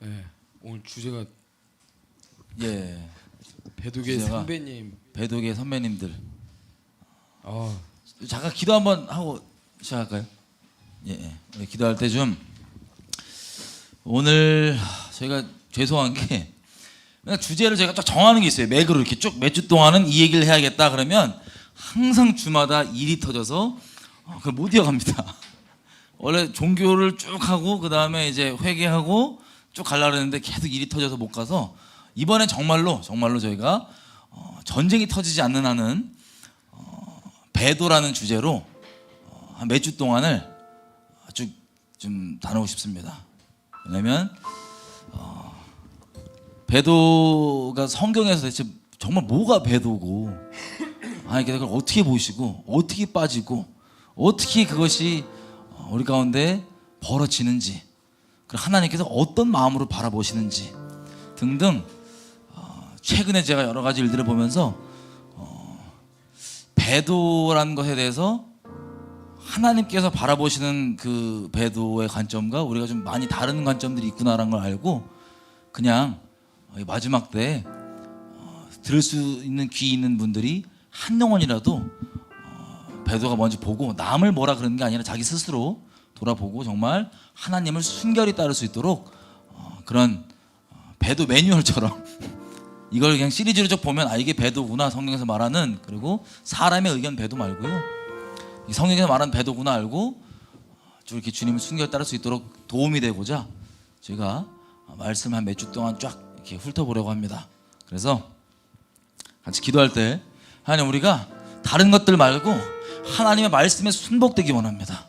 네, 오늘 주제가 예, 배두개 주제가 선배님. 배도계 선배님들. 아, 잠깐 기도 한번 하고 시작할까요? 예, 우리 기도할 때 좀 오늘 저희가 죄송한 게 그냥 주제를 저희가 쫙 정하는 게 있어요. 매그로 이렇게 쭉 몇 주 동안은 이 얘기를 해야겠다 그러면 항상 주마다 일이 터져서 그걸 못 이어갑니다. 원래 종교를 쭉 하고 그 다음에 이제 회개하고 쭉 가려고 했는데 계속 일이 터져서 못 가서 이번엔 정말로 저희가 전쟁이 터지지 않는 한은 배도라는 주제로 한 몇 주 동안을 아주 좀 다루고 싶습니다. 왜냐면 배도가 성경에서 대체 정말 뭐가 배도고 아니 그걸 어떻게 보시고 어떻게 빠지고 어떻게 그것이 우리 가운데 벌어지는지 그리고 하나님께서 어떤 마음으로 바라보시는지 등등 최근에 제가 여러 가지 일들을 보면서 배도라는 것에 대해서 하나님께서 바라보시는 그 배도의 관점과 우리가 좀 많이 다른 관점들이 있구나라는 걸 알고 그냥 마지막 때 들을 수 있는 귀 있는 분들이 한 영혼이라도 배도가 뭔지 보고 남을 뭐라 그러는 게 아니라 자기 스스로 돌아보고 정말 하나님을 순결히 따를 수 있도록 그런 배도 매뉴얼처럼 이걸 그냥 시리즈로 쭉 보면 이게 배도구나 성경에서 말하는 그리고 사람의 의견 배도 말고요 성경에서 말하는 배도구나 알고 좀 이렇게 주님을 순결히 따를 수 있도록 도움이 되고자 제가 말씀 한 몇 주 동안 쫙 이렇게 훑어보려고 합니다. 그래서 같이 기도할 때 하나님 우리가 다른 것들 말고 하나님의 말씀에 순복되기 원합니다.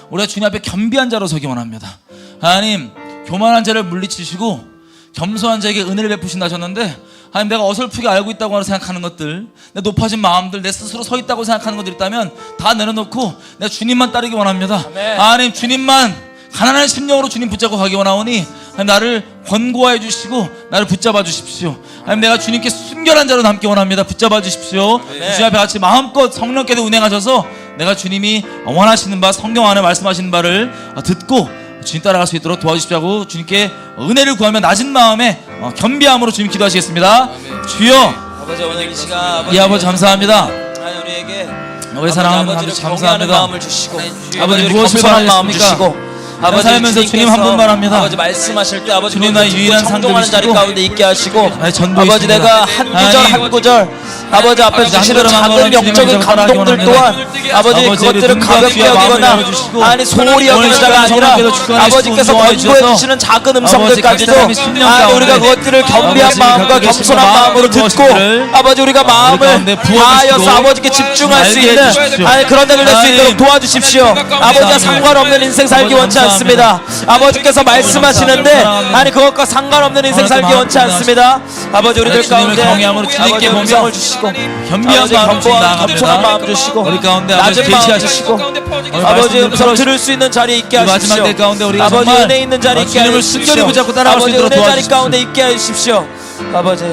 우리가 주님 앞에 겸비한 자로 서기 원합니다. 하나님 교만한 자를 물리치시고 겸손한 자에게 은혜를 베푸신다 하셨는데 하나님 내가 어설프게 알고 있다고 생각하는 것들 내 높아진 마음들 내 스스로 서 있다고 생각하는 것들 있다면 다 내려놓고 내가 주님만 따르기 원합니다. 아멘. 하나님 주님만 가난한 심령으로 주님 붙잡고 가기 원하오니 하나님 나를 권고하여 주시고 나를 붙잡아 주십시오. 하나님 내가 주님께 순결한 자로 남기 원합니다. 붙잡아 주십시오. 주님 앞에 같이 마음껏 성령께서 운행하셔서 내가 주님이 원하시는 바 성경 안에 말씀하시는 바를 듣고 주님 따라갈 수 있도록 도와주십시오 하고 주님께 은혜를 구하며 낮은 마음에 겸비함으로 주님 기도하시겠습니다. 아멘. 주여 아버지 오늘 이 시간 이 아버지 감사합니다. 우리에게 아버지 사랑하는 아버지를 아버지 경외하는 감사합니다. 마음을 주시고 아버지 우리 무엇을 겸손한 바라겠습니까? 마음을 주시고 아버지 살면서 주님 한 분 바랍니다. 아버지 말씀하실 때 아버지 주님 나의 유일한 청종하는 자리 상급이시고 가운데 있게 하시고 나의 전부이십니다. 아버지 내가 한 구절 하나님, 한 구절 아버지 앞에 주시는 한 작은 걸음 영적인 주님을 감동들 따라가기 또한 원합니다. 아버지 그것들을 눈과 가볍게 귀와 마음을 여기거나 열어주시고 아니 소홀히 여기는 오늘 자가 아니라 성령께서 주관하시고 아버지께서 인도하여 권고해 주셔서 주시는 작은 아버지 음성들까지도 각 사람이 심령 아니 우리가 가운데 그것들을 겸비한 아버지 마음과 갖고 계신 겸손한 마음으로 듣고 무엇인지를 아버지 우리가 마음을 가운데 부어주시고 다하여서 아버지께 집중할 수 알게 있는 해주십시오. 아니 그런 데를 낼 수 하나님, 있도록 도와주십시오. 아버지와 하나님, 상관없는 인생 살기 아버지 원치 감사합니다. 않습니다. 아버지께서 말씀하시는데 감사합니다. 아니 그것과 상관없는 인생 살기 원치 않습니다. 아버지 우리들 주님을 가운데 경외함으로 주님께 아버지 보며 음성을 주시고 겸비한 아버지 마음으로 주님 겸손한 겸손한 마음 나아갑니다. 주시고 우리 가운데 아버지 낮은 마음 계시하시고 주시고 오늘 아버지 말씀을 음성 들을 수 있는 자리에 있게 이 마지막 하십시오. 때 가운데 우리가 아버지 정말 은혜 있는 자리에 있게 주님을 하십시오. 순결히 붙잡고 따라갈 수 아버지 있도록 은혜 자리 도와주십시오. 가운데 있게 하십시오. 아버지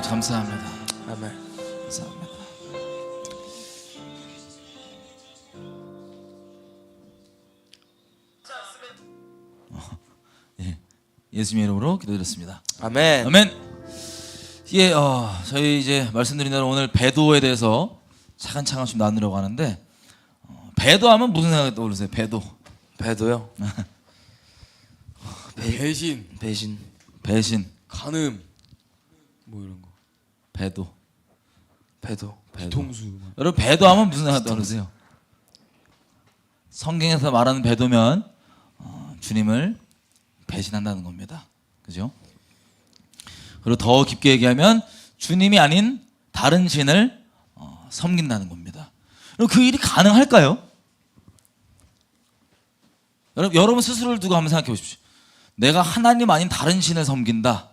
감사합니다. 아멘. 감사합니다. 예수님의 이름으로 기도드렸습니다. 아멘. 아멘. 예, 저희 이제 말씀드린 대로 오늘 배도에 대해서 차근차근 좀 나누려고 하는데 배도하면 무슨 생각이 떠오르세요? 배도. 배도요. 배신, 배신. 배신. 간음, 뭐 이런 거. 배도. 배도. 뒤통수. 여러분 배도하면 무슨 생각이 떠오르세요? 성경에서 말하는 배도면 주님을 배신한다는 겁니다. 그죠? 그리고 더 깊게 얘기하면 주님이 아닌 다른 신을 섬긴다는 겁니다. 그럼 그 일이 가능할까요? 여러분 스스로를 두고 한번 생각해 보십시오. 내가 하나님 아닌 다른 신을 섬긴다.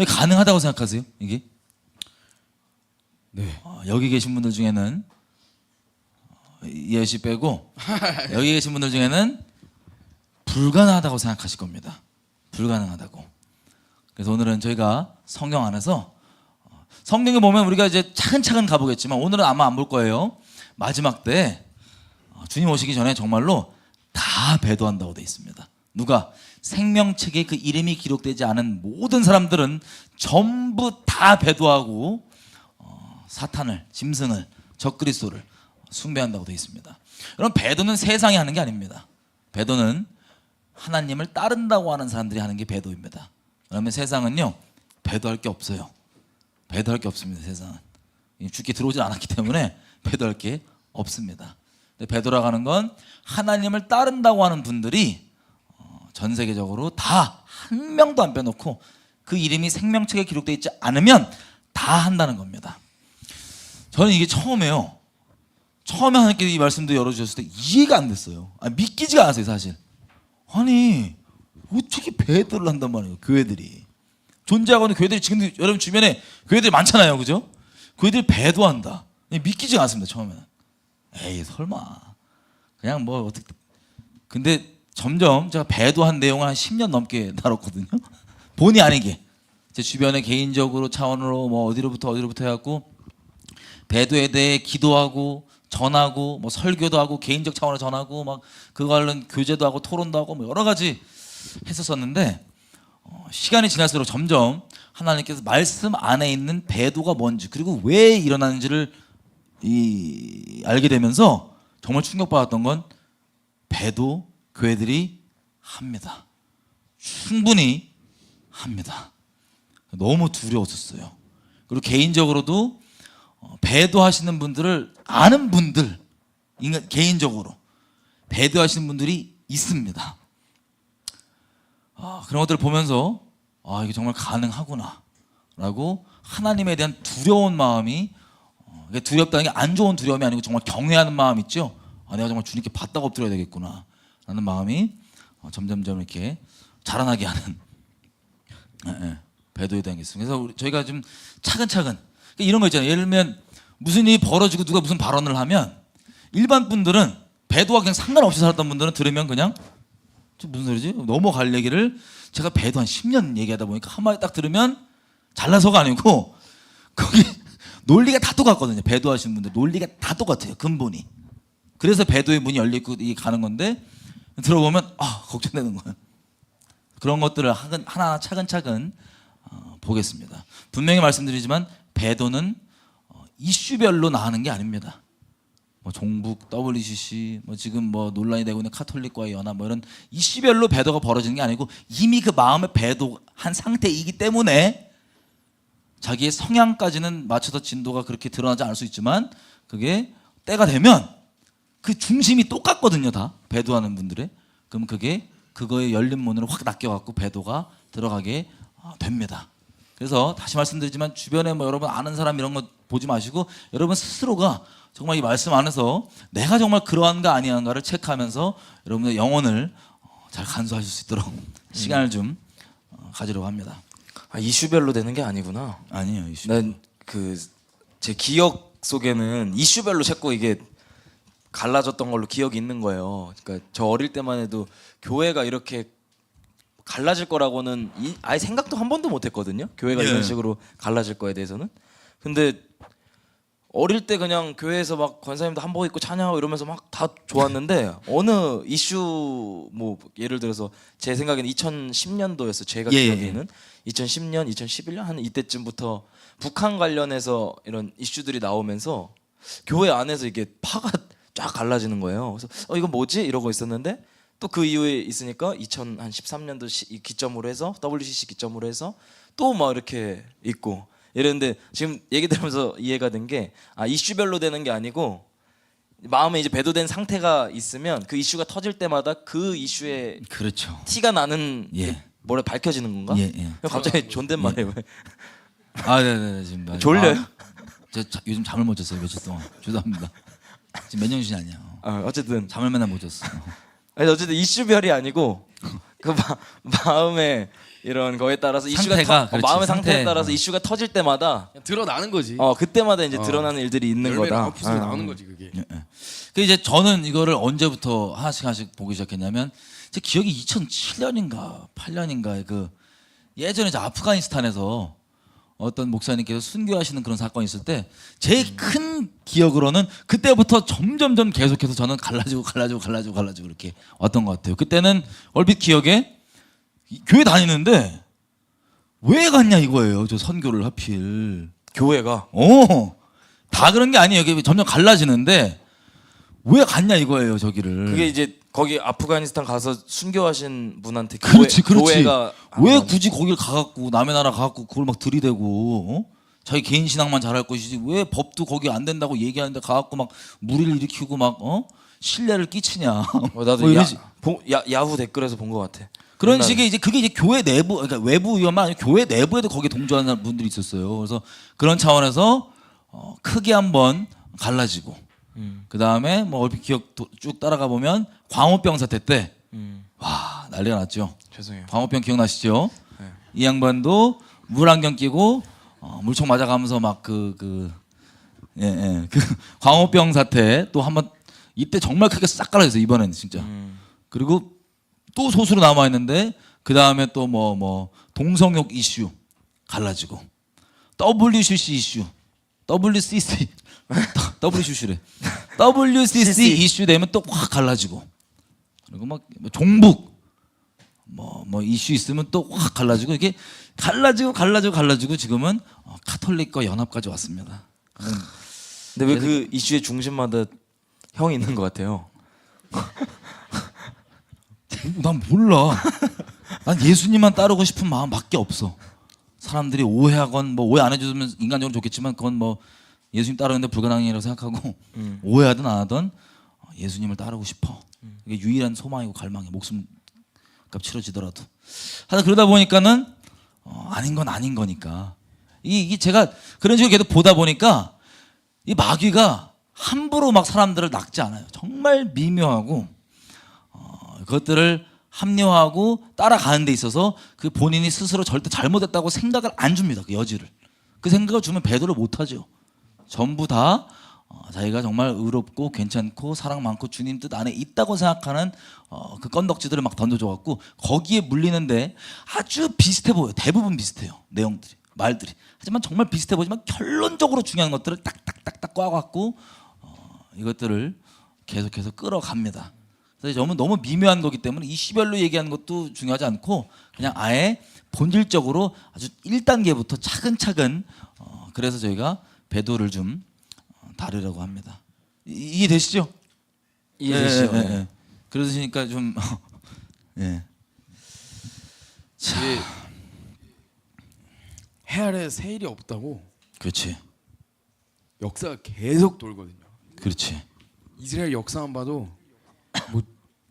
가능하다고 생각하세요? 이게? 네. 여기 계신 분들 중에는 예시 빼고 여기 계신 분들 중에는 불가능하다고 생각하실 겁니다. 불가능하다고. 그래서 오늘은 저희가 성경 안에서 성경에 보면 우리가 이제 차근차근 가보겠지만 오늘은 아마 안 볼 거예요. 마지막 때 주님 오시기 전에 정말로 다 배도한다고 돼 있습니다. 누가 생명책에 그 이름이 기록되지 않은 모든 사람들은 전부 다 배도하고 사탄을, 짐승을, 적그리스도를 숭배한다고 되어 있습니다. 여러분, 배도는 세상이 하는 게 아닙니다. 배도는 하나님을 따른다고 하는 사람들이 하는 게 배도입니다. 그러면 세상은요, 배도할 게 없어요. 배도할 게 없습니다. 세상은 죽게 들어오지 않았기 때문에 배도할 게 없습니다. 근데 배도라고 하는 건 하나님을 따른다고 하는 분들이 전 세계적으로 다 한 명도 안 빼놓고 그 이름이 생명책에 기록되어 있지 않으면 다 한다는 겁니다. 저는 이게 처음에 하나님께서 이 말씀도 열어주셨을 때 이해가 안 됐어요. 믿기지가 않았어요, 사실. 아니, 어떻게 배도를 한단 말이에요, 교회들이. 존재하고 있는 교회들이 지금 여러분 주변에 교회들이 많잖아요, 그죠? 교회들이 배도한다. 믿기지가 않습니다, 처음에는. 에이, 설마. 그냥 뭐 어떻게. 근데 점점 제가 배도한 내용을 한 10년 넘게 다뤘거든요. 본의 아니게 제 주변에 개인적으로 차원으로 뭐 어디로부터 해갖고 배도에 대해 기도하고 전하고 뭐 설교도 하고 개인적 차원으로 전하고 막 그거 관련 교제도 하고 토론도 하고 뭐 여러 가지 했었었는데 시간이 지날수록 점점 하나님께서 말씀 안에 있는 배도가 뭔지 그리고 왜 일어나는지를 알게 되면서 정말 충격받았던 건 배도 교회들이 합니다. 충분히 합니다. 너무 두려웠었어요. 그리고 개인적으로도 배도하시는 분들을 아는 분들, 개인적으로 배도하시는 분들이 있습니다. 그런 것들을 보면서 이게 정말 가능하구나 라고 하나님에 대한 두려운 마음이, 두렵다는 게 안 좋은 두려움이 아니고 정말 경외하는 마음 있죠. 내가 정말 주님께 받다가 엎드려야 되겠구나 라는 마음이 점점점 이렇게 자라나게 하는 배도에 대한 게 있습니다. 그래서 저희가 좀 차근차근 이런 거 있잖아요. 예를 들면 무슨 일이 벌어지고 누가 무슨 발언을 하면 일반 분들은 배도와 그냥 상관없이 살았던 분들은 들으면 그냥 무슨 소리지? 넘어갈 얘기를 제가 배도 한 10년 얘기하다 보니까 한마디 딱 들으면 잘나서가 아니고 거기 논리가 다 똑같거든요. 배도하시는 분들 논리가 다 똑같아요. 근본이. 그래서 배도의 문이 열리고 가는 건데 들어보면 걱정되는 거예요. 그런 것들을 하나하나 차근차근 보겠습니다. 분명히 말씀드리지만 배도는 이슈별로 나가는 게 아닙니다. 뭐 종북, WCC, 뭐 지금 뭐 논란이 되고 있는 카톨릭과의 연합, 뭐 이런 이슈별로 배도가 벌어지는 게 아니고 이미 그 마음의 배도한 상태이기 때문에 자기의 성향까지는 맞춰서 진도가 그렇게 드러나지 않을 수 있지만 그게 때가 되면 그 중심이 똑같거든요, 다 배도하는 분들의. 그럼 그거에 열린 문으로 확 낚여갖고 배도가 들어가게 됩니다. 그래서 다시 말씀드리지만 주변에 뭐 여러분 아는 사람 이런 거 보지 마시고 여러분 스스로가 정말 이 말씀 안에서 내가 정말 그러한가 아니한가를 체크하면서 여러분의 영혼을 잘 간수하실 수 있도록 시간을 좀 가지려고 합니다. 이슈별로 되는 게 아니구나. 아니에요, 이슈. 난 제 기억 속에는 이슈별로 자꾸 이게 갈라졌던 걸로 기억이 있는 거예요. 그러니까 저 어릴 때만 해도 교회가 이렇게 갈라질 거라고는 아예 생각도 한 번도 못 했거든요. 교회가 이런 식으로 갈라질 거에 대해서는. 근데 어릴 때 그냥 교회에서 막 권사님도 한복 입고 찬양하고 이러면서 막 다 좋았는데 어느 이슈 뭐 예를 들어서 제 생각에는 2010년도였어. 제가 기억에는 2010년, 2011년 한 이때쯤부터 북한 관련해서 이런 이슈들이 나오면서 교회 안에서 이게 파가 쫙 갈라지는 거예요. 그래서 이거 뭐지? 이러고 있었는데 또 그 이후에 있으니까 2013년도 기점으로 해서 WCC 기점으로 해서 또 막 이렇게 있고 이랬는데 지금 얘기 들으면서 이해가 된 게 이슈별로 되는 게 아니고 마음에 이제 배도된 상태가 있으면 그 이슈가 터질 때마다 그 이슈에 그렇죠. 티가 나는 뭐래 밝혀지는 건가? 갑자기 존댓말이에요. 네네 지금 졸려요? 제가 요즘 잠을 못 잤어요, 며칠 동안. 죄송합니다. 지금 맨정신이 아니야. 어쨌든 잠을 맨날 못 잤어. 아니 어쨌든 이슈별이 아니고 그 마음의 이런 거에 따라서 상태가, 이슈가 마음의 상태에 상태. 따라서 이슈가 터질 때마다 드러나는 거지. 그때마다 이제 드러나는 일들이 있는 열매가 거다. 아웃풋으로 나오는 거지 그게. 그 이제 저는 이거를 언제부터 하나씩 보기 시작했냐면 제 기억이 2007년인가 8년인가에 그 예전에 이제 아프가니스탄에서 어떤 목사님께서 순교하시는 그런 사건이 있을 때 제일 큰 기억으로는 그때부터 점점점 계속해서 저는 갈라지고 그렇게 왔던 것 같아요. 그때는 얼핏 기억에 교회 다니는데 왜 갔냐 이거예요. 저 선교를 하필. 교회가 다 그런 게 아니에요. 이게 점점 갈라지는데 왜 갔냐 이거예요. 저기를. 그게 이제 거기 아프가니스탄 가서 순교하신 분한테 그렇지. 교회가 왜 굳이 거길 가갖고 남의 나라 가갖고 그걸 막 들이대고 자기 개인 신앙만 잘할 것이지 왜 법도 거기 안 된다고 얘기하는데 가갖고 막 무리를 일으키고 막 신뢰를 끼치냐. 나도 뭐 이러지. 야후 댓글에서 본 것 같아. 그런 옛날에. 식의 이제 그게 이제 교회 내부 그러니까 외부 위험만 아니고 교회 내부에도 거기에 동조하는 분들이 있었어요. 그래서 그런 차원에서 크게 한번 갈라지고 그 다음에 뭐 얼핏 기억 쭉 따라가 보면 광우병 사태 때 와 난리가 났죠. 죄송해요. 광우병 기억나시죠? 네. 이 양반도 물안경 끼고 물총 맞아가면서 막 그 광우병 사태 또 한번 이때 정말 크게 싹 갈라졌어요. 이번에는 진짜. 그리고 또 소수로 남아 있는데 그 다음에 또 뭐 동성욕 이슈 갈라지고 WCC 이슈 WCC WCC래 WCC 이슈 되면 또 확 갈라지고 그리고 막 종북 뭐 이슈 있으면 또 확 갈라지고 이게 갈라지고 지금은 카톨릭과 연합까지 왔습니다. 근데 왜 그 이슈의 중심마다 형이 있는 것 같아요? 난 몰라. 난 예수님만 따르고 싶은 마음밖에 없어. 사람들이 오해하건 뭐 오해 안 해주면 인간적으로 좋겠지만 그건 뭐 예수님 따르는데 불가능이라고 생각하고 오해하든 안 하든 예수님을 따르고 싶어. 이게 유일한 소망이고 갈망이 목숨값 치러지더라도. 하여튼 그러다 보니까는 아닌 건 아닌 거니까. 이게 제가 그런 식으로 계속 보다 보니까 이 마귀가 함부로 막 사람들을 낚지 않아요. 정말 미묘하고 그것들을 합리화하고 따라가는 데 있어서 그 본인이 스스로 절대 잘못했다고 생각을 안 줍니다. 그 여지를. 그 생각을 주면 배도를 못하죠. 전부 다 자기가 정말 의롭고 괜찮고 사랑 많고 주님 뜻 안에 있다고 생각하는 그 건덕지들을 막 던져줘갖고 거기에 물리는데 아주 비슷해 보여요. 대부분 비슷해요. 내용들이 말들이. 하지만 정말 비슷해 보지만 결론적으로 중요한 것들을 딱딱딱딱 꽈갖고 이것들을 계속해서 끌어갑니다. 그래서 너무 미묘한 거기 때문에 이슈별로 얘기하는 것도 중요하지 않고 그냥 아예 본질적으로 아주 1단계부터 차근차근 그래서 저희가 배도를 좀 다루려고 합니다. 이해되시죠? 이해되시죠? 예. 그러시니까 좀 예. 이게 해 아래 새 일이 없다고 그렇지. 역사가 계속 돌거든요. 그렇지. 이스라엘 역사만 봐도 뭐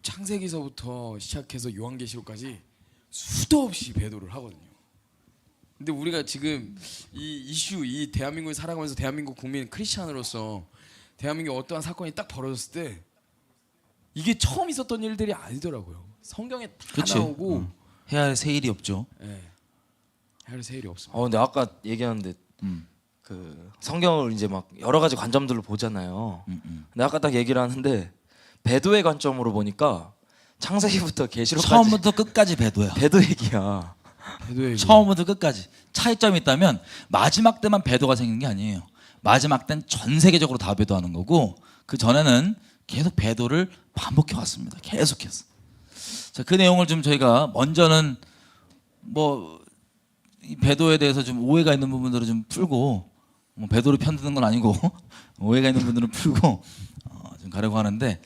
창세기서부터 시작해서 요한계시록까지 수도 없이 배도를 하거든요. 근데 우리가 지금 이 이슈, 이 대한민국을 살아가면서 대한민국 국민 크리스찬으로서 대한민국에 어떠한 사건이 딱 벌어졌을 때 이게 처음 있었던 일들이 아니더라고요. 성경에 다 그치. 나오고 해야 새 일이 없죠. 해 아래 새 일이 없습니다. 근데 아까 얘기하는데 그 성경을 이제 막 여러 가지 관점들로 보잖아요. 근데 아까 딱 얘기를 하는데 배도의 관점으로 보니까 창세기부터 계시록까지 처음부터 끝까지 배도야. 배도 얘기야. 배도의 처음부터 끝까지 차이점이 있다면 마지막 때만 배도가 생기는 게 아니에요. 마지막 때는 전 세계적으로 다 배도하는 거고 그 전에는 계속 배도를 반복해 왔습니다. 계속해서. 자, 그 내용을 좀 저희가 먼저는 뭐 이 배도에 대해서 좀 오해가 있는 부분들을 좀 풀고 뭐 배도를 편드는 건 아니고 오해가 있는 분들은 풀고 좀 가려고 하는데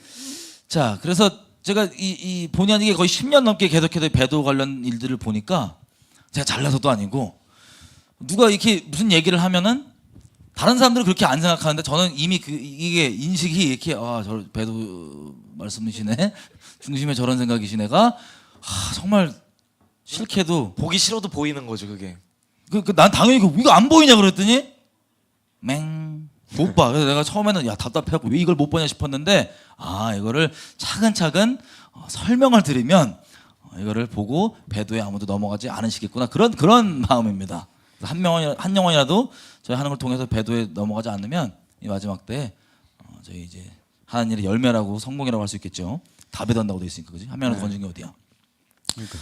자 그래서 제가 이 본의 아니게 거의 10년 넘게 계속해서 배도 관련 일들을 보니까 제가 잘나서도 아니고 누가 이렇게 무슨 얘기를 하면은 다른 사람들은 그렇게 안 생각하는데 저는 이미 이게 인식이 이렇게 저 배도 말씀이시네 중심에 저런 생각이시네가 정말 싫게도 보기 싫어도 보이는 거죠 그게. 난 당연히 이거 안 보이냐 그랬더니 못 봐. 그래서 내가 처음에는 답답해갖고 왜 이걸 못 보냐 싶었는데 이거를 차근차근 설명을 드리면 이거를 보고 배도에 아무도 넘어가지 않으시겠구나 그런 마음입니다. 한 영혼이라도 저희 하는 걸 통해서 배도에 넘어가지 않으면 이 마지막 때 저희 이제 하는 일의 열매라고 성공이라고 할 수 있겠죠. 다 배도한다고 돼 있으니까 그지? 한 명이라도 건진 게 어디야? 그러니까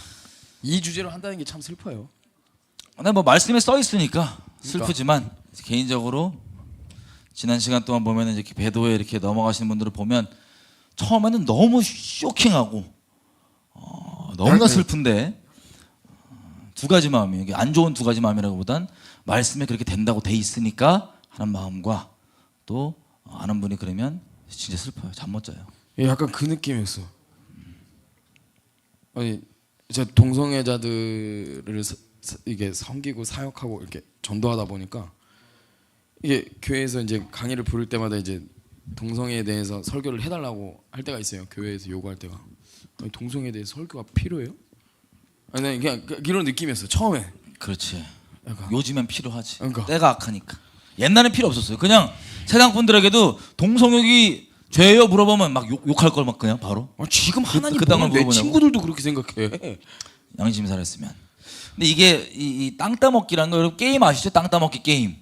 이 주제로 한다는 게 참 슬퍼요. 근데 뭐 말씀에 써 있으니까 슬프지만 개인적으로 지난 시간 동안 보면 이제 배도에 이렇게 넘어가시는 분들을 보면 처음에는 너무 쇼킹하고 너무나 슬픈데 두 가지 마음이에요. 이게 안 좋은 두 가지 마음이라고보단 말씀에 그렇게 된다고 돼 있으니까 하는 마음과 또 아는 분이 그러면 진짜 슬퍼요. 잠 못 자요. 약간 그 느낌이었어. 아니 제가 동성애자들을 이게 섬기고 사역하고 이렇게 전도하다 보니까 이게 교회에서 이제 강의를 부를 때마다 이제 동성애에 대해서 설교를 해달라고 할 때가 있어요. 교회에서 요구할 때가. 아니, 동성애에 대해서 설교가 필요해요? 아니 그냥 이런 느낌이었어 처음에. 그렇지. 약간. 요즘엔 필요하지. 그러니까. 때가 악하니까. 옛날엔 필요 없었어요. 그냥 세상 분들에게도 동성욕이 죄예요 물어보면 막 욕할 걸 막 그냥 바로. 지금 하나님 그 땅을 보면 내 물어보냐고? 친구들도 그렇게 생각해. 양심살 했으면. 근데 이게 이땅 따먹기라는 거 여러분 게임 아시죠? 땅 따먹기 게임.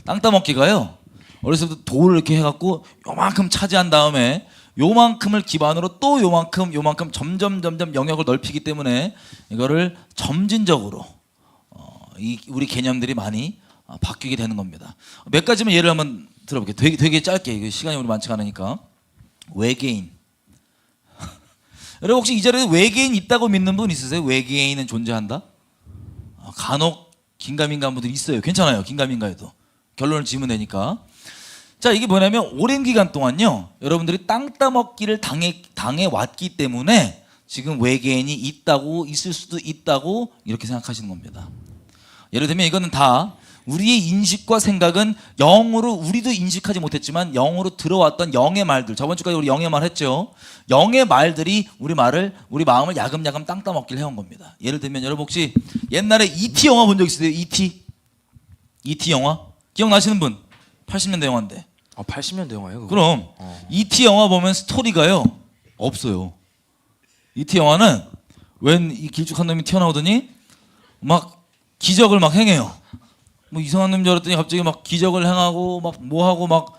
땅 따먹기가요. 어렸을 때 돌을 이렇게 해갖고 요만큼 차지한 다음에 요만큼을 기반으로 또 요만큼 점점 영역을 넓히기 때문에 이거를 점진적으로 우리 개념들이 많이 바뀌게 되는 겁니다. 몇 가지만 예를 한번 들어볼게요. 되게 짧게 시간이 우리 많지가 않으니까. 외계인. 여러분 혹시 이 자리에 외계인 있다고 믿는 분 있으세요? 외계인은 존재한다? 간혹 긴가민가한 분들 있어요. 괜찮아요. 긴가민가해도 결론을 지으면 되니까. 자 이게 뭐냐면 오랜 기간 동안요 여러분들이 땅 따먹기를 당해 왔기 때문에 지금 외계인이 있을 수도 있다고 이렇게 생각하시는 겁니다. 예를 들면 이거는 다 우리의 인식과 생각은 영으로 우리도 인식하지 못했지만 영으로 들어왔던 영의 말들. 저번 주까지 우리 영의 말 했죠. 영의 말들이 우리 마음을 야금야금 땅 따먹기를 해온 겁니다. 예를 들면 여러분 혹시 옛날에 E.T. 영화 본 적 있으세요? E.T. 영화 기억나시는 분? 80년대 영화인데. 80년대 영화예요 그거? 그럼 E.T. 영화 보면 스토리가요 없어요. E.T. 영화는 웬 이 길쭉한 놈이 튀어나오더니 막 기적을 막 행해요. 뭐 이상한 놈인 줄 알았더니 갑자기 막 기적을 행하고 막 뭐하고 막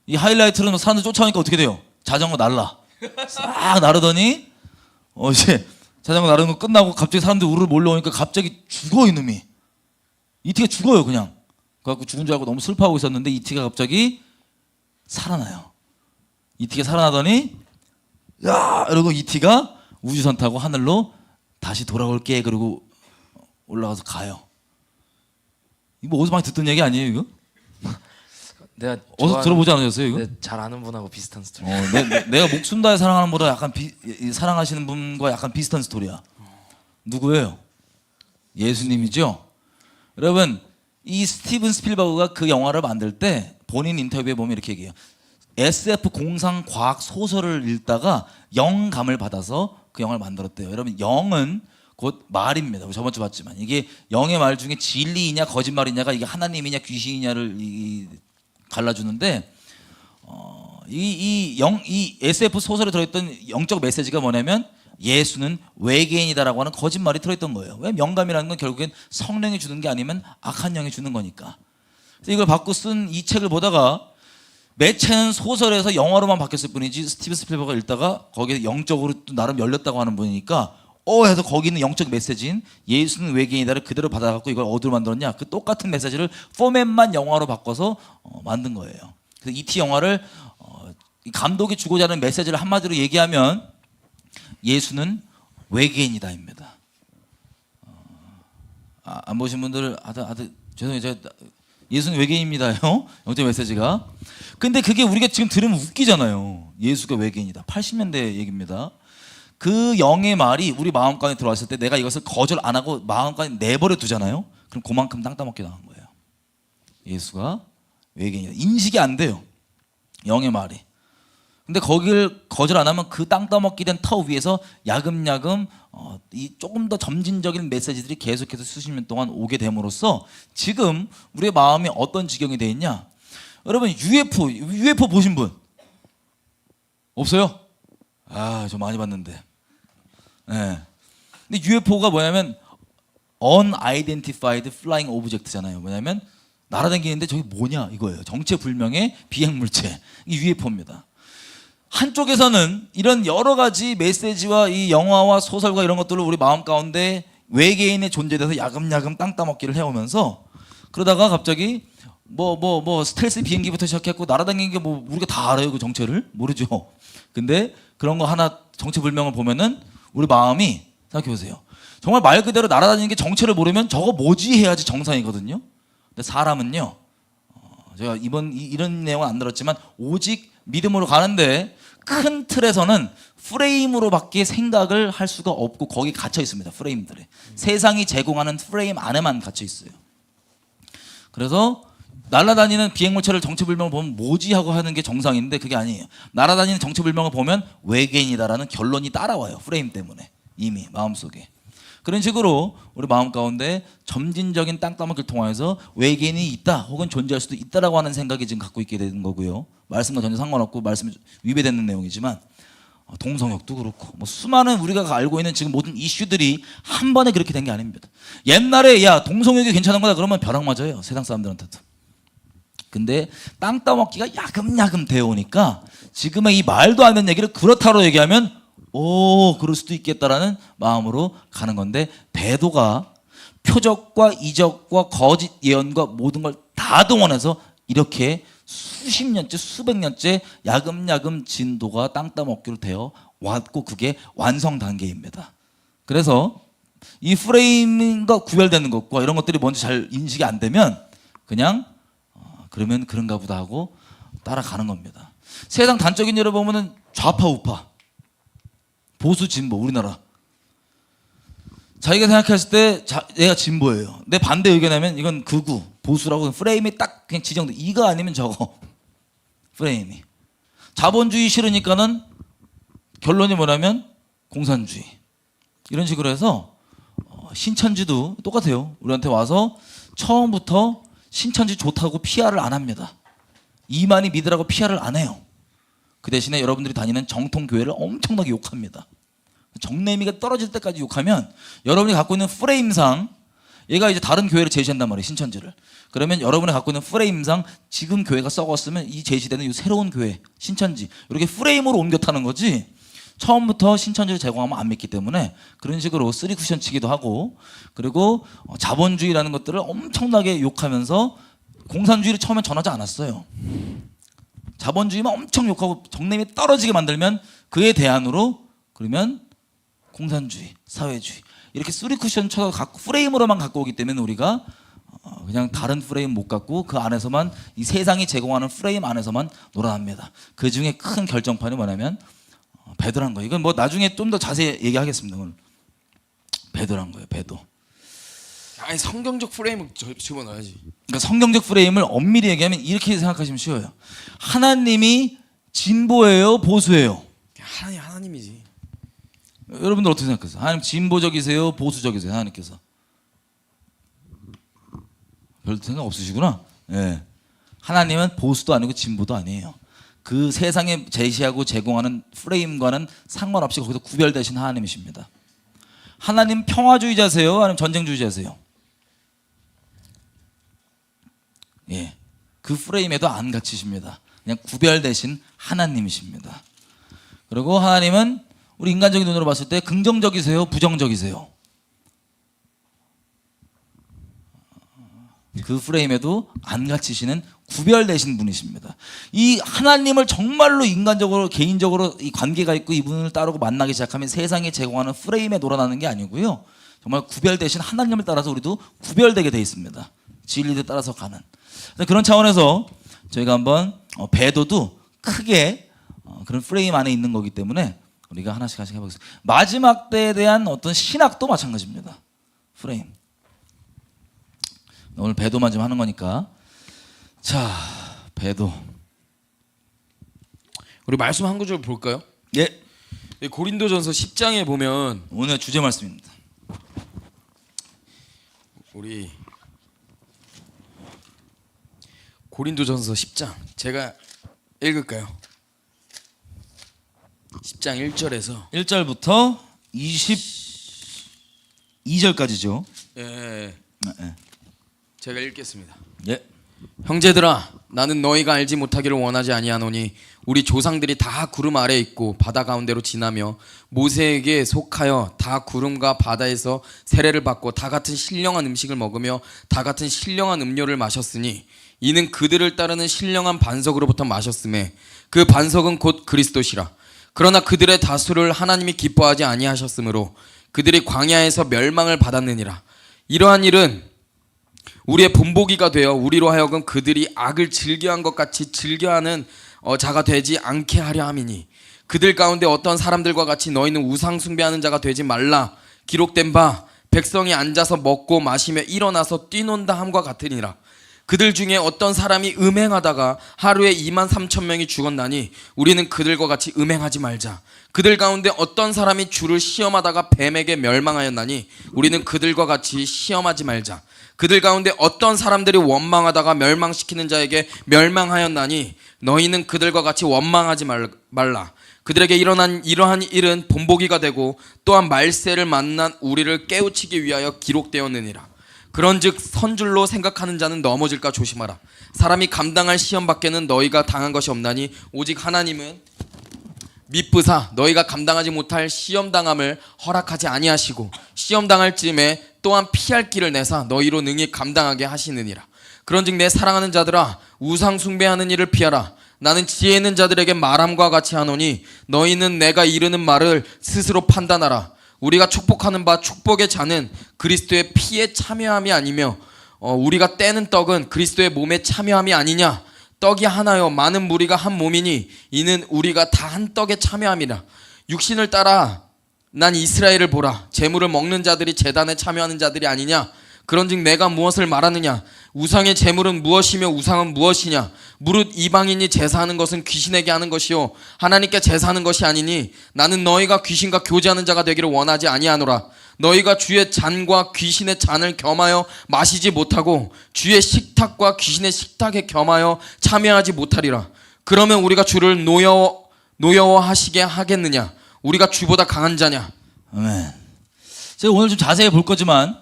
이 하이라이트로 사람들 쫓아오니까 어떻게 돼요? 자전거 날라 싹 나르더니 이제 자전거 나르는 거 끝나고 갑자기 사람들 우르르 몰려오니까 갑자기 죽어 이놈이. E.T.가 죽어요 그냥. 그래갖고 죽은 줄 알고 너무 슬퍼하고 있었는데 E.T.가 갑자기 살아나요. E.T.가 살아나더니 야 이러고 E.T.가 우주선 타고 하늘로 다시 돌아올게 그러고 올라가서 가요. 이거 어디서 많이 듣던 얘기 아니에요 이거? 내가 어디서 들어보지 않으셨어요 이거? 잘 아는 분하고 비슷한 스토리. 내가 목숨 다해 사랑하는 분보다 약간 사랑하시는 분과 약간 비슷한 스토리야. 누구예요? 예수님이죠. 여러분 이 스티븐 스필버그가 그 영화를 만들 때 본인 인터뷰에 보면 이렇게 얘기해요. SF 공상 과학 소설을 읽다가 영감을 받아서 그 영화를 만들었대요. 여러분 영은 곧 말입니다. 우리 저번 주 봤지만 이게 영의 말 중에 진리이냐 거짓말이냐가 이게 하나님이냐 귀신이냐를 갈라주는데 이 SF 소설에 들어있던 영적 메시지가 뭐냐면 예수는 외계인이다라고 하는 거짓말이 들어있던 거예요. 왜? 영감이라는 건 결국엔 성령이 주는 게 아니면 악한 영이 주는 거니까. 그래서 이걸 받고 쓴 이 책을 보다가 매체는 소설에서 영화로만 바뀌었을 뿐이지 스티븐 스필버그가 읽다가 거기에 영적으로 또 나름 열렸다고 하는 분이니까 해서 거기 있는 영적 메시지인 예수는 외계인이다를 그대로 받아갖고 이걸 어디로 만들었냐? 그 똑같은 메시지를 포맷만 영화로 바꿔서 만든 거예요. 그래서 E.T. 영화를 감독이 주고자 하는 메시지를 한마디로 얘기하면 예수는 외계인이다입니다. 안 보신 분들 죄송해요. 제가 예수는 외계인입니다요. 영적 메시지가. 근데 그게 우리가 지금 들으면 웃기잖아요. 예수가 외계인이다. 80년대 얘기입니다. 그 영의 말이 우리 마음간에 들어왔을 때 내가 이것을 거절 안 하고 마음간에 내버려 두잖아요. 그럼 그만큼 땅 따먹게 당한 거예요. 예수가 외계인이다. 인식이 안 돼요. 영의 말이. 근데 거기를 거절 안 하면 그 땅 따먹게 된 터 위에서 야금야금 이 조금 더 점진적인 메시지들이 계속해서 수십 년 동안 오게 됨으로써 지금 우리의 마음이 어떤 지경이 돼 있냐? 여러분 UFO 보신 분 없어요? 저 많이 봤는데. 네. 근데 UFO가 뭐냐면 Unidentified Flying Object잖아요. 뭐냐면 날아다니는데 저게 뭐냐 이거예요. 정체불명의 비행물체. 이게 UFO입니다. 한쪽에서는 이런 여러 가지 메시지와 이 영화와 소설과 이런 것들을 우리 마음 가운데 외계인의 존재에 대해서 야금야금 땅 따먹기를 해오면서 그러다가 갑자기 뭐 스텔스 비행기부터 시작했고 날아다니는 게 뭐 우리가 다 알아요 그 정체를 모르죠. 근데 그런 거 하나 정체불명을 보면은 우리 마음이 생각해 보세요. 정말 말 그대로 날아다니는 게 정체를 모르면 저거 뭐지 해야지 정상이거든요. 근데 사람은요. 제가 이런 내용은 안 들었지만 오직 믿음으로 가는데 큰 틀에서는 프레임으로밖에 생각을 할 수가 없고 거기 갇혀 있습니다. 프레임들에 세상이 제공하는 프레임 안에만 갇혀 있어요. 그래서 날아다니는 비행물체를 정체불명을 보면 뭐지 하고 하는 게 정상인데 그게 아니에요. 날아다니는 정체불명을 보면 외계인이다라는 결론이 따라와요. 프레임 때문에 이미 마음속에. 그런 식으로 우리 마음 가운데 점진적인 땅따먹기를 통해서 외계인이 있다 혹은 존재할 수도 있다라고 하는 생각이 지금 갖고 있게 되는 거고요. 말씀과 전혀 상관없고 말씀이 위배되는 내용이지만 동성역도 그렇고 뭐 수많은 우리가 알고 있는 지금 모든 이슈들이 한 번에 그렇게 된 게 아닙니다. 옛날에 야 동성역이 괜찮은 거다 그러면 벼락 맞아요. 세상 사람들한테도. 근데 땅 따먹기가 야금야금 되어 오니까 지금의 이 말도 안 되는 얘기를 그렇다로 얘기하면 오 그럴 수도 있겠다라는 마음으로 가는 건데 배도가 표적과 이적과 거짓 예언과 모든 걸 다 동원해서 이렇게 수십 년째 수백 년째 야금야금 진도가 땅 따먹기로 되어 왔고 그게 완성 단계입니다. 그래서 이 프레임과 구별되는 것과 이런 것들이 뭔지 잘 인식이 안 되면 그냥 그러면 그런가 보다 하고 따라가는 겁니다. 세상 단적인 예를 보면은 좌파 우파 보수 진보 우리나라 자기가 생각했을 때 얘가 진보예요. 내 반대 의견하면 이건 극우 보수라고 프레임이 딱 그냥 지정돼. 이거 아니면 저거 프레임이 자본주의 싫으니까는 결론이 뭐냐면 공산주의 이런 식으로 해서 신천지도 똑같아요. 우리한테 와서 처음부터 신천지 좋다고 PR을 안 합니다. 이만희 믿으라고 PR을 안 해요. 그 대신에 여러분들이 다니는 정통교회를 엄청나게 욕합니다. 정내미가 떨어질 때까지 욕하면 여러분이 갖고 있는 프레임상 얘가 이제 다른 교회를 제시한단 말이에요. 신천지를. 그러면 여러분이 갖고 있는 프레임상 지금 교회가 썩었으면 이 제시되는 이 새로운 교회 신천지 이렇게 프레임으로 옮겨 타는 거지 처음부터 신천지를 제공하면 안 믿기 때문에 그런 식으로 쓰리 쿠션 치기도 하고 그리고 자본주의라는 것들을 엄청나게 욕하면서 공산주의를 처음엔 전하지 않았어요. 자본주의만 엄청 욕하고 정내미 떨어지게 만들면 그에 대안으로 그러면 공산주의, 사회주의 이렇게 쓰리 쿠션 쳐서 프레임으로만 갖고 오기 때문에 우리가 그냥 다른 프레임 못 갖고 그 안에서만 이 세상이 제공하는 프레임 안에서만 놀아납니다. 그 중에 큰 결정판이 뭐냐면 배도란 거예요. 이건 뭐 나중에 좀 더 자세히 얘기하겠습니다. 오늘 배도란 거예요. 배도. 아니 성경적 프레임을 집어넣어야지. 그러니까 성경적 프레임을 엄밀히 얘기하면 이렇게 생각하시면 쉬워요. 하나님이 진보예요, 보수예요? 하나님이지. 여러분들 어떻게 생각하세요? 하나님 진보적이세요, 보수적이세요? 하나님께서 별 생각 없으시구나. 예. 하나님은 보수도 아니고 진보도 아니에요. 그 세상에 제시하고 제공하는 프레임과는 상관없이 거기서 구별되신 하나님이십니다. 하나님 평화주의자세요? 아니면 전쟁주의자세요? 예. 그 프레임에도 안 갇히십니다. 그냥 구별되신 하나님이십니다. 그리고 하나님은 우리 인간적인 눈으로 봤을 때 긍정적이세요? 부정적이세요? 그 프레임에도 안 갇히시는 구별되신 분이십니다. 이 하나님을 정말로 인간적으로 개인적으로 이 관계가 있고 이분을 따르고 만나기 시작하면 세상에 제공하는 프레임에 놀아나는 게 아니고요. 정말 구별되신 하나님을 따라서 우리도 구별되게 돼 있습니다. 진리를 따라서 가는. 그런 차원에서 저희가 한번 배도도 크게 그런 프레임 안에 있는 거기 때문에 우리가 하나씩 해보겠습니다. 마지막 때에 대한 어떤 신학도 마찬가지입니다. 프레임. 오늘 배도만 좀 하는 거니까. 자, 배도. 우리 말씀 한 구절 볼까요? 예. 고린도전서 10장에 보면 오늘 주제 말씀입니다. 우리 고린도전서 10장 제가 읽을까요? 10장 1절에서 1절부터 22절까지죠. 예. 예. 제가 읽겠습니다. 예. 형제들아, 나는 너희가 알지 못하기를 원하지 아니하노니 우리 조상들이 다 구름 아래 있고 바다 가운데로 지나며 모세에게 속하여 다 구름과 바다에서 세례를 받고 다 같은 신령한 음식을 먹으며 다 같은 신령한 음료를 마셨으니 이는 그들을 따르는 신령한 반석으로부터 마셨음에 그 반석은 곧 그리스도시라. 그러나 그들의 다수를 하나님이 기뻐하지 아니하셨으므로 그들이 광야에서 멸망을 받았느니라. 이러한 일은 우리의 본보기가 되어 우리로 하여금 그들이 악을 즐겨한 것 같이 즐겨하는 자가 되지 않게 하려 함이니 그들 가운데 어떤 사람들과 같이 너희는 우상 숭배하는 자가 되지 말라. 기록된 바 백성이 앉아서 먹고 마시며 일어나서 뛰논다 함과 같으니라. 그들 중에 어떤 사람이 음행하다가 하루에 23,000명이 죽었나니 우리는 그들과 같이 음행하지 말자. 그들 가운데 어떤 사람이 주를 시험하다가 뱀에게 멸망하였나니 우리는 그들과 같이 시험하지 말자. 그들 가운데 어떤 사람들이 원망하다가 멸망시키는 자에게 멸망하였나니 너희는 그들과 같이 원망하지 말라. 그들에게 일어난 이러한 일은 본보기가 되고 또한 말세를 만난 우리를 깨우치기 위하여 기록되었느니라. 그런즉 선줄로 생각하는 자는 넘어질까 조심하라. 사람이 감당할 시험 밖에는 너희가 당한 것이 없나니 오직 하나님은 미쁘사 너희가 감당하지 못할 시험 당함을 허락하지 아니하시고 시험 당할 즈음에 또한 피할 길을 내사 너희로 능히 감당하게 하시느니라. 그런즉 내 사랑하는 자들아, 우상 숭배하는 일을 피하라. 나는 지혜 있는 자들에게 말함과 같이 하노니 너희는 내가 이르는 말을 스스로 판단하라. 우리가 축복하는 바 축복의 잔은 그리스도의 피에 참여함이 아니며 우리가 떼는 떡은 그리스도의 몸에 참여함이 아니냐. 떡이 하나요 많은 무리가 한 몸이니 이는 우리가 다 한 떡에 참여함이라. 육신을 따라 난 이스라엘을 보라. 제물을 먹는 자들이 제단에 참여하는 자들이 아니냐. 그런즉 내가 무엇을 말하느냐. 우상의 제물은 무엇이며 우상은 무엇이냐. 무릇 이방인이 제사하는 것은 귀신에게 하는 것이요 하나님께 제사하는 것이 아니니 나는 너희가 귀신과 교제하는 자가 되기를 원하지 아니하노라. 너희가 주의 잔과 귀신의 잔을 겸하여 마시지 못하고 주의 식탁과 귀신의 식탁에 겸하여 참여하지 못하리라. 그러면 우리가 주를 노여워하시게 하겠느냐. 우리가 주보다 강한 자냐. 아멘. 제가 오늘 좀 자세히 볼 거지만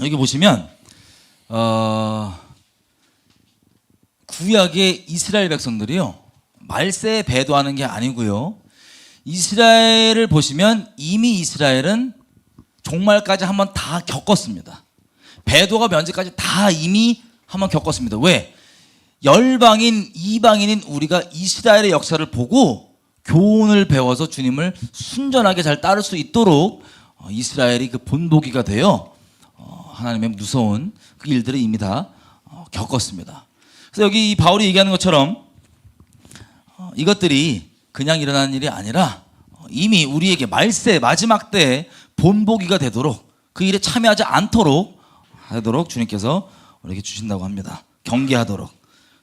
여기 보시면 구약의 이스라엘 백성들이요 말세에 배도하는 게 아니고요. 이스라엘을 보시면 이미 이스라엘은 종말까지 한번 다 겪었습니다. 배도가 면제까지 다 이미 한번 겪었습니다. 왜? 열방인 이방인인 우리가 이스라엘의 역사를 보고 교훈을 배워서 주님을 순전하게 잘 따를 수 있도록 이스라엘이 그 본보기가 되어 하나님의 무서운 그 일들을 이미 다 겪었습니다. 그래서 여기 이 바울이 얘기하는 것처럼 이것들이 그냥 일어나는 일이 아니라 이미 우리에게 말세 마지막 때에 본보기가 되도록 그 일에 참여하지 않도록 하도록 주님께서 우리에게 주신다고 합니다. 경계하도록.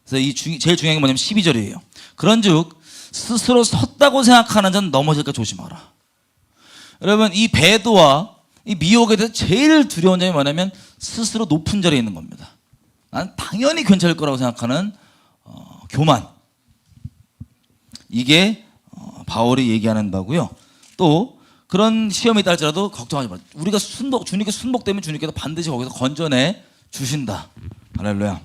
그래서 제일 중요한 게 뭐냐면 12절이에요. 그런즉 스스로 섰다고 생각하는 자는 넘어질까 조심하라. 여러분 이 배도와 이 미혹에 대해서 제일 두려운 점이 뭐냐면 스스로 높은 자리에 있는 겁니다. 난 당연히 괜찮을 거라고 생각하는 교만. 이게 바울이 얘기하는 바고요. 또 그런 시험이 있다 할지라도 걱정하지 마. 우리가 주님께 순복되면 주님께서 반드시 거기서 건져내 주신다. 할렐루야.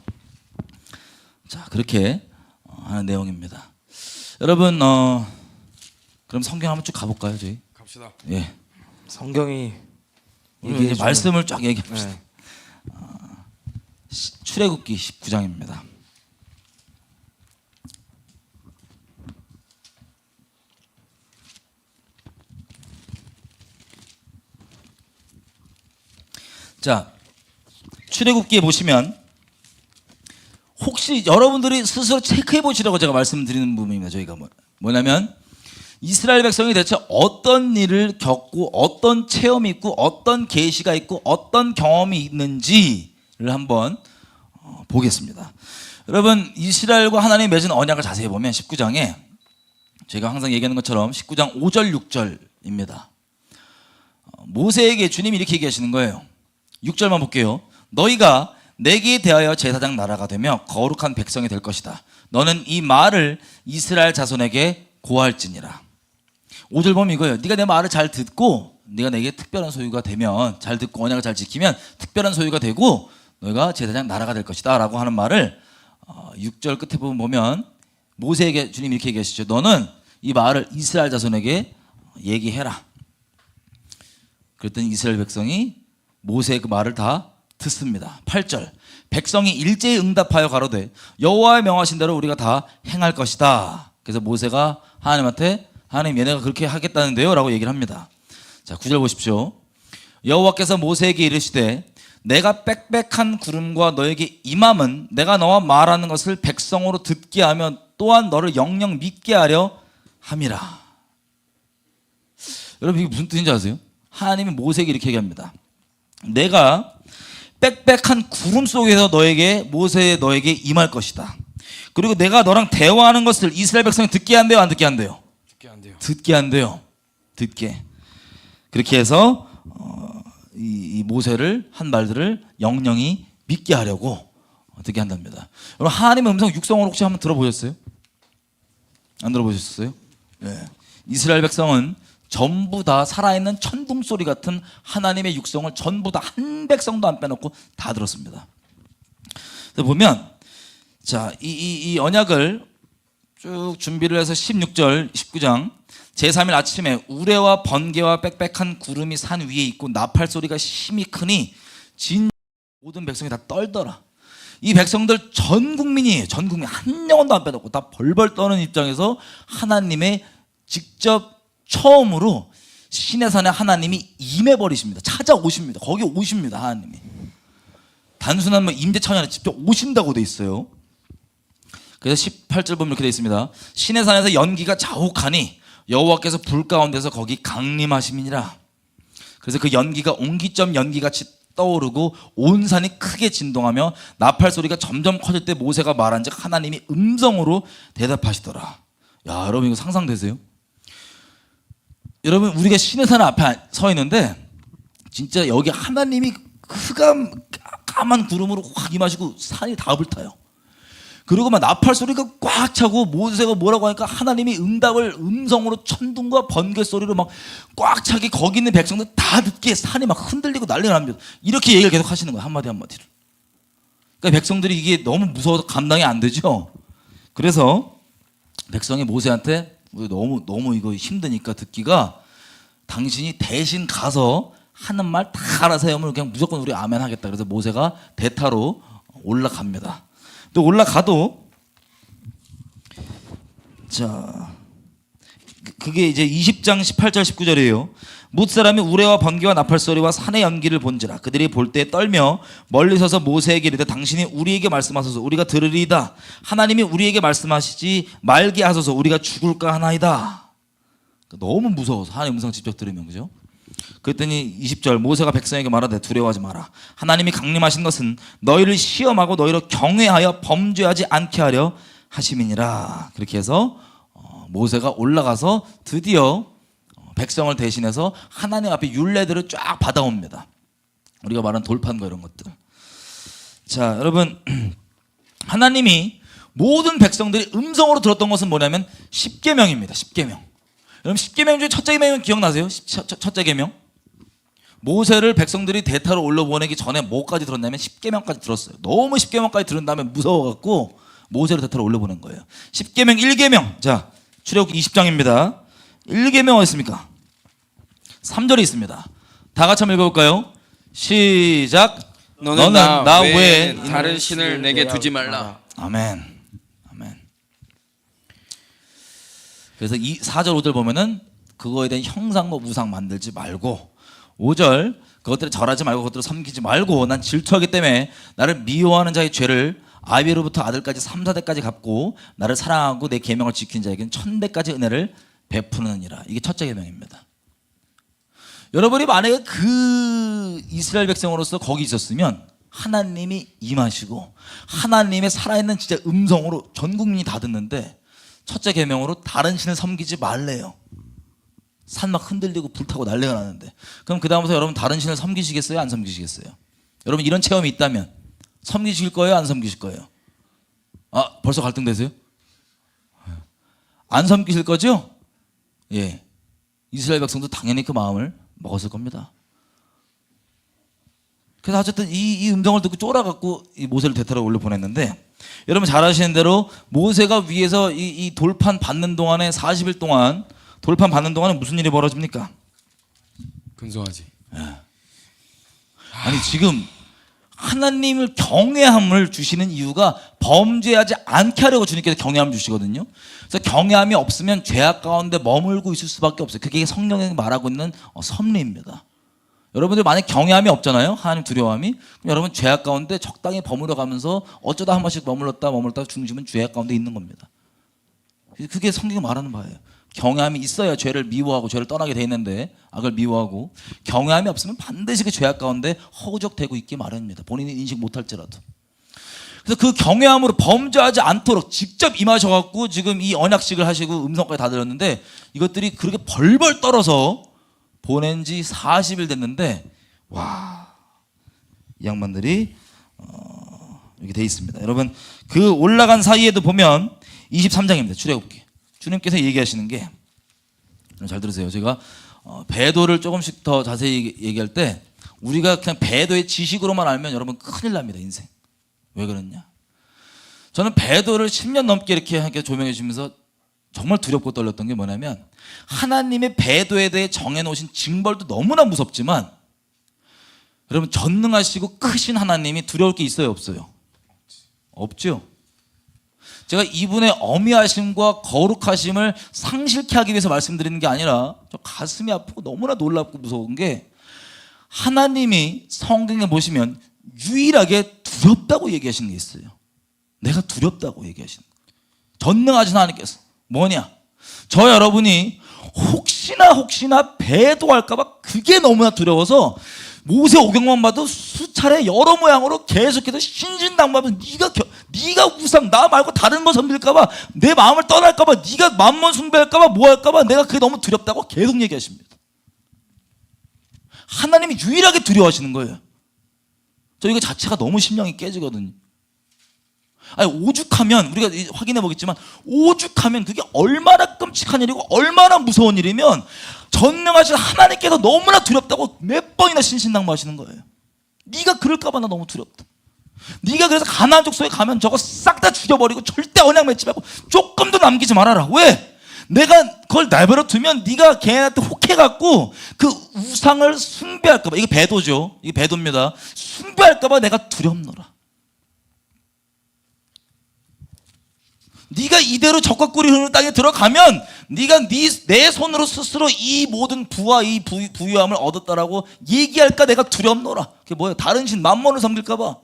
자 그렇게 하는 내용입니다. 여러분 그럼 성경 한번 쭉 가볼까요 저희? 갑시다. 예. 성경이 이게 이제 말씀을 쫙 얘기합시다. 네. 출애굽기 19장입니다. 자, 출애굽기에 보시면 혹시 여러분들이 스스로 체크해 보시라고 제가 말씀드리는 부분입니다. 저희가 뭐냐면 이스라엘 백성이 대체 어떤 일을 겪고 어떤 체험이 있고 어떤 계시가 있고 어떤 경험이 있는지를 한번 보겠습니다. 여러분 이스라엘과 하나님이 맺은 언약을 자세히 보면 19장에 제가 항상 얘기하는 것처럼 19장 5절 6절입니다. 모세에게 주님이 이렇게 얘기하시는 거예요. 6절만 볼게요. 너희가 내게 대하여 제사장 나라가 되며 거룩한 백성이 될 것이다. 너는 이 말을 이스라엘 자손에게 고할지니라. 5절 보면 이거예요. 네가 내 말을 잘 듣고 네가 내게 특별한 소유가 되면 잘 듣고 언약을 잘 지키면 특별한 소유가 되고 너희가 제사장 나라가 될 것이다 라고 하는 말을 6절 끝에 보면 모세에게 주님이 이렇게 얘기하시죠. 너는 이 말을 이스라엘 자손에게 얘기해라. 그랬더니 이스라엘 백성이 모세의 그 말을 다 듣습니다. 8절 백성이 일제히 응답하여 가로되 여호와의 명하신 대로 우리가 다 행할 것이다. 그래서 모세가 하나님한테 하나님 얘네가 그렇게 하겠다는데요 라고 얘기를 합니다. 자 9절 보십시오. 여호와께서 모세에게 이르시되 내가 빽빽한 구름과 너에게 임함은 내가 너와 말하는 것을 백성으로 듣게 하며 또한 너를 영영 믿게 하려 함이라. 여러분 이게 무슨 뜻인지 아세요? 하나님이 모세에게 이렇게 얘기합니다. 내가 빽빽한 구름 속에서 너에게 임할 것이다. 그리고 내가 너랑 대화하는 것을 이스라엘 백성이 듣게 한대요, 안 듣게 한대요? 듣게 안 돼요. 듣게 한대요. 듣게. 그렇게 해서 이 모세를 한 말들을 영영히 믿게 하려고 듣게 한답니다. 여러분 하나님의 음성 육성으로 혹시 한번 들어보셨어요? 안 들어보셨어요? 네. 이스라엘 백성은 전부 다 살아있는 천둥 소리 같은 하나님의 육성을 전부 다 한 백성도 안 빼놓고 다 들었습니다. 그래서 보면 자, 이 언약을 쭉 준비를 해서 16절, 19장 제3일 아침에 우레와 번개와 빽빽한 구름이 산 위에 있고 나팔 소리가 심히 크니 진 모든 백성이 다 떨더라. 이 백성들 전 국민이에요. 전 국민 한 영혼도 안 빼놓고 다 벌벌 떠는 입장에서 하나님의 직접 처음으로 시내산에 하나님이 임해버리십니다. 찾아오십니다. 거기 오십니다. 하나님이 단순한 뭐 임재천이 아니라 직접 오신다고 돼 있어요. 그래서 18절 보면 이렇게 돼 있습니다. 시내산에서 연기가 자욱하니 여호와께서 불 가운데서 거기 강림하심이니라. 그래서 그 연기가 옹기점 연기같이 떠오르고 온 산이 크게 진동하며 나팔 소리가 점점 커질 때 모세가 말한즉 하나님이 음성으로 대답하시더라. 야, 여러분 이거 상상되세요? 여러분 우리가 시내산 앞에 서 있는데 진짜 여기 하나님이 까만 구름으로 확 임하시고 산이 다 불타요. 그리고 막 나팔 소리가 꽉 차고 모세가 뭐라고 하니까 하나님이 응답을 음성으로 천둥과 번개 소리로 막 꽉 차게 거기 있는 백성들 다 듣게 산이 막 흔들리고 난리가 납니다. 이렇게 얘기를 계속 하시는 거예요. 한마디 한마디를. 그러니까 백성들이 이게 너무 무서워서 감당이 안 되죠. 그래서 백성이 모세한테 너무 이거 힘드니까 듣기가 당신이 대신 가서 하는 말 다 알아서 해오면 그냥 무조건 우리 아멘 하겠다. 그래서 모세가 대타로 올라갑니다. 또 올라가도 자 그게 이제 20장 18절 19절이에요. 뭇사람이 우레와 번개와 나팔 소리와 산의 연기를 본지라 그들이 볼 때 떨며 멀리 서서 모세에게 이르되 당신이 우리에게 말씀하소서 우리가 들으리이다. 하나님이 우리에게 말씀하시지 말게 하소서 우리가 죽을까 하나이다. 너무 무서워서 하나님 음성 직접 들으면 그죠? 그랬더니 20절 모세가 백성에게 말하되 두려워하지 마라. 하나님이 강림하신 것은 너희를 시험하고 너희를 경외하여 범죄하지 않게 하려 하심이니라. 그렇게 해서 모세가 올라가서 드디어 백성을 대신해서 하나님 앞에 율례들을 쫙 받아옵니다. 우리가 말하는 돌판과 이런 것들. 자 여러분 하나님이 모든 백성들이 음성으로 들었던 것은 뭐냐면 10계명입니다. 10계명. 여러분 10계명 중에 첫째 계명 기억나세요? 첫째 계명. 모세를 백성들이 대타로 올려보내기 전에 뭐까지 들었냐면 10계명까지 들었어요. 너무 10계명까지 들은 다음에 무서워갖고 모세를 대타로 올려보낸 거예요. 10계명 1계명. 자 출애굽기 20장입니다. 1계명 어디 있습니까? 3절이 있습니다. 다 같이 한번 읽어볼까요? 시작. 너는 나 외에 다른 신을 내게 두지 말라. 아멘. 아멘. 그래서 이 4절 5절 보면은 그거에 대한 형상과 우상 만들지 말고 5절 그것들을 절하지 말고 그것들을 섬기지 말고 난 질투하기 때문에 나를 미워하는 자의 죄를 아비로부터 아들까지 3, 4대까지 갚고 나를 사랑하고 내 계명을 지킨 자에게는 1000배까지 은혜를 베푸느니라. 이게 첫째 계명입니다. 여러분이 만약에 그 이스라엘 백성으로서 거기 있었으면 하나님이 임하시고 하나님의 살아있는 진짜 음성으로 전 국민이 다 듣는데 첫째 계명으로 다른 신을 섬기지 말래요. 산 막 흔들리고 불타고 난리가 나는데 그럼 그 다음부터 여러분 다른 신을 섬기시겠어요? 안 섬기시겠어요? 여러분 이런 체험이 있다면 섬기실 거예요? 안 섬기실 거예요? 아 벌써 갈등되세요? 안 섬기실 거죠? 예, 이스라엘 백성도 당연히 그 마음을 먹었을 겁니다. 그래서 어쨌든 이 음성을 듣고 쫄아갖고 이 모세를 대타로 올려 보냈는데, 여러분 잘 아시는 대로 모세가 위에서 이 돌판 받는 동안에 40일 동안 돌판 받는 동안에 무슨 일이 벌어집니까? 근소하지. 아니 지금 하나님을 경외함을 주시는 이유가 범죄하지 않게 하려고 주님께서 경외함을 주시거든요. 그래서 경외함이 없으면 죄악 가운데 머물고 있을 수밖에 없어요. 그게 성령이 말하고 있는 섭리입니다. 여러분들 만약 경외함이 없잖아요, 하나님 두려움이, 그럼 여러분 죄악 가운데 적당히 버무려 가면서 어쩌다 한 번씩 머물렀다 중심은 죄악 가운데 있는 겁니다. 그게 성경이 말하는 바예요. 경외함이 있어야 죄를 미워하고 죄를 떠나게 돼 있는데, 악을 미워하고, 경외함이 없으면 반드시 그 죄악 가운데 허우적대고 있기 마련입니다. 본인이 인식 못할지라도. 그래서 그 경외함으로 범죄하지 않도록 직접 임하셔갖고 지금 이 언약식을 하시고 음성까지 다 들었는데, 이것들이 그렇게 벌벌 떨어서 보낸 지 40일 됐는데, 와, 이 양반들이 여기 돼 있습니다. 여러분 그 올라간 사이에도 보면 23장입니다. 출애굽기. 주님께서 얘기하시는 게, 잘 들으세요. 제가 배도를 조금씩 더 자세히 얘기할 때, 우리가 그냥 배도의 지식으로만 알면 여러분 큰일 납니다, 인생. 왜 그러냐? 저는 배도를 10년 넘게 이렇게 조명해 주면서 정말 두렵고 떨렸던 게 뭐냐면, 하나님의 배도에 대해 정해놓으신 징벌도 너무나 무섭지만, 여러분 전능하시고 크신 하나님이 두려울 게 있어요, 없어요? 없죠. 제가 이분의 어미하심과 거룩하심을 상실케 하기 위해서 말씀드리는 게 아니라, 저 가슴이 아프고 너무나 놀랍고 무서운 게, 하나님이 성경에 보시면 유일하게 두렵다고 얘기하시는 게 있어요. 내가 두렵다고 얘기하시는 거예요. 전능하신 하나님께서. 뭐냐? 저 여러분이 혹시나 배도할까봐 그게 너무나 두려워서 모세 오경만 봐도 수차례 여러 모양으로 계속해서 신신당부하면서 네가 우상, 나 말고 다른 거 섬길까봐, 내 마음을 떠날까봐, 네가 만몬 숭배할까봐, 뭐 할까봐 내가 그게 너무 두렵다고 계속 얘기하십니다. 하나님이 유일하게 두려워하시는 거예요. 저 이거 자체가 너무 심령이 깨지거든요. 아니, 오죽하면, 우리가 확인해 보겠지만, 오죽하면 그게 얼마나 끔찍한 일이고 얼마나 무서운 일이면 전능하신 하나님께서 너무나 두렵다고 몇 번이나 신신당부하시는 거예요. 네가 그럴까봐 나 너무 두렵다. 네가 그래서 가나안 족속에 가면 저거 싹 다 죽여버리고 절대 언약 맺지 말고 조금도 남기지 말아라. 왜? 내가 그걸 내버려 두면 네가 걔한테 혹해갖고 그 우상을 숭배할까봐, 이게 배도죠, 이게 배도입니다. 숭배할까봐 내가 두렵노라. 네가 이대로 적과 꿀이 흐르는 땅에 들어가면 네가 내 손으로 스스로 이 모든 부와 이 부유함을 얻었다라고 얘기할까 내가 두렵노라. 그게 뭐예요? 다른 신 만몬을 섬길까 봐.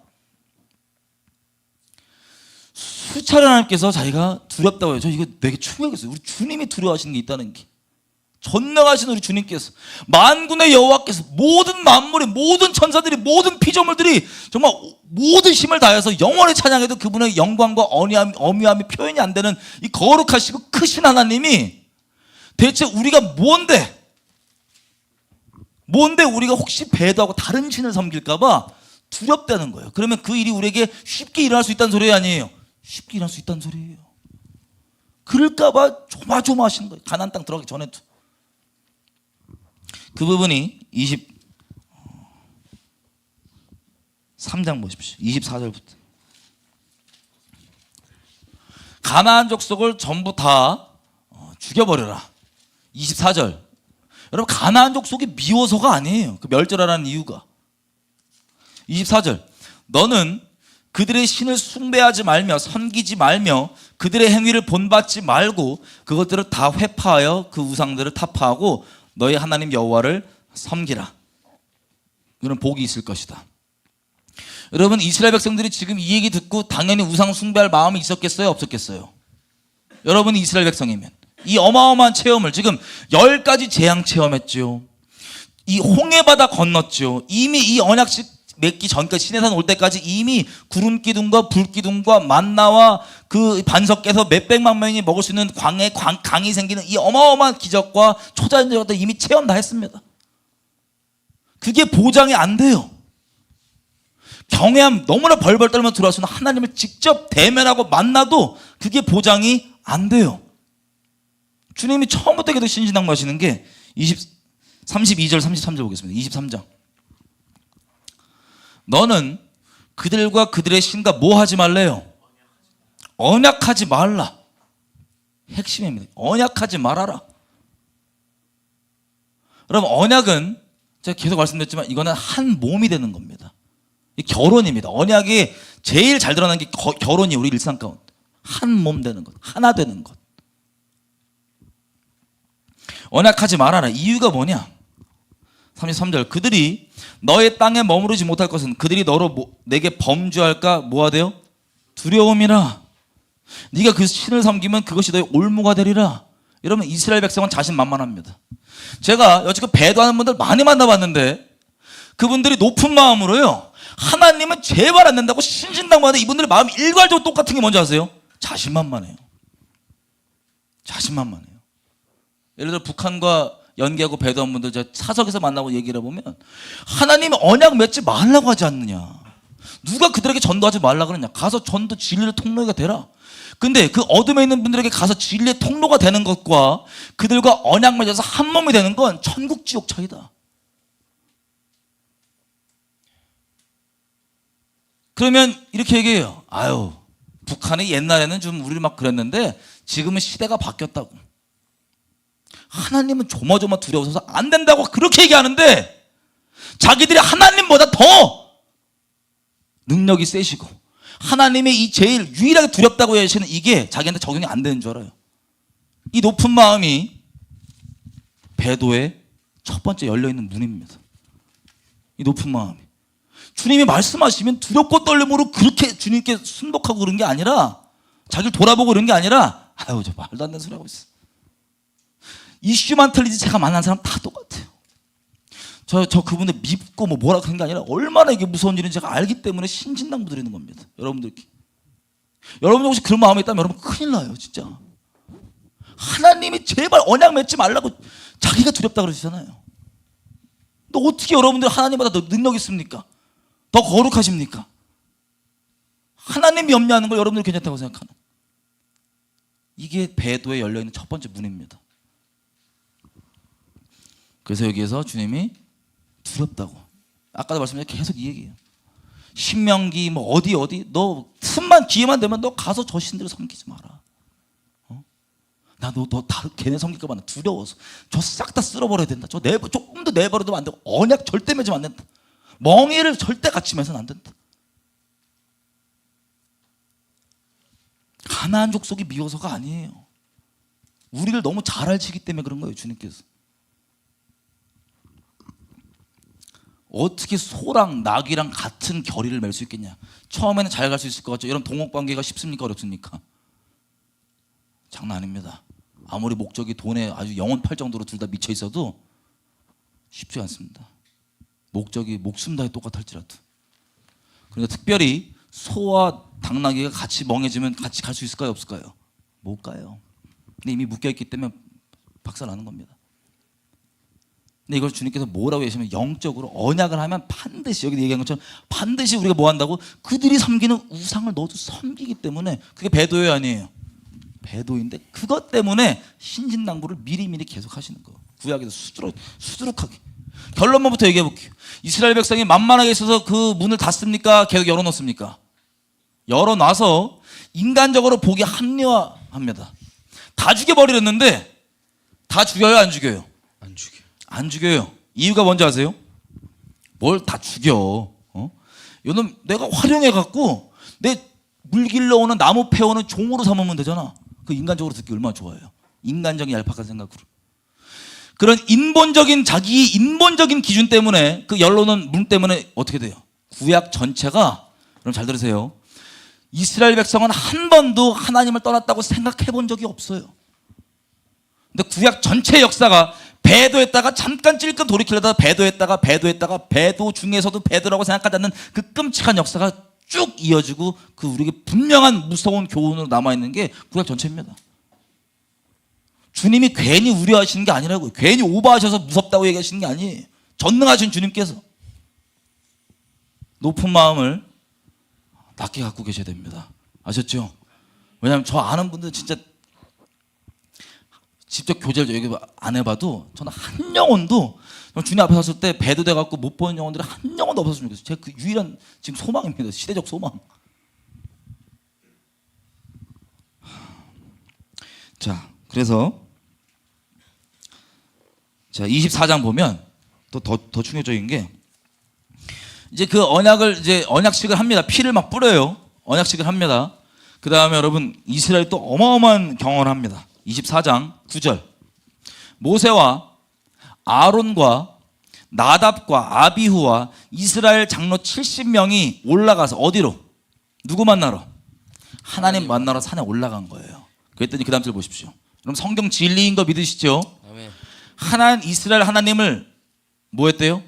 수차례 하나님께서 자기가 두렵다고 해요. 저 이거 되게 충격이었어요. 우리 주님이 두려워하시는 게 있다는 게. 전능하신 우리 주님께서, 만군의 여호와께서, 모든 만물의 모든 천사들이, 모든 피조물들이 정말 모든 힘을 다해서 영원히 찬양해도 그분의 영광과 어미함이 표현이 안 되는 이 거룩하시고 크신 하나님이 대체 우리가 뭔데 우리가 혹시 배도하고 다른 신을 섬길까 봐 두렵다는 거예요. 그러면 그 일이 우리에게 쉽게 일어날 수 있다는 소리 아니에요. 쉽게 일어날 수 있다는 소리예요. 그럴까 봐 조마조마하시는 거예요. 가나안 땅 들어가기 전에도. 그 부분이 23장 보십시오. 24절부터. 가나안 족속을 전부 다 죽여버려라. 24절. 여러분, 가나안 족속이 미워서가 아니에요. 그 멸절하라는 이유가. 24절. 너는 그들의 신을 숭배하지 말며 섬기지 말며 그들의 행위를 본받지 말고 그것들을 다 회파하여 그 우상들을 타파하고 너희 하나님 여호와를 섬기라. 이런 복이 있을 것이다. 여러분, 이스라엘 백성들이 지금 이 얘기 듣고 당연히 우상 숭배할 마음이 있었겠어요, 없었겠어요? 여러분이 이스라엘 백성이면 이 어마어마한 체험을 지금 10가지 재앙 체험했죠. 이 홍해바다 건넜죠. 이미 이 언약식 맺기 전까지, 시내산 올 때까지 이미 구름 기둥과 불 기둥과 만나와 그 반석 깨서 몇백만 명이 먹을 수 있는 강이 생기는 이 어마어마한 기적과 초자연적들 이미 체험 다 했습니다. 그게 보장이 안 돼요. 경외함 너무나 벌벌 떨며 들어와서는 하나님을 직접 대면하고 만나도 그게 보장이 안 돼요. 주님이 처음부터 계속 신신당부하시는 게 32절 33절 보겠습니다. 23장. 너는 그들과 그들의 신과 뭐 하지 말래요? 언약하지 말라. 핵심입니다. 언약하지 말아라. 여러분, 언약은 제가 계속 말씀드렸지만 이거는 한 몸이 되는 겁니다. 이 결혼입니다. 언약이 제일 잘 드러나는 게 결혼이 우리 일상 가운데 한 몸 되는 것, 하나 되는 것. 언약하지 말아라. 이유가 뭐냐? 33절, 그들이 너의 땅에 머무르지 못할 것은 그들이 너로 내게 범죄할까 뭐하대요? 두려움이라. 네가 그 신을 섬기면 그것이 너의 올무가 되리라. 여러분, 이스라엘 백성은 자신만만합니다. 제가 여지껏 배도하는 분들 많이 만나봤는데 그분들이 높은 마음으로요, 하나님은 제발 안 된다고 신신당부하는데 이분들의 마음이 일괄적으로 똑같은 게 뭔지 아세요? 자신만만해요. 자신만만해요. 예를 들어 북한과 연계하고 배도한 분들 제가 사석에서 만나고 얘기를 해보면 하나님이 언약 맺지 말라고 하지 않느냐, 누가 그들에게 전도하지 말라 그러냐, 가서 전도 진리의 통로가 되라. 근데 그 어둠에 있는 분들에게 가서 진리의 통로가 되는 것과 그들과 언약 맺어서 한 몸이 되는 건 천국 지옥 차이다. 그러면 이렇게 얘기해요. 아유, 북한이 옛날에는 좀 우리를 막 그랬는데 지금은 시대가 바뀌었다고. 하나님은 조마조마 두려워서 안 된다고 그렇게 얘기하는데 자기들이 하나님보다 더 능력이 세시고 하나님의 이 제일 유일하게 두렵다고 하시는 이게 자기한테 적용이 안 되는 줄 알아요. 이 높은 마음이 배도의 첫 번째 열려있는 문입니다. 이 높은 마음이 주님이 말씀하시면 두렵고 떨림으로 그렇게 주님께 순복하고 그런 게 아니라, 자기를 돌아보고 그런 게 아니라, 아유 저 말도 안 되는 소리 하고 있어. 이슈만 틀리지 제가 만난 사람 다 똑같아요. 저 그분들 밉고 뭐라 그런 게 아니라 얼마나 이게 무서운 일인지 제가 알기 때문에 신진당부 드리는 겁니다. 여러분들 혹시 그런 마음이 있다면 여러분 큰일 나요 진짜. 하나님이 제발 언약 맺지 말라고 자기가 두렵다 그러시잖아요. 또 어떻게 여러분들 하나님보다 더 능력 있습니까? 더 거룩하십니까? 하나님이 염려하는 걸 여러분들 괜찮다고 생각하는, 이게 배도에 열려있는 첫 번째 문입니다. 그래서 여기에서 주님이 두렵다고, 아까도 말씀드렸지만 계속 이 얘기예요. 신명기 뭐 어디 너 틈만 기회만 되면 너 가서 저 신들을 섬기지 마라. 나 너 걔네 섬길까 봐 두려워서 저 싹 다 쓸어버려야 된다. 조금 더 내버려두면 안 되고 언약 절대 맺으면 안 된다. 멍에를 절대 같이 맺으면 안 된다. 가나안 족속이 미워서가 아니에요. 우리를 너무 잘 알시기 때문에 그런 거예요. 주님께서 어떻게 소랑 낙이랑 같은 결의를 맺을 수 있겠냐. 처음에는 잘 갈 수 있을 것 같죠. 여러분, 동업관계가 쉽습니까 어렵습니까? 장난 아닙니다. 아무리 목적이 돈에 아주 영혼 팔 정도로 둘 다 미쳐 있어도 쉽지 않습니다. 목적이 목숨 다해 똑같을지라도. 그러니까 특별히 소와 당나귀가 같이 멍해지면 같이 갈 수 있을까요 없을까요? 못 가요. 근데 이미 묶여있기 때문에 박살나는 겁니다. 근데 이걸 주님께서 뭐라고 하시면 영적으로 언약을 하면 반드시, 여기 얘기한 것처럼 반드시 우리가 뭐 한다고? 그들이 섬기는 우상을 너도 섬기기 때문에, 그게 배도예요 아니에요? 배도인데 그것 때문에 신진당부를 미리미리 계속 하시는 거예요. 구약에서 수두룩하게. 결론부터 얘기해 볼게요. 이스라엘 백성이 만만하게 있어서 그 문을 닫습니까? 계속 열어놓습니까? 열어놔서 인간적으로 보기 합리화합니다. 다 죽여버리렸는데 다 죽여요 안 죽여요? 안 죽여. 안 죽여요. 이유가 뭔지 아세요? 뭘 다 죽여? 이놈 내가 활용해갖고 내 물길러 오는 나무 패오는 종으로 삼으면 되잖아. 그 인간적으로 듣기 얼마나 좋아요. 인간적인 얄팍한 생각으로. 그런 자기의 인본적인 기준 때문에, 그 열로는 문 때문에 어떻게 돼요? 구약 전체가, 여러분 잘 들으세요, 이스라엘 백성은 한 번도 하나님을 떠났다고 생각해 본 적이 없어요. 근데 구약 전체 역사가 배도했다가 잠깐 찔끔 돌이키려다가 배도했다가 배도 중에서도 배도라고 생각하지 않는 그 끔찍한 역사가 쭉 이어지고 그 우리에게 분명한 무서운 교훈으로 남아있는 게 구약 전체입니다. 주님이 괜히 우려하시는 게 아니라고요. 괜히 오버하셔서 무섭다고 얘기하시는 게 아니에요. 전능하신 주님께서 높은 마음을 낮게 갖고 계셔야 됩니다. 아셨죠? 왜냐하면 저 아는 분들 진짜 직접 교제를 여기 안 해봐도 저는 한 영혼도 주님 앞에 섰을 때 배도 돼갖고 못 보는 영혼들이 한 영혼도 없었으면 좋겠어요. 제 그 유일한 지금 소망입니다. 시대적 소망. 자, 그래서 자 24장 보면 또 더 충격적인 게 이제 그 언약을 이제 언약식을 합니다. 피를 막 뿌려요. 언약식을 합니다. 그 다음에 여러분 이스라엘 또 어마어마한 경험을 합니다. 24장 9절 모세와 아론과 나답과 아비후와 이스라엘 장로 70명이 올라가서 어디로? 누구 만나러? 하나님 만나러 산에 올라간 거예요. 그랬더니 그 다음 절 보십시오. 그럼 성경 진리인 거 믿으시죠? 아멘. 이스라엘 하나님을 뭐 했대요?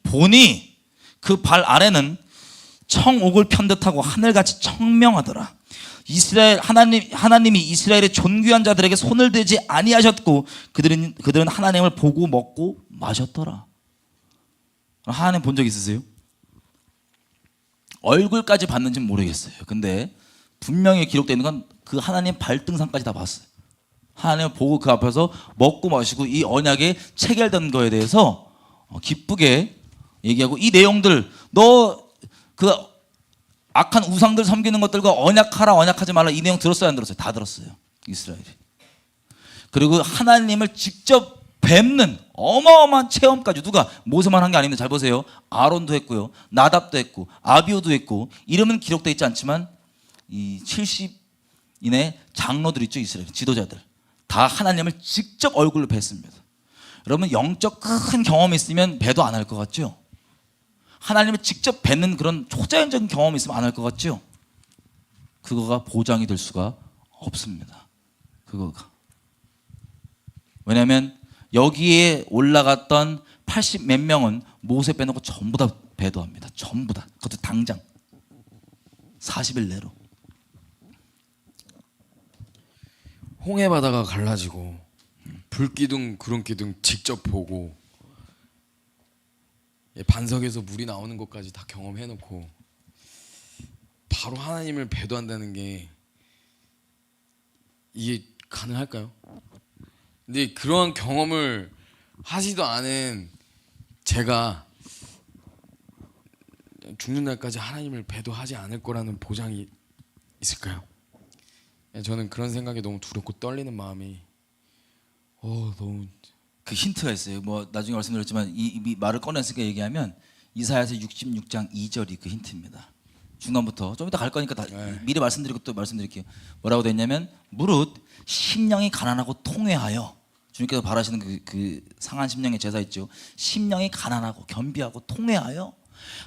보니 그 발 아래는 청옥을 편듯하고 하늘같이 청명하더라. 하나님이 이스라엘의 존귀한 자들에게 손을 대지 아니하셨고 그들은 하나님을 보고 먹고 마셨더라. 하나님 본 적 있으세요? 얼굴까지 봤는지는 모르겠어요. 근데 분명히 기록되어 있는 건 그 하나님 발등상까지 다 봤어요. 하나님을 보고 그 앞에서 먹고 마시고 이 언약에 체결된 거에 대해서 기쁘게 얘기하고 이 내용들 너 그 악한 우상들 섬기는 것들과 언약하라 언약하지 말라 이 내용 들었어요 안 들었어요? 다 들었어요. 이스라엘이. 그리고 하나님을 직접 뵙는 어마어마한 체험까지 누가 모세만 한 게 아닙니다. 잘 보세요. 아론도 했고요. 나답도 했고 아비후도 했고 이름은 기록되어 있지 않지만 이 70인의 장로들 있죠. 이스라엘 지도자들. 다 하나님을 직접 얼굴로 뵀습니다. 여러분 영적 큰 경험이 있으면 배도 안 할 것 같죠? 하나님을 직접 뵙는 그런 초자연적인 경험이 있으면 안 할 것 같죠? 그거가 보장이 될 수가 없습니다. 그거가. 왜냐하면 여기에 올라갔던 80 몇 명은 모세 빼놓고 전부 다 배도합니다. 전부 다. 그것도 당장 40일 내로. 홍해 바다가 갈라지고 불기둥 구름기둥 직접 보고 반석에서 물이 나오는 것까지 다 경험해놓고 바로 하나님을 배도한다는 게 이게 가능할까요? 근데 그러한 경험을 하지도 않은 제가 죽는 날까지 하나님을 배도하지 않을 거라는 보장이 있을까요? 저는 그런 생각에 너무 두렵고 떨리는 마음이 너무 그 힌트가 있어요. 뭐 나중에 말씀드렸지만 이 말을 꺼냈으니까 얘기하면 이사야서 66장 2절이 그 힌트입니다. 중간부터 좀 이따 갈 거니까 미리 말씀드리고 또 말씀드릴게요. 뭐라고 돼 있냐면 무릇 심령이 가난하고 통회하여 주님께서 바라시는 그 상한 심령의 제사 있죠. 심령이 가난하고 겸비하고 통회하여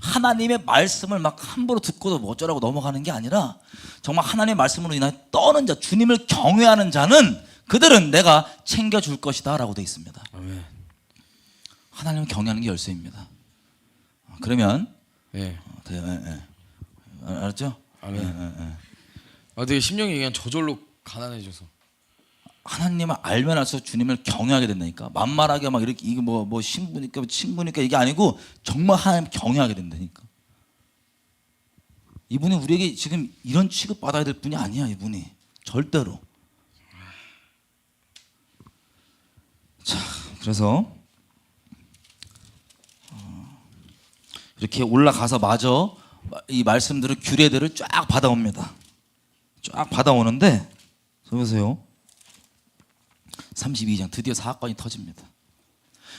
하나님의 말씀을 막 함부로 듣고도 뭐 어쩌라고 넘어가는 게 아니라 정말 하나님의 말씀으로 인하여 떠는 자, 주님을 경외하는 자는 그들은 내가 챙겨줄 것이다 라고 되어 있습니다. 아멘. 하나님을 경외하는 게 열쇠입니다. 그러면 알았죠? 아멘. 되게 심령이 그냥 저절로 가난해져서 하나님을 알면 알수록 주님을 경외하게 된다니까. 만말하게 막 이렇게 이게 뭐 신부니까 친구니까 이게 아니고 정말 하나님 경외하게 된다니까. 이분이 우리에게 지금 이런 취급 받아야 될 분이 아니야. 이분이 절대로. 자, 그래서 이렇게 올라가서 마저 이 말씀들을 규례들을 쫙 받아옵니다. 쫙 받아오는데 보세요. 32장 드디어 사건이 터집니다.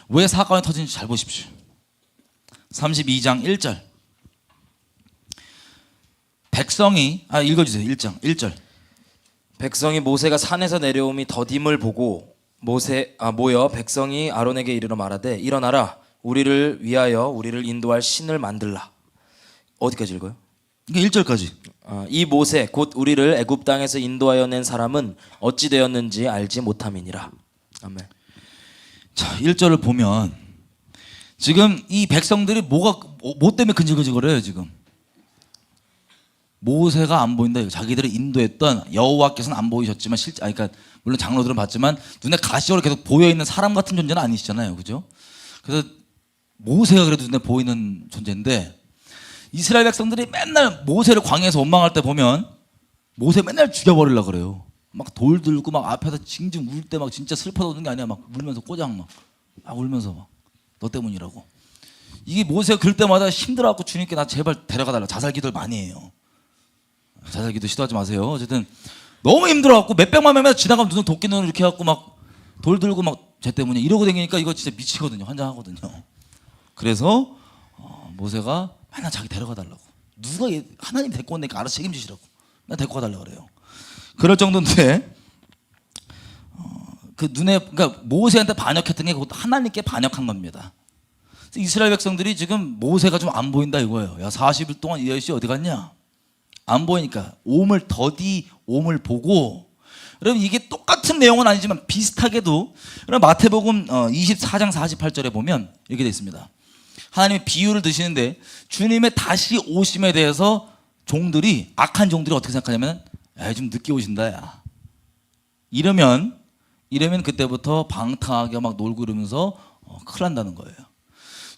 왜 사건이 터지는지 잘 보십시오. 32장 1절 백성이 읽어주세요. 1장 1절 백성이 모세가 산에서 내려옴이 더딤을 보고 모여 백성이 아론에게 이르러 말하되 일어나라 우리를 위하여 우리를 인도할 신을 만들라. 어디까지 읽어요? 이게 1절까지. 이 모세 곧 우리를 애굽 땅에서 인도하여 낸 사람은 어찌 되었는지 알지 못함이니라. 아멘. 자, 1절을 보면 지금 이 백성들이 뭐 때문에 근질근질거려요 지금. 모세가 안 보인다. 자기들을 인도했던 여호와께서는 안 보이셨지만 그러니까 물론 장로들은 봤지만 눈에 가시적으로 계속 보여 있는 사람 같은 존재는 아니시잖아요, 그죠? 그래서 모세가 그래도 눈에 보이는 존재인데 이스라엘 백성들이 맨날 모세를 광야에서 원망할 때 보면 모세 맨날 죽여버리려고 그래요. 막 돌 들고 막 앞에서 징징 울 때 막 진짜 슬퍼서 우는 게 아니야. 막 울면서 꼬장 막 막 울면서 막 너 때문이라고. 이게 모세가 그럴 때마다 힘들어갖고 주님께 나 제발 데려가달라. 자살 기도를 많이 해요. 자살 기도 시도하지 마세요. 어쨌든 너무 힘들어갖고 몇백만 명이 지나가면 눈을 도끼 눈을 이렇게 해갖고 막 돌 들고 막 쟤 때문에 이러고 다니니까 이거 진짜 미치거든요. 환장하거든요. 그래서 모세가 맨날 자기 데려가달라고. 누가 하나님 데리고 온다니까 알아서 책임지시라고. 나 데리고 가달라고 그래요. 그럴 정도인데 그 눈에 그러니까 모세한테 반역했던 게 그것도 하나님께 반역한 겁니다. 이스라엘 백성들이 지금 모세가 좀 안 보인다 이거예요. 야 40일 동안 이 아저씨 어디 갔냐? 안 보이니까 오물 더디 오물 보고. 여러분 이게 똑같은 내용은 아니지만 비슷하게도 여러분 마태복음 24장 48절에 보면 이렇게 돼 있습니다. 하나님이 비유를 드시는데 주님의 다시 오심에 대해서 종들이 악한 종들이 어떻게 생각하냐면 야 좀 늦게 오신다 야. 이러면 그때부터 방탕하게 막 놀고 이러면서 큰일 난다는 거예요.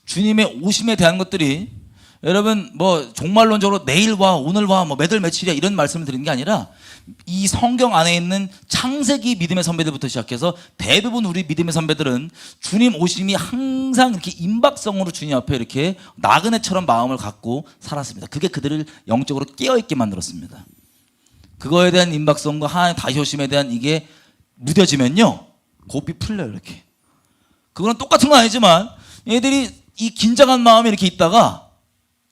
주님의 오심에 대한 것들이 여러분 뭐 종말론적으로 내일 와 오늘 와 뭐 몇월 며칠이야 이런 말씀을 드리는 게 아니라 이 성경 안에 있는 창세기 믿음의 선배들부터 시작해서 대부분 우리 믿음의 선배들은 주님 오심이 항상 이렇게 임박성으로 주님 앞에 이렇게 나그네처럼 마음을 갖고 살았습니다. 그게 그들을 영적으로 깨어있게 만들었습니다. 그거에 대한 임박성과 하나님 다시 오심에 대한 이게 무뎌지면요 고삐 풀려요. 이렇게 그거는 똑같은 건 아니지만 얘들이 이 긴장한 마음에 이렇게 있다가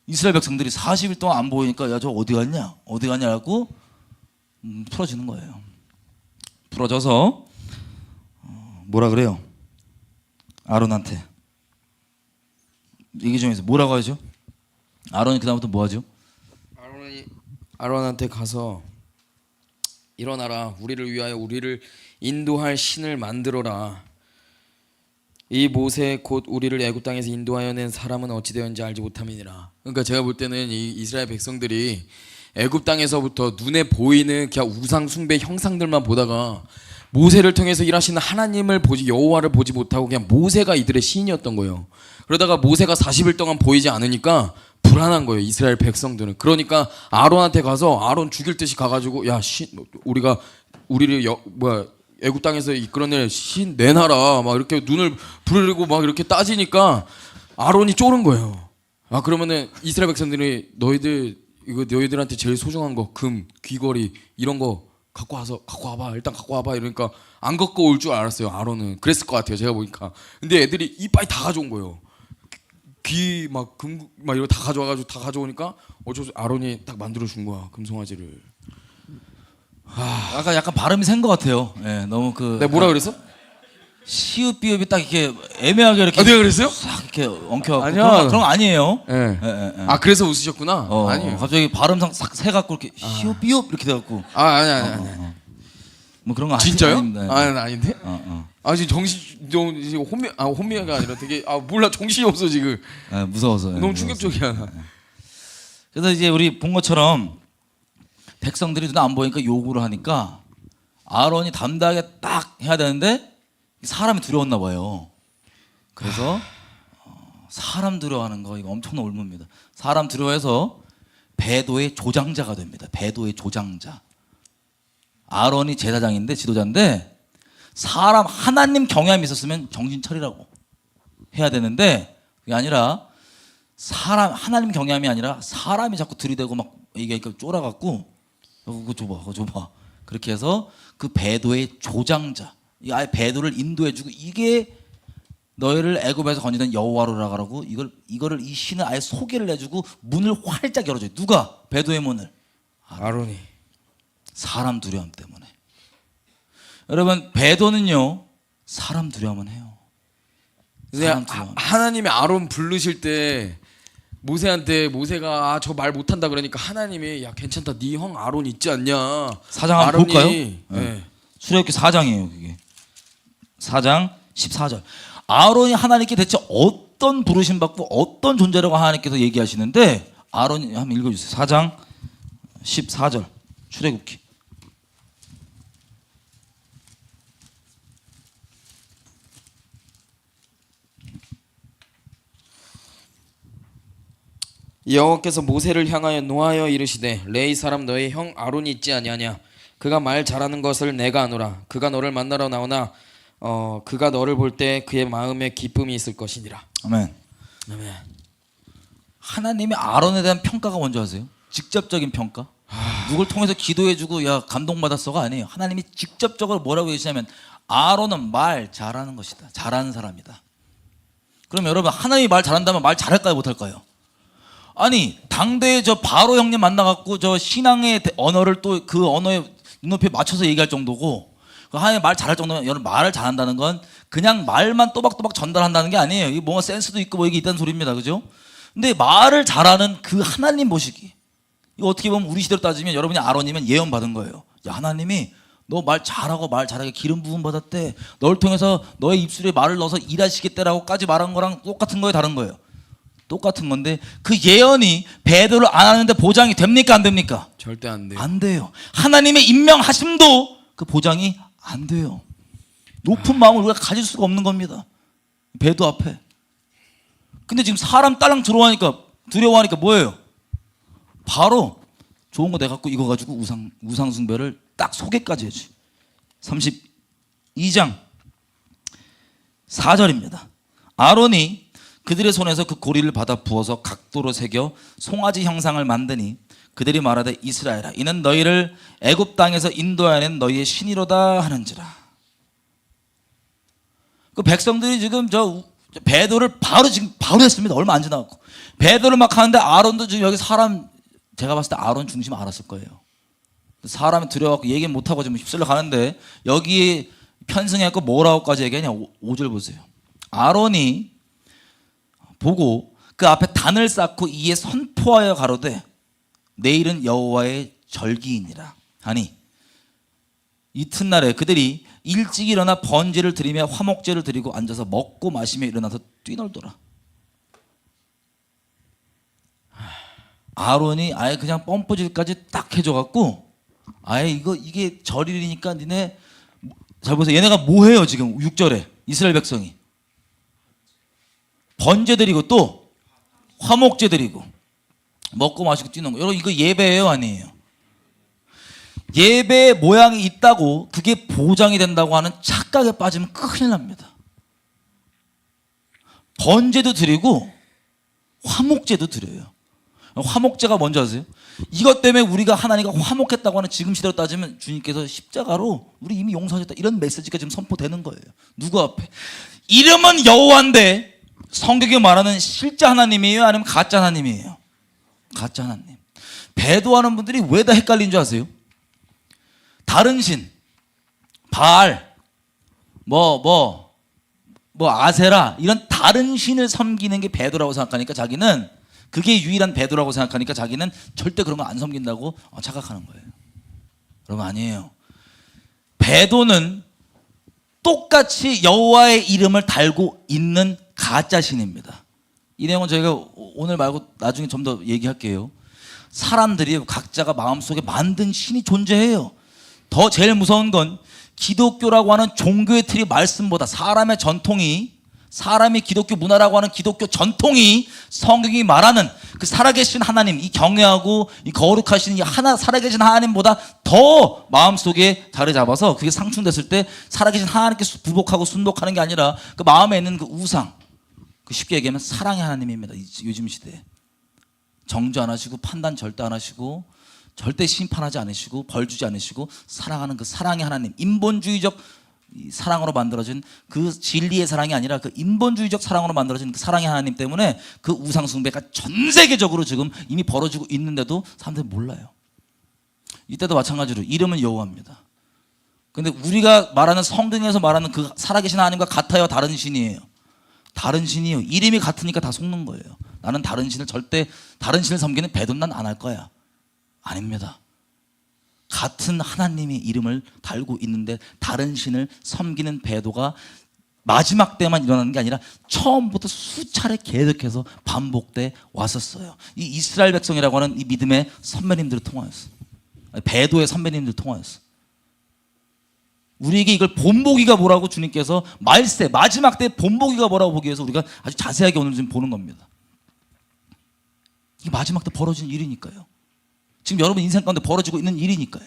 이스라엘 백성들이 40일 동안 안 보이니까 야 저 어디 갔냐 어디 갔냐고 풀어지는 거예요. 풀어져서 뭐라 그래요? 아론한테 얘기 좀 해서 뭐라고 하죠? 아론이 그다음부터 뭐 하죠? 아론한테 가서 일어나라 우리를 위하여 우리를 인도할 신을 만들어라. 이 모세 곧 우리를 애굽 땅에서 인도하여 낸 사람은 어찌 되었는지 알지 못함이니라. 그러니까 제가 볼 때는 이 이스라엘 백성들이 애굽 땅에서부터 눈에 보이는 그냥 우상 숭배 형상들만 보다가 모세를 통해서 일하시는 하나님을 보지 여호와를 보지 못하고 그냥 모세가 이들의 신이었던 거예요. 그러다가 모세가 40일 동안 보이지 않으니까 불안한 거예요. 이스라엘 백성들은. 그러니까 아론한테 가서 아론 죽일 듯이 가가지고 야 우리가 우리를 애굽 땅에서 이끌어낼 신 내놔라 막 이렇게 눈을 부르르고 막 이렇게 따지니까 아론이 쫄은 거예요. 아 그러면은 이스라엘 백성들이 너희들한테 제일 소중한 거 금, 귀걸이 이런 거 갖고 와봐 일단 갖고 와봐 이러니까 안 갖고 올 줄 알았어요. 아론은 그랬을 것 같아요. 제가 보니까. 근데 애들이 이빨이 다 가져온 거예요. 귀 막 금 막 이거 다 가져와가지고 다 가져오니까 어쩌서 아론이 딱 만들어 준 거야 금송아지를. 아까 약간 발음이 센 것 같아요. 예, 너무 내가 뭐라 그랬어? 시읒 비읍이 딱 이렇게 애매하게 이렇게 내가 그랬어요? 싹 이렇게 엉켜갖고 아니야. 그런 거 아니에요. 예. 예. 아 그래서 웃으셨구나. 아니에요. 갑자기 발음상 싹 세갖고 이렇게 시읒 비읍 이렇게 돼갖고 아니. 뭐 그런 거 진짜요? 아닙니다. 아닌데? 아 지금 지금 혼미가 아니라 되게 몰라 정신이 없어 지금. 무서워서 너무 충격적이야. 그래서 이제 우리 본 것처럼 백성들이 눈 안 보니까 요구를 하니까 아론이 담대하게 딱 해야 되는데 사람이 두려웠나 봐요. 그래서 사람 두려워하는 거 이거 엄청난 올무입니다. 사람 두려워해서 배도의 조장자가 됩니다. 배도의 조장자. 아론이 제사장인데 지도자인데 사람 하나님 경외함이 있었으면 정신 차리라고 해야 되는데 그게 아니라 사람 하나님 경외함이 아니라 사람이 자꾸 들이대고 막 이게 쫄아갖고 그거 줘봐 그렇게 해서 그 배도의 조장자 이 아예 배도를 인도해주고 이게 너희를 애굽에서 건지던 여호와로라 가라고 이거를 이 신을 아예 소개를 해주고 문을 활짝 열어줘요. 누가 배도의 문을? 아론이. 사람 두려움 때문에. 여러분 배도는요 사람 두려움은 해요. 사람 두려움. 하나님이 아론 부르실 때 모세가 저 말 못한다 그러니까 하나님이 야 괜찮다 네 형 아론 있지 않냐. 4장 한번 볼까요? 네. 출애굽기 4장이에요. 그게 4장 14절. 아론이 하나님께 대체 어떤 부르심 받고 어떤 존재라고 하나님께서 얘기하시는데 아론이 한번 읽어주세요. 4장 14절 출애굽기. 여호와께서 모세를 향하여 노하여 이르시되 레위 사람 너의 형 아론이 있지 아니하냐. 그가 말 잘하는 것을 내가 아노라. 그가 너를 만나러 나오나 그가 너를 볼 때 그의 마음에 기쁨이 있을 것이니라. 아멘. 아멘. 하나님이 아론에 대한 평가가 뭔지 아세요? 직접적인 평가. 누굴 통해서 기도해주고 야 감동받았어가 아니에요. 하나님이 직접적으로 뭐라고 얘기하시냐면 아론은 말 잘하는 것이다. 잘하는 사람이다. 그럼 여러분 하나님이 말 잘한다면 말 잘할까요 못할까요? 아니 당대에 저 바로 형님 만나갖고 저 신앙의 언어를 또 그 언어에 눈높이에 맞춰서 얘기할 정도고 하나님 말 잘할 정도면 여러분 말을 잘한다는 건 그냥 말만 또박또박 전달한다는 게 아니에요. 이게 뭔가 센스도 있고 뭐 이게 있다는 소리입니다. 그죠? 근데 말을 잘하는 그 하나님 보시기 이거 어떻게 보면 우리 시대로 따지면 여러분이 아론이면 예언 받은 거예요. 야 하나님이 너 말 잘하고 말 잘하게 기름 부음 받았대. 널 통해서 너의 입술에 말을 넣어서 일하시겠다라고까지 말한 거랑 똑같은 거예요, 다른 거예요? 똑같은 건데 그 예언이 베드로를 안 하는데 보장이 됩니까 안 됩니까? 절대 안 돼요. 안 돼요. 하나님의 임명하심도 그 보장이 안 돼요. 높은 마음을 우리가 가질 수가 없는 겁니다. 베드로 앞에. 근데 지금 사람 딸랑 들어와니까 두려워하니까 뭐예요? 바로 좋은 거 내가 갖고 이거 가지고 우상 숭배를 딱 소개까지 해줘. 32장 4절입니다. 아론이 그들의 손에서 그 고리를 받아 부어서 각도로 새겨 송아지 형상을 만드니 그들이 말하되 이스라엘아 이는 너희를 애굽 땅에서 인도하는 너희의 신이로다 하는지라. 그 백성들이 지금 저 베드로를 바로 했습니다. 얼마 안 지나고 베드로를 막 하는데 아론도 지금 여기 사람 제가 봤을 때 아론 중심 알았을 거예요. 사람이 두려워갖고 얘기 못하고 지금 휩쓸려 가는데 여기에 편승해갖고 뭐라고까지 얘기하냐. 5절 보세요. 아론이 보고 그 앞에 단을 쌓고 이에 선포하여 가로되 내일은 여호와의 절기이니라 하니 이튿날에 그들이 일찍 일어나 번제를 드리며 화목제를 드리고 앉아서 먹고 마시며 일어나서 뛰놀더라. 아론이 아예 그냥 뻔뿌질까지 딱 해줘갖고 아예 이게 절일이니까 니네 잘 보세요. 얘네가 뭐 해요 지금 6절에 이스라엘 백성이 번제 드리고 또 화목제 드리고 먹고 마시고 뛰는 거. 여러분 이거 예배예요 아니에요? 예배의 모양이 있다고 그게 보장이 된다고 하는 착각에 빠지면 큰일 납니다. 번제도 드리고 화목제도 드려요. 화목제가 뭔지 아세요? 이것 때문에 우리가 하나님과 화목했다고 하는 지금 시대로 따지면 주님께서 십자가로 우리 이미 용서하셨다 이런 메시지가 지금 선포되는 거예요. 누구 앞에? 이름은 여호와인데 성경이 말하는 실제 하나님이에요? 아니면 가짜 하나님이에요? 가짜 하나님. 배도하는 분들이 왜 다 헷갈린 줄 아세요? 다른 신, 바알, 아세라 이런 다른 신을 섬기는 게 배도라고 생각하니까 자기는 그게 유일한 배도라고 생각하니까 자기는 절대 그런 거 안 섬긴다고 착각하는 거예요. 여러분 아니에요. 배도는 똑같이 여호와의 이름을 달고 있는 가짜 신입니다. 이 내용은 저희가 오늘 말고 나중에 좀 더 얘기할게요. 사람들이 각자가 마음속에 만든 신이 존재해요. 더 제일 무서운 건 기독교라고 하는 종교의 틀이 말씀보다 사람이 기독교 문화라고 하는 기독교 전통이 성경이 말하는 그 살아계신 하나님, 이 경외하고 이 거룩하신 이 살아계신 하나님보다 더 마음속에 자리 잡아서 그게 상충됐을 때 살아계신 하나님께 부복하고 순복하는 게 아니라 그 마음에 있는 그 우상, 그 쉽게 얘기하면 사랑의 하나님입니다. 요즘 시대에 정죄 안 하시고 판단 절대 안 하시고 절대 심판하지 않으시고 벌 주지 않으시고 사랑하는 그 사랑의 하나님, 인본주의적 사랑으로 만들어진 그 진리의 사랑이 아니라 그 인본주의적 사랑으로 만들어진 그 사랑의 하나님 때문에 그 우상 숭배가 전 세계적으로 지금 이미 벌어지고 있는데도 사람들이 몰라요. 이때도 마찬가지로 이름은 여호와입니다. 근데 우리가 말하는 성경에서 말하는 그 살아계신 하나님과 같아요, 다른 신이에요? 다른 신이에요. 이름이 같으니까 다 속는 거예요. 나는 다른 신을 섬기는 배도는 난 안 할 거야. 아닙니다. 같은 하나님의 이름을 달고 있는데 다른 신을 섬기는 배도가 마지막 때만 일어나는 게 아니라 처음부터 수차례 계속해서 반복돼 왔었어요. 이 이스라엘 백성이라고 하는 이 믿음의 선배님들을 통하였어. 배도의 선배님들을 통하였어. 우리에게 이걸 본보기가 뭐라고 주님께서 말세 마지막 때 본보기가 뭐라고 보기 위해서 우리가 아주 자세하게 오늘 좀 보는 겁니다. 이게 마지막 때 벌어진 일이니까요. 지금 여러분 인생 가운데 벌어지고 있는 일이니까요.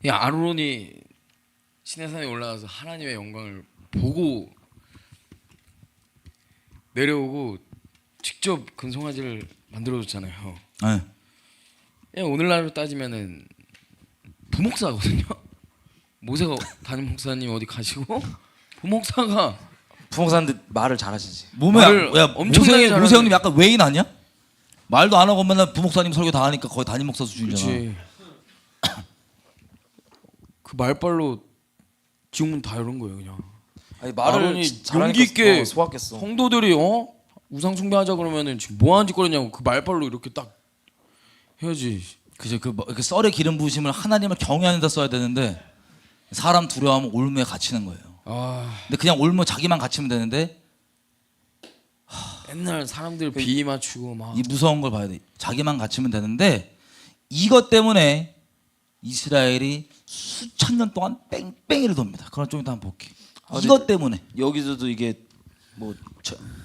이 아론이 시내산에 올라가서 하나님의 영광을 보고 내려오고 직접 금송아지를 만들어줬잖아요. 네. 그냥 오늘날로 따지면은 부목사거든요. 모세가 담임 목사님 어디 가시고 부목사가 부목사인데 말을 잘하시지. 몸에 말을 야 엄청나게 잘하네. 모세 형님 약간 외인 아니야? 말도 안 하고 맨날 부목사님 설교 다 하니까 거의 담임 목사 수준이잖아. 그렇지. 그 말빨로 지옥문 다 이런 거예요 그냥. 아니 말을 아론이 잘하니까 용기 있게 소화했어. 성도들이 우상 숭배하자 그러면은 지금 뭐 하는 짓거리냐고 그 말빨로 이렇게 딱 해야지. 그죠? 그 썰의 기름 부으심을 하나님을 경외하는 데 써야 되는데 사람 두려워하면 올무에 갇히는 거예요. 아 근데 그냥 올무 자기만 갇히면 되는데 맨날 사람들 비위 맞추고 막. 이 무서운 걸 봐야 돼. 자기만 갇히면 되는데 이것 때문에 이스라엘이 수천 년 동안 뺑뺑이를 돕니다. 그건 좀 이따 한번 볼게. 이것 때문에. 여기서도 이게 뭐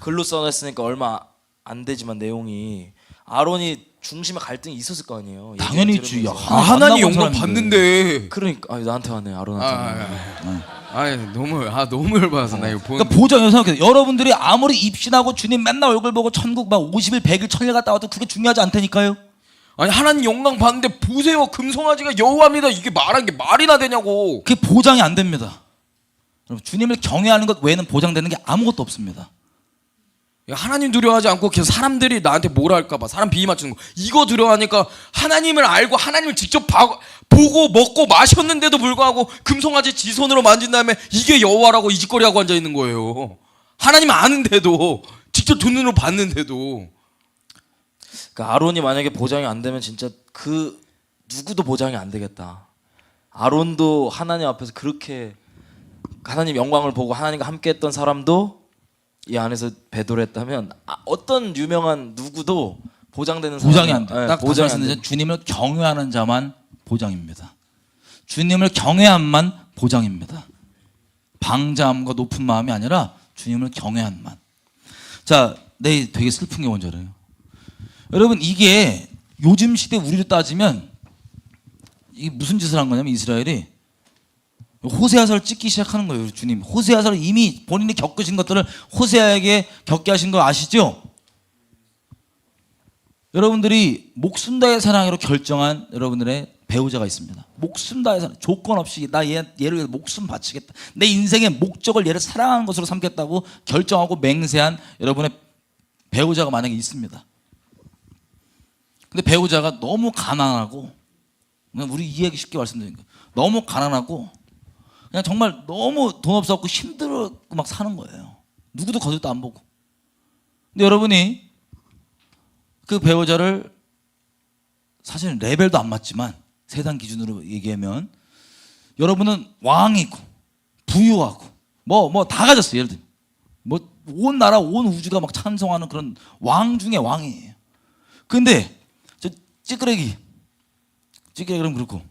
글로 써놨으니까 얼마 안 되지만 내용이 아론이 중심에 갈등이 있었을 거 아니에요. 당연히 얘기를 있지. 야, 들으면서. 하나님 만나본 영광 사람인데. 봤는데. 그러니까 나한테 왔네 아론한테. 너무 열받아서 나 이거 보는. 그러니까 보장해서 생각해. 여러분들이 아무리 입신하고 주님 맨날 얼굴 보고 천국 막 50일, 100일, 1000일 갔다 와도 그게 중요하지 않다니까요. 아니 하나님 영광 봤는데 보세요 금송아지가 여호와입니다. 이게 말한 게 말이나 되냐고. 그게 보장이 안 됩니다. 여러분 주님을 경외하는 것 외에는 보장되는 게 아무것도 없습니다. 야, 하나님 두려워하지 않고 계속 사람들이 나한테 뭐라 할까봐 사람 비위 맞추는 거 이거 두려워하니까 하나님을 알고 하나님을 직접 보고 먹고 마셨는데도 불구하고 금송아지 지 손으로 만진 다음에 이게 여호와라고 이짓거리하고 앉아 있는 거예요. 하나님 아는데도 직접 두 눈으로 봤는데도. 그러니까 아론이 만약에 보장이 안 되면 진짜 그 누구도 보장이 안 되겠다. 아론도 하나님 앞에서 그렇게 하나님 영광을 보고 하나님과 함께했던 사람도 이 안에서 배도를 했다면 어떤 유명한 누구도 보장되는 보장이 안 돼. 네, 딱 다시 보장이 안 돼. 말씀드리면 주님을 경외하는 자만 보장입니다. 주님을 경외함만 보장입니다. 방자함과 높은 마음이 아니라 주님을 경외함만. 자, 네, 되게 슬픈 게 먼저래요. 여러분 이게 요즘 시대 우리로 따지면 이게 무슨 짓을 한 거냐면 이스라엘이 호세아서를 찍기 시작하는 거예요. 주님 호세아서를 이미 본인이 겪으신 것들을 호세아에게 겪게 하신 거 아시죠? 여러분들이 목숨 다해 사랑으로 결정한 여러분들의 배우자가 있습니다. 목숨 다해 사랑, 조건 없이 나 얘를 위해서 목숨 바치겠다. 내 인생의 목적을 얘를 사랑하는 것으로 삼겠다고 결정하고 맹세한 여러분의 배우자가 만약에 있습니다. 근데 배우자가 너무 가난하고, 우리 이해하기 쉽게 말씀드린 거예요. 너무 가난하고 그냥 정말 너무 돈 없었고 힘들고 막 사는 거예요. 누구도 거들도 안 보고. 근데 여러분이 그 배우자를 사실은 레벨도 안 맞지만 세상 기준으로 얘기하면 여러분은 왕이고 부유하고 뭐 다 가졌어요. 예를 들면 뭐 온 나라 온 우주가 막 찬송하는 그런 왕 중에 왕이에요. 근데 저 찌끄레기는 그렇고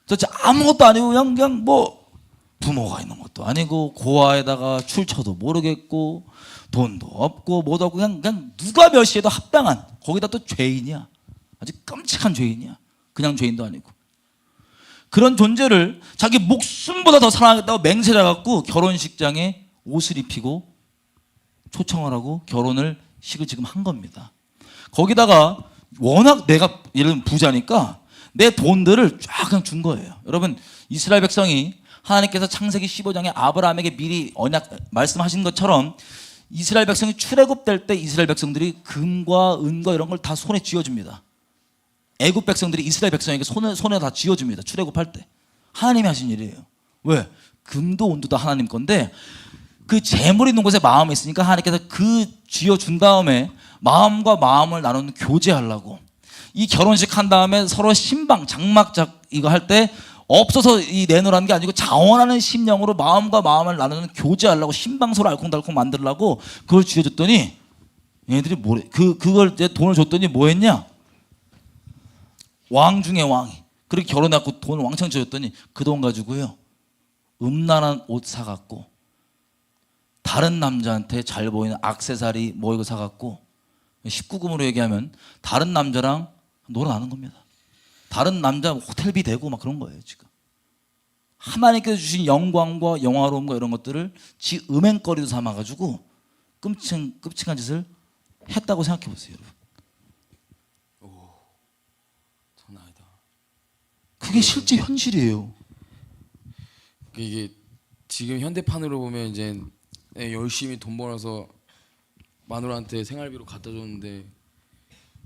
저 아무것도 아니고 그냥 뭐 부모가 있는 것도 아니고 고아에다가 출처도 모르겠고 돈도 없고 뭐도 없고 그냥 누가 멸시해도 합당한, 거기다 또 죄인이야. 아주 끔찍한 죄인이야. 그냥 죄인도 아니고 그런 존재를 자기 목숨보다 더 사랑하겠다고 맹세를 해갖고 결혼식장에 옷을 입히고 초청을 하고 결혼을 식을 지금 한 겁니다. 거기다가 워낙 내가 예를 들면 부자니까 내 돈들을 쫙 그냥 준 거예요. 여러분 이스라엘 백성이 하나님께서 창세기 15장에 아브라함에게 미리 언약 말씀하신 것처럼 이스라엘 백성이 출애굽될 때 이스라엘 백성들이 금과 은과 이런 걸 다 손에 쥐어줍니다. 애굽 백성들이 이스라엘 백성에게 손에 다 쥐어줍니다. 출애굽할 때 하나님이 하신 일이에요. 왜? 금도 은도 다 하나님 건데 그 재물 있는 곳에 마음이 있으니까 하나님께서 그 쥐어준 다음에 마음과 마음을 나누는 교제하려고 이 결혼식 한 다음에 서로 신방 장막작 이거 할 때 없어서 이 내놓으라는 게 아니고 자원하는 심령으로 마음과 마음을 나누는 교제하려고 신방서로 알콩달콩 만들려고 그걸 쥐어줬더니 얘네들이 뭐래? 그걸 이제 돈을 줬더니 뭐 했냐? 왕 중에 왕이 그렇게 결혼해갖고 돈을 왕창 쥐어줬더니 그 돈 가지고요 음란한 옷 사갖고 다른 남자한테 잘 보이는 액세서리 뭐 이거 사갖고 19금으로 얘기하면 다른 남자랑 놀아나는 겁니다. 다른 남자 호텔비 대고 막 그런 거예요 지금. 하나님께서 주신 영광과 영화로움과 이런 것들을 지 음행거리로 삼아가지고 끔찍한 짓을 했다고 생각해 보세요, 여러분. 장난 아니다. 그게 실제 현실이에요. 이게 지금 현대판으로 보면 이제 열심히 돈 벌어서 마누라한테 생활비로 갖다 줬는데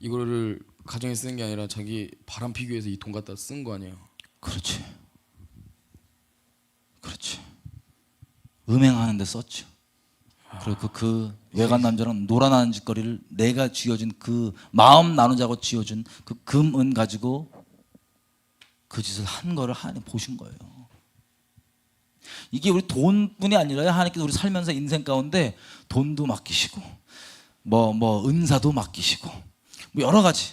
이거를 가정에 쓰는 게 아니라 자기 바람 피기 위해서 이 돈 갖다 쓴 거 아니에요. 그렇지. 그렇지. 음행하는데 썼죠. 그리고 그 외간 남자는 노란하는 짓거리를 내가 쥐어준 그 마음 나누자고 쥐어준 그 금은 가지고 그 짓을 한 거를 하나님 보신 거예요. 이게 우리 돈뿐이 아니라 하나님께서 우리 살면서 인생 가운데 돈도 맡기시고 뭐 은사도 맡기시고 뭐 여러 가지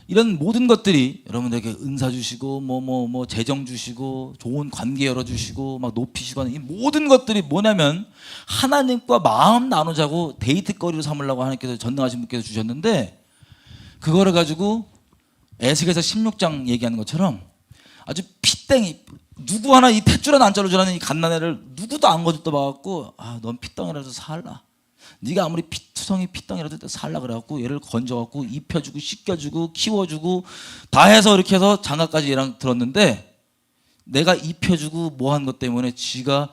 이런 모든 것들이 여러분들에게 은사 주시고 뭐 재정 주시고 좋은 관계 열어 주시고 막 높이시고 하는 이 모든 것들이 뭐냐면 하나님과 마음 나누자고 데이트거리로 삼으려고 하나님께서 전능하신 분께서 주셨는데 그거를 가지고 에스겔서 16장 얘기하는 것처럼 아주 피땡이 누구 하나 이 탯줄은 안 자르주라는 이 갓난애를 누구도 안 거들떠 봐갖고 넌 피덩이라도 살라. 네가 아무리 투성이 피덩이라도 살라 그래갖고 얘를 건져갖고 입혀주고 씻겨주고 키워주고 다 해서 이렇게 해서 장가까지 얘랑 들었는데 내가 입혀주고 뭐 한 것 때문에 지가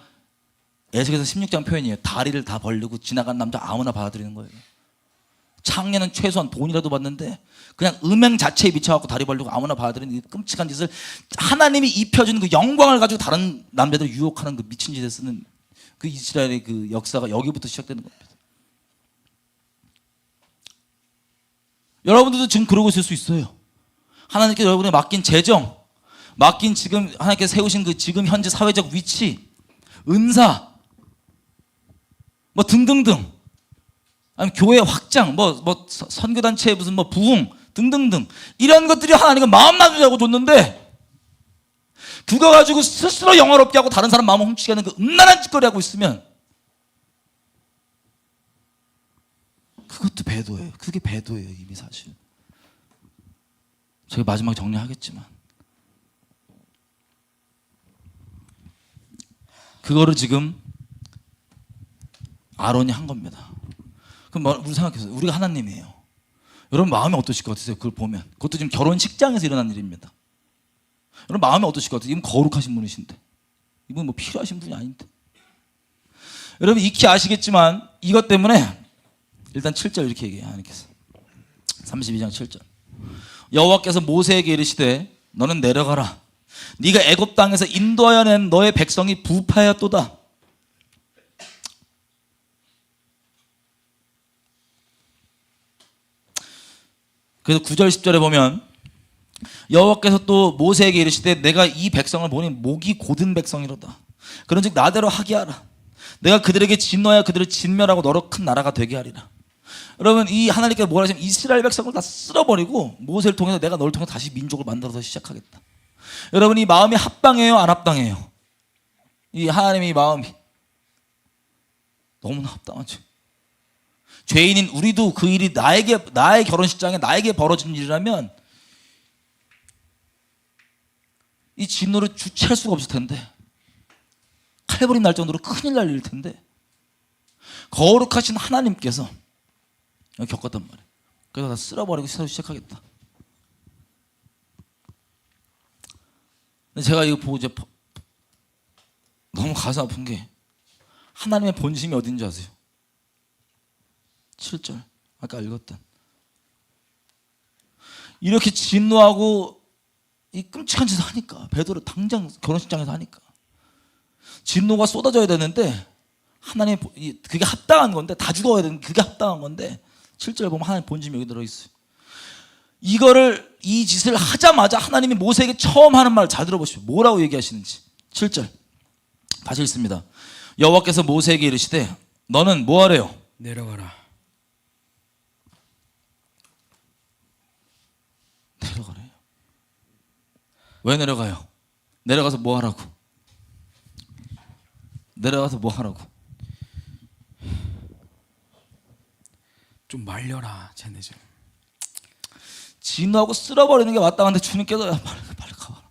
에스겔서 16장 표현이에요. 다리를 다 벌리고 지나간 남자 아무나 받아들이는 거예요. 창녀는 최소한 돈이라도 받는데 그냥 음행 자체에 미쳐갖고 다리 벌리고 아무나 받아들이는 이 끔찍한 짓을 하나님이 입혀주는 그 영광을 가지고 다른 남자들 유혹하는 그 미친 짓에 쓰는 그 이스라엘의 그 역사가 여기부터 시작되는 겁니다. 여러분들도 지금 그러고 있을 수 있어요. 하나님께서 여러분에 맡긴 재정, 맡긴 지금 하나님께서 세우신 그 지금 현재 사회적 위치, 은사, 뭐 등등등, 아니면 교회 확장, 뭐 선교단체의 무슨 뭐 부흥 등등등 이런 것들이 하나님은 마음 나누자고 줬는데 그거 가지고 스스로 영화롭게 하고 다른 사람 마음을 훔치게 하는 그 음란한 짓거리 하고 있으면 그것도 배도예요. 그게 배도예요. 이미 사실. 저희 마지막 정리하겠지만 그거를 지금 아론이 한 겁니다. 그럼 우리 생각해서 우리가 하나님이에요. 여러분 마음이 어떠실 것 같으세요? 그걸 보면 그것도 지금 결혼식장에서 일어난 일입니다. 여러분 마음이 어떠실 것 같아요? 이분 거룩하신 분이신데 이분 뭐 필요하신 분이 아닌데 여러분 익히 아시겠지만 이것 때문에 일단 7절 이렇게 얘기해요. 하나님께서 32장 7절 여호와께서 모세에게 이르시되 너는 내려가라 네가 애굽 땅에서 인도하여 낸 너의 백성이 부패하였도다. 그래서 9절 10절에 보면 여호와께서 또 모세에게 이르시되 내가 이 백성을 보니 목이 곧은 백성이로다. 그런즉 나대로 하게 하라. 내가 그들에게 진노하여 그들을 진멸하고 너로 큰 나라가 되게 하리라. 여러분 이 하나님께서 뭐라 하시면 이스라엘 백성을 다 쓸어버리고 모세를 통해서 내가 너를 통해 다시 민족을 만들어서 시작하겠다. 여러분 이 마음이 합당해요 안 합당해요? 이 하나님의 이 마음이 너무나 합당하죠. 죄인인 우리도 그 일이 나의 결혼식장에 나에게 벌어진 일이라면 이 진노를 주체할 수가 없을 텐데 칼버림 날 정도로 큰일 날 일일 텐데 거룩하신 하나님께서 겪었단 말이에요. 그래서 다 쓸어버리고 새로 시작하겠다. 근데 제가 이거 보고 이제 너무 가슴 아픈 게 하나님의 본심이 어딘지 아세요? 7절 아까 읽었던 이렇게 진노하고 이 끔찍한 짓을 하니까 베드로 당장 결혼식장에서 하니까 진노가 쏟아져야 되는데 하나님 그게 합당한 건데 다 죽어야 되는 그게 합당한 건데 7절 보면 하나님 본심이 여기 들어있어요. 이거를 이 짓을 하자마자 하나님이 모세에게 처음 하는 말 잘 들어보십시오. 뭐라고 얘기하시는지 7절 다시 읽습니다. 여호와께서 모세에게 이르시되 너는 뭐하래요? 내려가라. 내려가래요. 왜 내려가요? 내려가서 뭐 하라고? 내려가서 뭐 하라고? 좀 말려라 쟤네 좀. 진노하고 쓸어버리는 게 마땅한데 주님께서 야, 빨리 가봐라.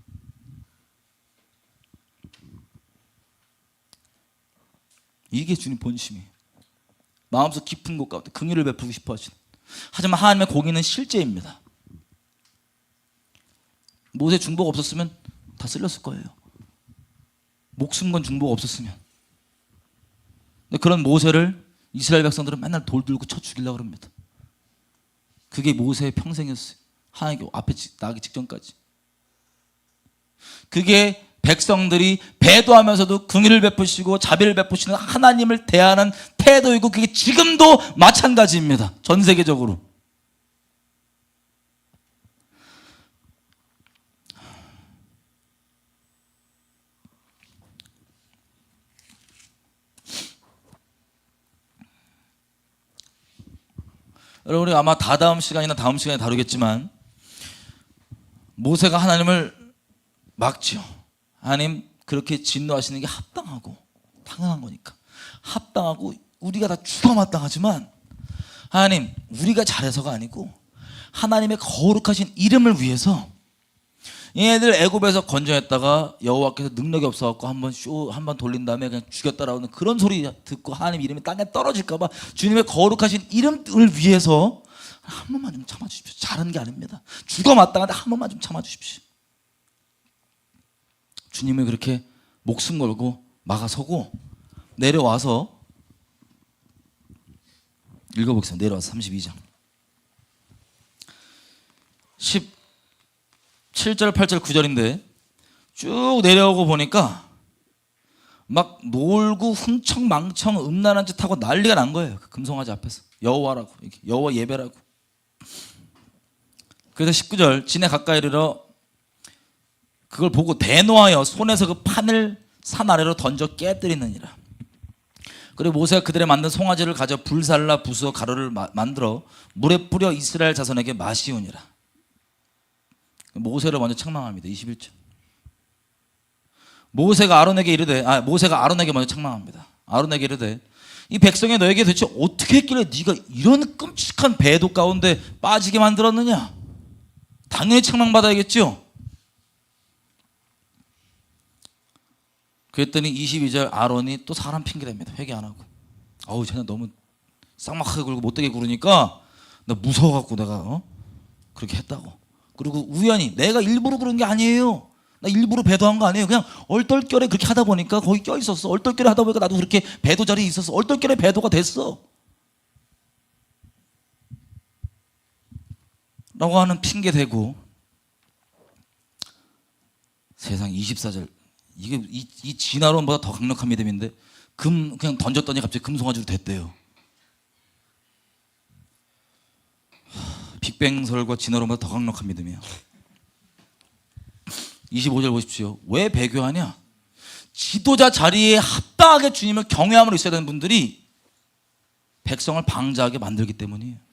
이게 주님 본심이에요. 마음속 깊은 곳 가운데 긍휼을 베풀고 싶어 하시는. 하지만 하나님의 공의는 실제입니다. 모세 중보가 없었으면 다 쓸렸을 거예요. 목숨 건 중보가 없었으면. 근데 그런 모세를 이스라엘 백성들은 맨날 돌 들고 쳐 죽이려고 합니다. 그게 모세의 평생이었어요. 하나님 앞에 나가기 직전까지. 그게 백성들이 배도하면서도 긍휼을 베푸시고 자비를 베푸시는 하나님을 대하는 태도이고, 그게 지금도 마찬가지입니다. 전 세계적으로. 여러분이 아마 다음 시간에 다루겠지만, 모세가 하나님을 막죠. 하나님, 그렇게 진노하시는 게 합당하고 당연한 거니까 합당하고 우리가 다 죽어 마땅하지만, 하나님, 우리가 잘해서가 아니고 하나님의 거룩하신 이름을 위해서 얘네들 애굽에서 건져냈다가 여호와께서 능력이 없어갖고 한번 돌린 다음에 그냥 죽였다라는 그런 소리 듣고 하나님 이름이 땅에 떨어질까봐 주님의 거룩하신 이름을 위해서 한 번만 좀 참아주십시오. 잘하는 게 아닙니다. 죽어 마땅한데 한 번만 좀 참아주십시오. 주님을 그렇게 목숨 걸고 막아서고 내려와서 읽어보겠습니다. 내려와서 32장 17절 8절 9절인데 쭉 내려오고 보니까 막 놀고 흥청망청 음란한 짓 하고 난리가 난 거예요. 그 금송아지 앞에서 여호와라고, 여호와 예배라고. 그래서 19절 진에 가까이 이르러 그걸 보고 대노하여 손에서 그 판을 산 아래로 던져 깨뜨리느니라. 그리고 모세가 그들의 만든 송아지를 가져 불살라 부수어 가루를 만들어 물에 뿌려 이스라엘 자손에게 마시우니라. 모세를 먼저 책망합니다. 21절. 모세가 아론에게 먼저 책망합니다. 아론에게 이르되 이 백성이 너에게 도대체 어떻게 했길래 네가 이런 끔찍한 배도 가운데 빠지게 만들었느냐? 당연히 책망받아야겠죠. 그랬더니 22절 아론이 또 사람 핑계댑니다. 회개 안 하고. 쟤는 너무 쌍막하게 굴고 못되게 구르니까 나 무서워갖고 내가 그렇게 했다고. 그리고 우연히 내가 일부러 그런 게 아니에요. 나 일부러 배도한 거 아니에요. 그냥 얼떨결에 그렇게 하다 보니까 거기 껴있었어. 얼떨결에 하다 보니까 나도 그렇게 배도 자리에 있었어. 얼떨결에 배도가 됐어 라고 하는 핑계 대고, 세상 24절 이게 이 진아론보다 더 강력한 믿음인데 그냥 던졌더니 갑자기 금송아지로 됐대요. 빅뱅설과 진아론보다 더 강력한 믿음이에요. 25절 보십시오. 왜 배교하냐? 지도자 자리에 합당하게 주님을 경외함으로 있어야 되는 분들이 백성을 방자하게 만들기 때문이에요.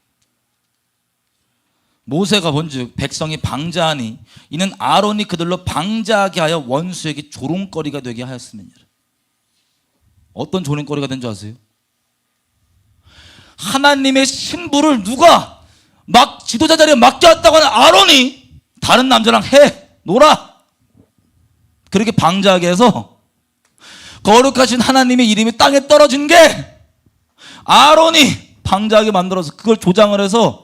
모세가 본즉 백성이 방자하니 이는 아론이 그들로 방자하게 하여 원수에게 조롱거리가 되게 하였음이니라. 어떤 조롱거리가 된 줄 아세요? 하나님의 신부를 누가 막 지도자 자리에 맡겨왔다고 하는 아론이 다른 남자랑 놀아 그렇게 방자하게 해서 거룩하신 하나님의 이름이 땅에 떨어진 게 아론이 방자하게 만들어서 그걸 조장을 해서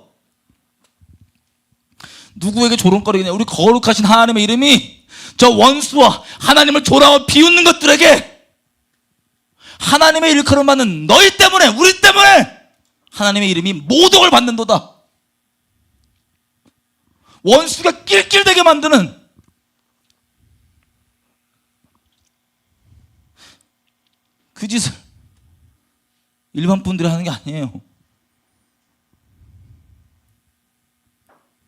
누구에게 조롱거리겠냐? 우리 거룩하신 하나님의 이름이 저 원수와 하나님을 조롱하고 비웃는 것들에게 하나님의 일컬음 받는 너희 때문에, 우리 때문에 하나님의 이름이 모독을 받는도다. 원수가 낄낄대게 만드는 그 짓을 일반 분들이 하는 게 아니에요.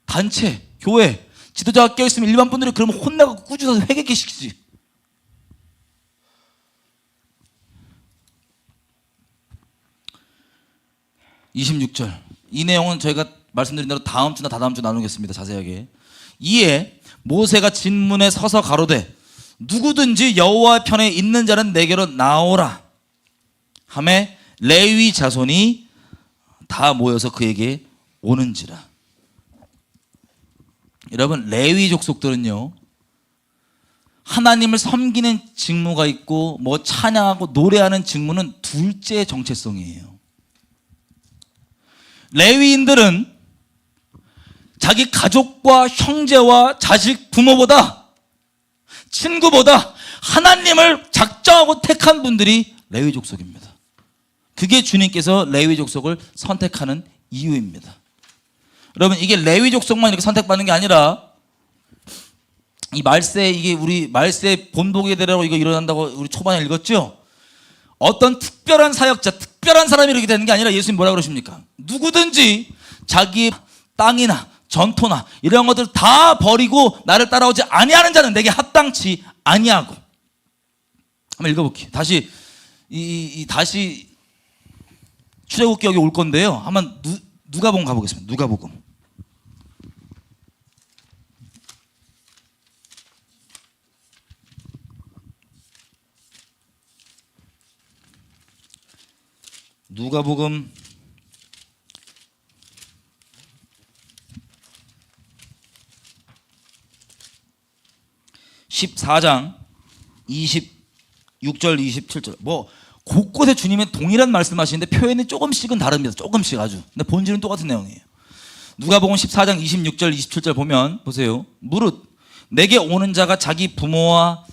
단체, 교회, 지도자가 껴있으면 일반 분들이 그러면 혼나고 꾸짖어서 회개케 시키지. (26절) 이 내용은 저희가 말씀드린 대로 다음 주나 다다음 주 나누겠습니다. 자세하게. 이에 모세가 진문에 서서 가로되 누구든지 여호와 편에 있는 자는 내게로 나오라 하매 레위 자손이 다 모여서 그에게 오는지라. 여러분 레위 족속들은요 하나님을 섬기는 직무가 있고 뭐 찬양하고 노래하는 직무는 둘째 정체성이에요. 레위인들은 자기 가족과 형제와 자식, 부모보다 친구보다 하나님을 작정하고 택한 분들이 레위 족속입니다. 그게 주님께서 레위 족속을 선택하는 이유입니다. 여러분 이게 레위 족속만 이렇게 선택받는 게 아니라 이 말세 이게 우리 말세 본보게 되라고 이거 일어난다고 우리 초반에 읽었죠? 어떤 특별한 사역자, 특별한 사람이 이렇게 되는 게 아니라 예수님 뭐라 그러십니까? 누구든지 자기 땅이나 전토나 이런 것들 다 버리고 나를 따라오지 아니하는 자는 내게 합당치 아니하고. 한번 읽어볼게요. 다시 다시 출애굽기 여기 올 건데요. 한번 누가복음 가보겠습니다. 누가복음. 누가복음 14장 26절 27절 뭐 곳곳에 주님은 동일한 말씀하시는데 표현이 조금씩은 다릅니다. 조금씩 아주. 근데 본질은 똑같은 내용이에요. 누가복음 14장 26절 27절 보면 보세요. 무릇 내게 오는 자가 자기 부모와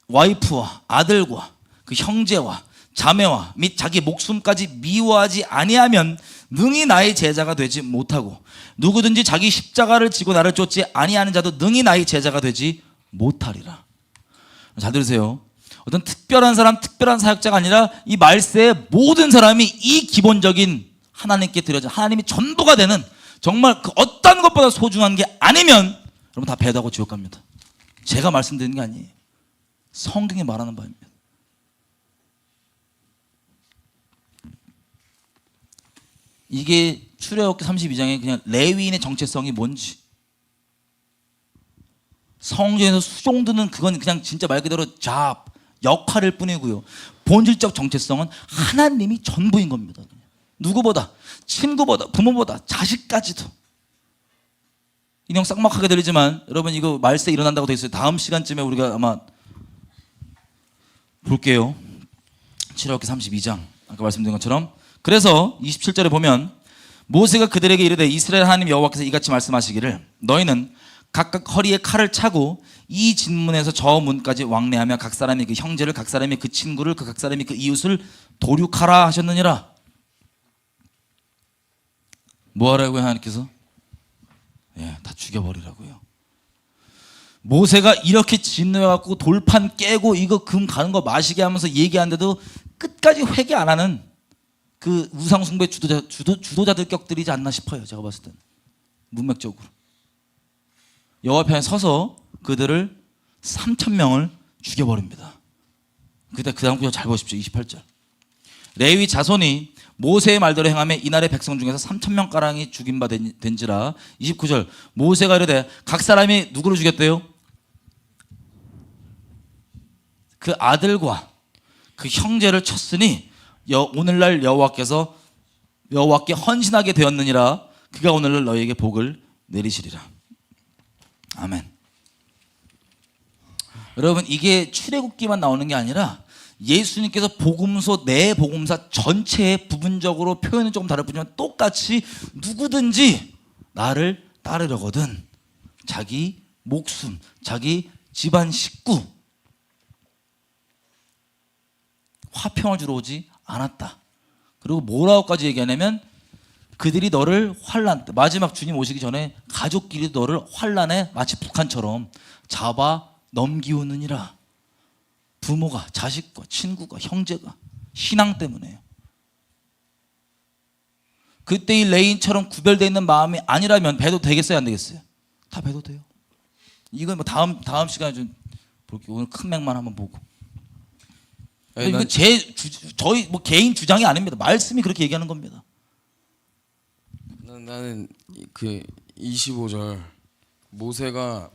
와이프와 아들과 그 형제와 자매와 및 자기 목숨까지 미워하지 아니하면 능히 나의 제자가 되지 못하고 누구든지 자기 십자가를 지고 나를 쫓지 아니하는 자도 능히 나의 제자가 되지 못하리라. 잘 들으세요. 어떤 특별한 사람, 특별한 사역자가 아니라 이 말세의 모든 사람이 이 기본적인 하나님께 드려진 하나님이 전부가 되는 정말 그 어떤 것보다 소중한 게 아니면 여러분 다 배도하고 지옥 갑니다. 제가 말씀드리는 게 아니에요. 성경이 말하는 바입니다. 이게 출애굽기 32장에 그냥 레위인의 정체성이 뭔지 성경에서 수종드는 그건 그냥 진짜 말 그대로 역할일 뿐이고요. 본질적 정체성은 하나님이 전부인 겁니다. 누구보다 친구보다 부모보다 자식까지도. 인형 쌍막하게 들리지만 여러분 이거 말세 일어난다고 돼 있어요. 다음 시간쯤에 우리가 아마 볼게요. 출애굽기 32장 아까 말씀드린 것처럼 그래서 27절에 보면 모세가 그들에게 이르되 이스라엘 하나님 여호와께서 이같이 말씀하시기를 너희는 각각 허리에 칼을 차고 이 진문에서 저 문까지 왕래하며 각 사람이 그 형제를 각 사람이 그 친구를 그 각 사람이 그 이웃을 도륙하라 하셨느니라. 뭐 하라고요 하나님께서? 다 죽여버리라고요. 모세가 이렇게 진노해갖고 돌판 깨고 이거 금 가는 거 마시게 하면서 얘기하는데도 끝까지 회개 안 하는 그 우상숭배 주도자들 격들이지 않나 싶어요. 제가 봤을 땐 문맥적으로 여호와 편에 서서 그들을 3,000명을 죽여버립니다. 그때 그 다음 구절 잘 보십시오. 28절 레위 자손이 모세의 말대로 행하며 이날의 백성 중에서 3,000명가량이 죽인 바 된지라. 29절 모세가 이르되 각 사람이 누구를 죽였대요? 그 아들과 그 형제를 쳤으니 오늘날 여호와께 헌신하게 되었느니라. 그가 오늘날 너희에게 복을 내리시리라. 아멘. 여러분 이게 출애굽기만 나오는 게 아니라 예수님께서 복음서 내 복음사 전체의 부분적으로 표현은 조금 다를 뿐이지만 똑같이 누구든지 나를 따르려거든 자기 목숨, 자기 집안 식구 화평을 주러 오지 않았다. 그리고 뭐라고까지 얘기하냐면 그들이 너를 환란, 마지막 주님 오시기 전에 가족끼리 너를 환란에 마치 북한처럼 잡아 넘기우느니라. 부모가, 자식과 친구가, 형제가 신앙 때문에요. 그때 이 레인처럼 구별되어 있는 마음이 아니라면 배도 되겠어요, 안 되겠어요? 다 배도 돼요. 이건 뭐 다음 시간에 좀 볼게요. 오늘 큰 맥만 한번 보고. 이건 저희 뭐 개인 주장이 아닙니다. 말씀이 그렇게 얘기하는 겁니다. 나는 그 25절 모세가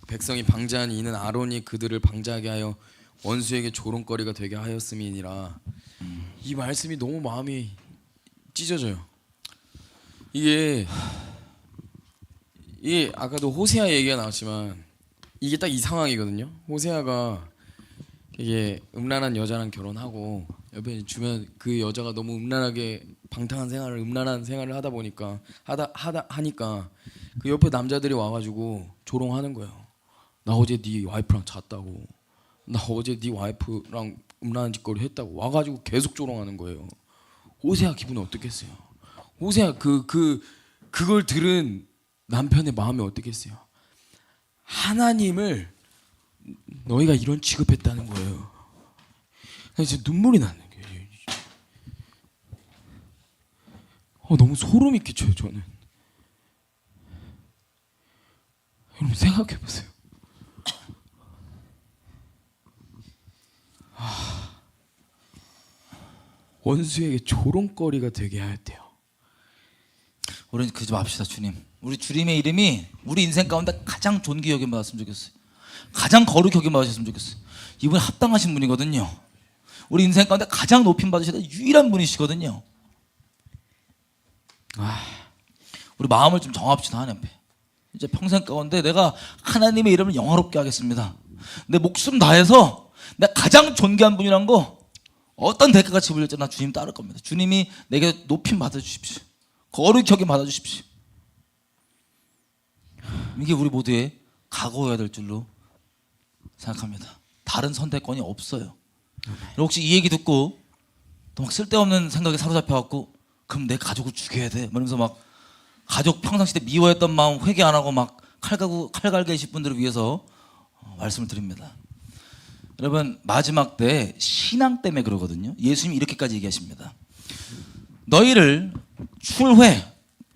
백성이 방자하니 이는 아론이 그들을 방자하게 하여 원수에게 조롱거리가 되게 하였음이니라. 이 말씀이 너무 마음이 찢어져요. 이게 이게 아까도 호세아 얘기가 나왔지만 이게 딱 이 상황이거든요. 호세아가 이게 음란한 여자랑 결혼하고 옆에 주변 그 여자가 너무 음란하게 방탕한 생활을 음란한 생활을 하다 보니까 하니까 그 옆에 남자들이 와가지고 조롱하는 거예요. 나 어제 네 와이프랑 잤다고. 나 어제 네 와이프랑 음란한 짓거리 했다고 와가지고 계속 조롱하는 거예요. 호세아 기분은 어떻겠어요? 호세아 그걸 들은 남편의 마음이 어떻겠어요? 하나님을 너희가 이런 취급했다는 거예요. 진짜 눈물이 나는 거예요. 너무 소름이 끼쳐요 저는. 여러분 생각해 보세요. 원수에게 조롱거리가 되게 해야 돼요. 우리는 그러지 맙시다 주님. 우리 주님의 이름이 우리 인생 가운데 가장 존귀 여김 받았으면 좋겠어요. 가장 거룩히 여김 받으셨으면 좋겠어요. 이분 합당하신 분이거든요. 우리 인생 가운데 가장 높임 받으셔야 유일한 분이시거든요. 우리 마음을 좀 정합시다. 하나님 앞에 이제 평생 가운데 내가 하나님의 이름을 영화롭게 하겠습니다. 내 목숨 다해서 내가 가장 존귀한 분이란 거 어떤 대가가 지불될지 나 주님 따를 겁니다. 주님이 내게 높임 받아주십시오. 거룩히 여김 받아주십시오. 이게 우리 모두의 각오해야 될 줄로 생각합니다. 다른 선택권이 없어요. 혹시 이 얘기 듣고 또 막 쓸데없는 생각에 사로잡혀갖고 그럼 내 가족을 죽여야 돼 이러면서 막 가족 평상시 때 미워했던 마음 회개 안 하고 막 칼 갈게 하실 분들을 위해서 말씀을 드립니다. 여러분 마지막 때 신앙 때문에 그러거든요. 예수님이 이렇게까지 얘기하십니다. 너희를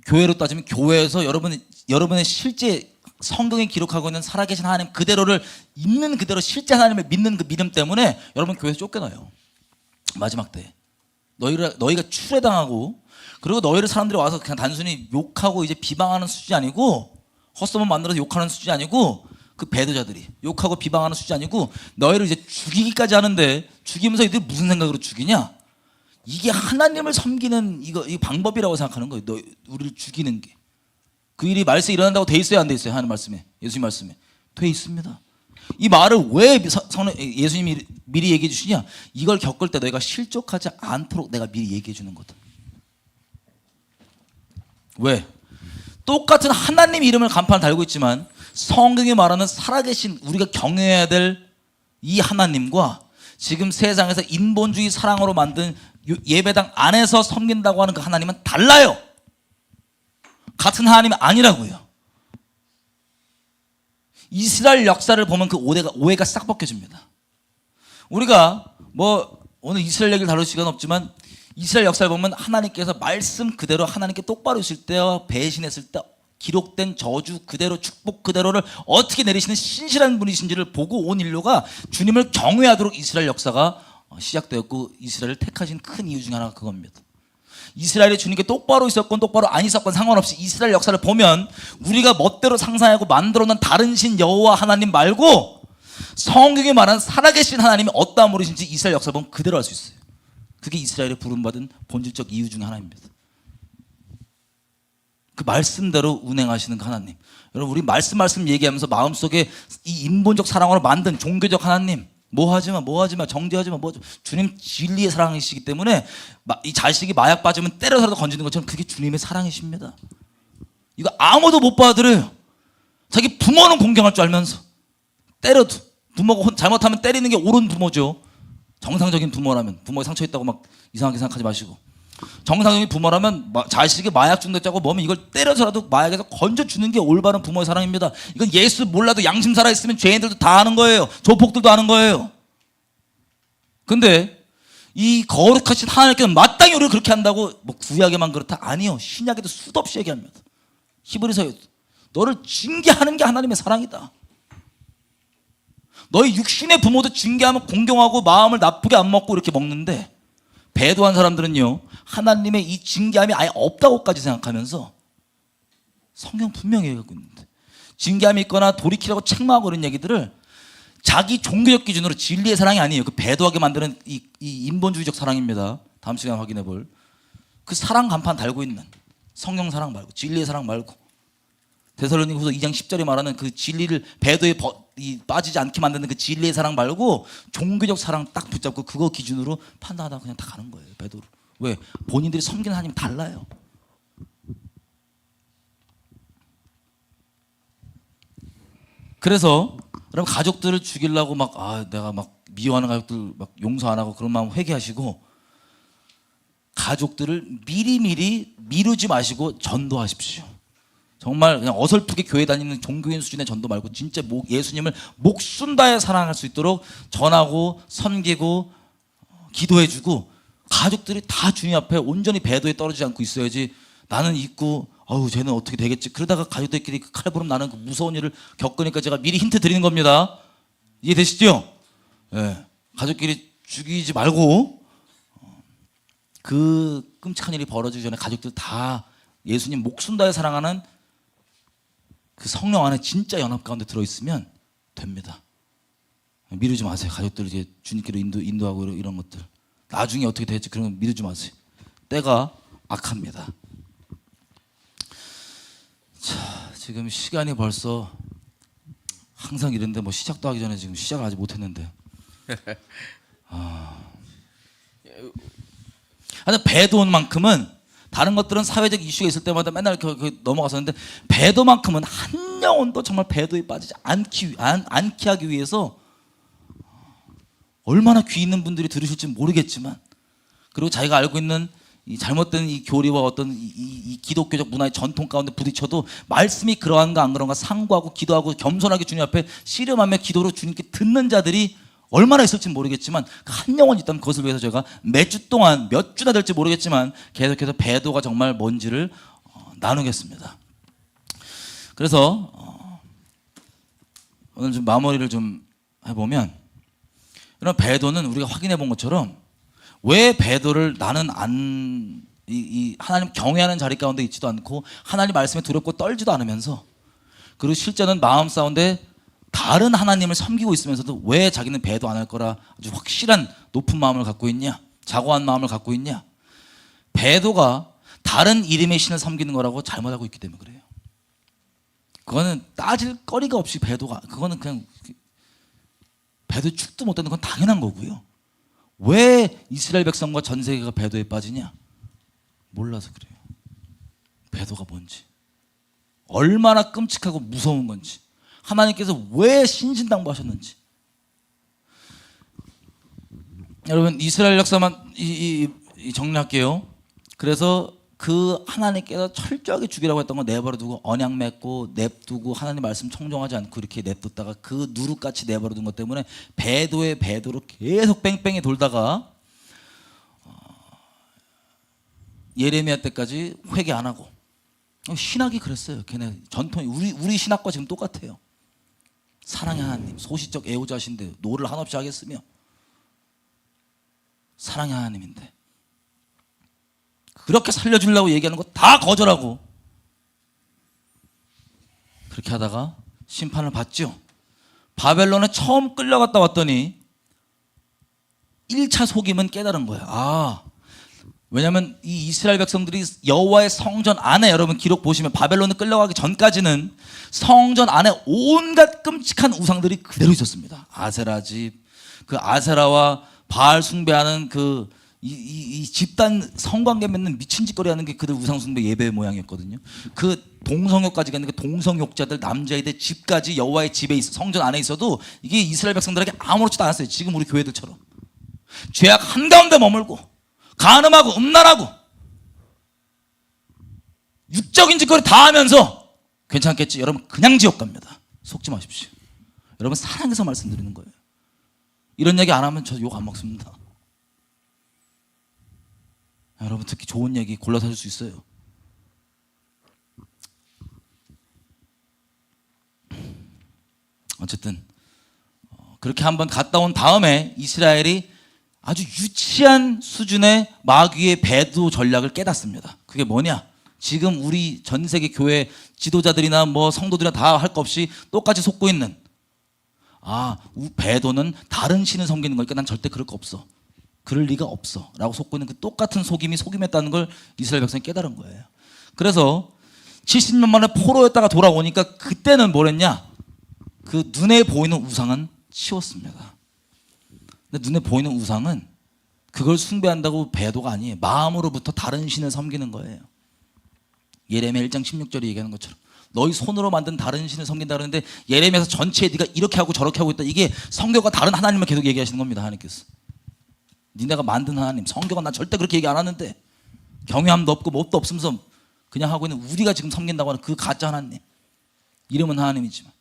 교회로 따지면 교회에서 여러분의 실제 성경에 기록하고 있는 살아계신 하나님 그대로를 있는 그대로 실제 하나님을 믿는 그 믿음 때문에 여러분 교회에서 쫓겨나요. 마지막 때 너희가 추례당하고 그리고 너희를 사람들이 와서 그냥 단순히 욕하고 이제 비방하는 수준이 아니고 헛소문 만들어서 욕하는 수준이 아니고 그 배도자들이 욕하고 비방하는 수준이 아니고 너희를 이제 죽이기까지 하는데 죽이면서 이들이 무슨 생각으로 죽이냐? 이게 하나님을 섬기는 이 방법이라고 생각하는 거예요. 우리를 죽이는 게. 그 일이 말세에 일어난다고 돼 있어요, 안 돼 있어요? 하나님 말씀에, 예수님 말씀에 돼 있습니다. 이 말을 왜 예수님이 미리 얘기해 주시냐? 이걸 겪을 때 너희가 실족하지 않도록 내가 미리 얘기해 주는 거다. 왜? 똑같은 하나님 이름을 간판을 달고 있지만 성경이 말하는 살아계신 우리가 경외해야 될 이 하나님과 지금 세상에서 인본주의 사랑으로 만든 예배당 안에서 섬긴다고 하는 그 하나님은 달라요. 같은 하나님이 아니라고요. 이스라엘 역사를 보면 그 오해가 싹 벗겨집니다. 우리가 오늘 이스라엘 얘기를 다룰 시간 없지만 이스라엘 역사를 보면 하나님께서 말씀 그대로 하나님께 똑바로 있을 때와 배신했을 때 기록된 저주 그대로 축복 그대로를 어떻게 내리시는 신실한 분이신지를 보고 온 인류가 주님을 경외하도록 이스라엘 역사가 시작되었고 이스라엘을 택하신 큰 이유 중에 하나가 그겁니다. 이스라엘이 주님께 똑바로 있었건 똑바로 안 있었건 상관없이 이스라엘 역사를 보면 우리가 멋대로 상상하고 만들어놓은 다른 신 여호와 하나님 말고 성경이 말하는 살아계신 하나님이 어떠한 분이신지 이스라엘 역사를 보면 그대로 알 수 있어요. 그게 이스라엘의 부름받은 본질적 이유 중에 하나입니다. 그 말씀대로 운행하시는 그 하나님. 여러분 우리 말씀 얘기하면서 마음속에 이 인본적 사랑으로 만든 종교적 하나님 뭐하지마 정죄하지마 주님 진리의 사랑이시기 때문에 이 자식이 마약 빠지면 때려서라도 건지는 것처럼 그게 주님의 사랑이십니다. 이거 아무도 못 받아들여요. 자기 부모는 공경할 줄 알면서 때려도 부모가 잘못하면 때리는 게 옳은 부모죠. 정상적인 부모라면 부모에 상처 있다고 막 이상하게 생각하지 마시고 정상적인 부모라면 자식이 마약 중독자고 뭐면 이걸 때려서라도 마약에서 건져주는 게 올바른 부모의 사랑입니다. 이건 예수 몰라도 양심 살아있으면 죄인들도 다 아는 거예요. 조폭들도 아는 거예요. 근데 이 거룩하신 하나님께는 마땅히 우리를 그렇게 한다고 구약에만 그렇다? 아니요. 신약에도 수도 없이 얘기합니다. 히브리서에도 너를 징계하는 게 하나님의 사랑이다. 너희 육신의 부모도 징계하면 공경하고 마음을 나쁘게 안 먹고 이렇게 먹는데 배도한 사람들은요 하나님의 이 징계함이 아예 없다고까지 생각하면서 성경 분명히 얘기하고 있는데 징계함이 있거나 돌이키라고 책망하고 그런 얘기들을 자기 종교적 기준으로 진리의 사랑이 아니에요. 그 배도하게 만드는 이 인본주의적 사랑입니다. 다음 시간에 확인해 볼 그 사랑 간판 달고 있는 성경 사랑 말고 진리의 사랑 말고 데살로니가후서 2장 10절에 말하는 그 진리를 배도에 빠지지 않게 만드는 그 진리의 사랑 말고 종교적 사랑 딱 붙잡고 그거 기준으로 판단하다가 그냥 다 가는 거예요. 배도를. 왜? 본인들이 섬기는 하나님이 달라요. 그래서 여러분 가족들을 죽이려고 막 내가 막 미워하는 가족들 막 용서 안 하고 그런 마음 회개하시고 가족들을 미리미리 미루지 마시고 전도하십시오. 정말 그냥 어설프게 교회 다니는 종교인 수준의 전도 말고 진짜 예수님을 목숨 다해 사랑할 수 있도록 전하고 섬기고 기도해주고 가족들이 다 주님 앞에 온전히 배도에 떨어지지 않고 있어야지 나는 있고 쟤는 어떻게 되겠지 그러다가 가족들끼리 칼부름 나는 그 무서운 일을 겪으니까 제가 미리 힌트 드리는 겁니다. 이해되시죠? 네. 가족끼리 죽이지 말고 그 끔찍한 일이 벌어지기 전에 가족들 다 예수님 목숨 다해 사랑하는 그 성령 안에 진짜 연합 가운데 들어있으면 됩니다. 미루지 마세요. 가족들 이제 주님께로 인도하고 이런 것들 나중에 어떻게 될지 그런 거 미루지 마세요. 때가 악합니다. 자, 지금 시간이 벌써 항상 이런데 뭐 시작도 하기 전에 지금 시작을 아직 못했는데 하여튼 배도만큼은 다른 것들은 사회적 이슈가 있을 때마다 맨날 이렇게 넘어갔었는데 배도만큼은 한 영혼도 정말 배도에 빠지지 않게 하기 위해서 얼마나 귀 있는 분들이 들으실지 모르겠지만 그리고 자기가 알고 있는 이 잘못된 이 교리와 어떤 이 기독교적 문화의 전통 가운데 부딪혀도 말씀이 그러한가 안 그런가 상고하고 기도하고 겸손하게 주님 앞에 씨름하며 기도로 주님께 듣는 자들이 얼마나 있을지는 모르겠지만 한 영혼 있다면 그것을 위해서 제가 몇 주 동안 몇 주나 될지 모르겠지만 계속해서 배도가 정말 뭔지를 나누겠습니다. 그래서 오늘 좀 마무리를 좀 해보면 이런 배도는 우리가 확인해 본 것처럼 왜 배도를 나는 하나님 경외하는 자리 가운데 있지도 않고 하나님 말씀에 두렵고 떨지도 않으면서 그리고 실제는 마음 싸운데 다른 하나님을 섬기고 있으면서도 왜 자기는 배도 안 할 거라 아주 확실한 높은 마음을 갖고 있냐 자고한 마음을 갖고 있냐 배도가 다른 이름의 신을 섬기는 거라고 잘못 알고 있기 때문에 그래요. 그거는 따질 거리가 없이 배도가 그거는 그냥 배도 축도 못 되는 건 당연한 거고요. 왜 이스라엘 백성과 전 세계가 배도에 빠지냐? 몰라서 그래요. 배도가 뭔지 얼마나 끔찍하고 무서운 건지 하나님께서 왜 신신당부하셨는지 여러분 이스라엘 역사만 정리할게요. 그래서 그 하나님께서 철저하게 죽이라고 했던 거 내버려두고 언약 맺고 냅두고 하나님 말씀 청종하지 않고 이렇게 냅뒀다가 그 누룩같이 내버려둔 것 때문에 배도의 배도로 계속 뺑뺑이 돌다가 예레미야 때까지 회개 안 하고 신학이 그랬어요. 걔네 전통이 우리 신학과 지금 똑같아요. 사랑의 하나님 소시적 애호자신데 노를 한없이 하겠으며 사랑의 하나님인데 그렇게 살려주려고 얘기하는 거 다 거절하고 그렇게 하다가 심판을 받죠. 바벨론에 처음 끌려갔다 왔더니 1차 속임은 깨달은 거예요. 왜냐하면 이 이스라엘 백성들이 여호와의 성전 안에 여러분 기록 보시면 바벨론에 끌려가기 전까지는 성전 안에 온갖 끔찍한 우상들이 그대로 있었습니다. 아세라 집, 그 아세라와 바알 숭배하는 이 집단 성관계 맺는 미친 짓거리 하는 게 그들 우상 숭배 예배의 모양이었거든요. 그 동성욕까지 갔는데 그 동성욕자들 남자애들 집까지 여호와의 집에 성전 안에 있어도 이게 이스라엘 백성들에게 아무렇지도 않았어요. 지금 우리 교회들처럼 죄악 한가운데 머물고 간음하고 음란하고 육적인 짓거리 다 하면서 괜찮겠지. 여러분 그냥 지옥 갑니다. 속지 마십시오. 여러분 사랑해서 말씀드리는 거예요. 이런 얘기 안 하면 저 욕 안 먹습니다. 여러분 특히 좋은 얘기 골라서 하실 수 있어요. 어쨌든 그렇게 한번 갔다 온 다음에 이스라엘이 아주 유치한 수준의 마귀의 배도 전략을 깨닫습니다. 그게 뭐냐? 지금 우리 전 세계 교회 지도자들이나 뭐 성도들이나 다 할 거 없이 똑같이 속고 있는 배도는 다른 신을 섬기는 거니까 난 절대 그럴 거 없어. 그럴 리가 없어 라고 속고 있는 그 똑같은 속임이 속임했다는 걸 이스라엘 백성이 깨달은 거예요. 그래서 70년 만에 포로였다가 돌아오니까 그때는 뭐랬냐? 그 눈에 보이는 우상은 치웠습니다. 근데 눈에 보이는 우상은 그걸 숭배한다고 배도가 아니에요. 마음으로부터 다른 신을 섬기는 거예요. 예레미야 1장 16절에 얘기하는 것처럼 너희 손으로 만든 다른 신을 섬긴다 그러는데 예레미야서 전체에 네가 이렇게 하고 저렇게 하고 있다. 이게 성경과 다른 하나님을 계속 얘기하시는 겁니다. 하나님께서. 니네가 만든 하나님, 성경은 나 절대 그렇게 얘기 안 하는데 경외함도 없고 뭣도 없으면서 그냥 하고 있는 우리가 지금 섬긴다고 하는 그 가짜 하나님. 이름은 하나님이지만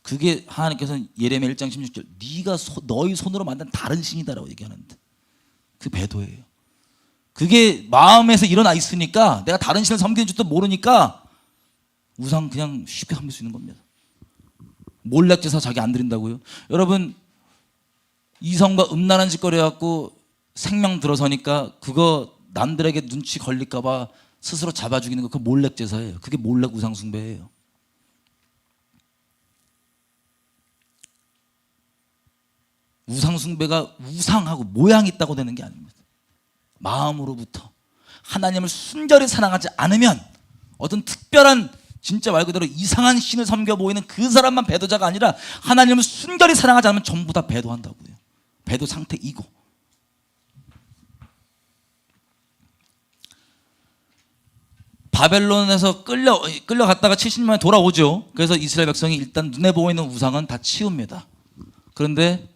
그게 하나님께서 예레미야 1장 16절 네가 너희 손으로 만든 다른 신이다라고 얘기하는데 그 배도예요. 그게 마음에서 일어나 있으니까 내가 다른 신을 섬기는 줄도 모르니까 우상 그냥 쉽게 섬길 수 있는 겁니다. 몰락 제사 자기 안 드린다고요? 여러분 이성과 음란한 짓거리 해갖고 생명 들어서니까 그거 남들에게 눈치 걸릴까봐 스스로 잡아 죽이는 거 그거 몰락 제사예요. 그게 몰락 우상 숭배예요. 우상 숭배가 우상하고 모양이 있다고 되는 게 아닙니다. 마음으로부터 하나님을 순결히 사랑하지 않으면 어떤 특별한 진짜 말 그대로 이상한 신을 섬겨 보이는 그 사람만 배도자가 아니라 하나님을 순결히 사랑하지 않으면 전부 다 배도한다고요. 배도 상태이고. 바벨론에서 끌려갔다가 70년 만에 돌아오죠. 그래서 이스라엘 백성이 일단 눈에 보이는 우상은 다 치웁니다. 그런데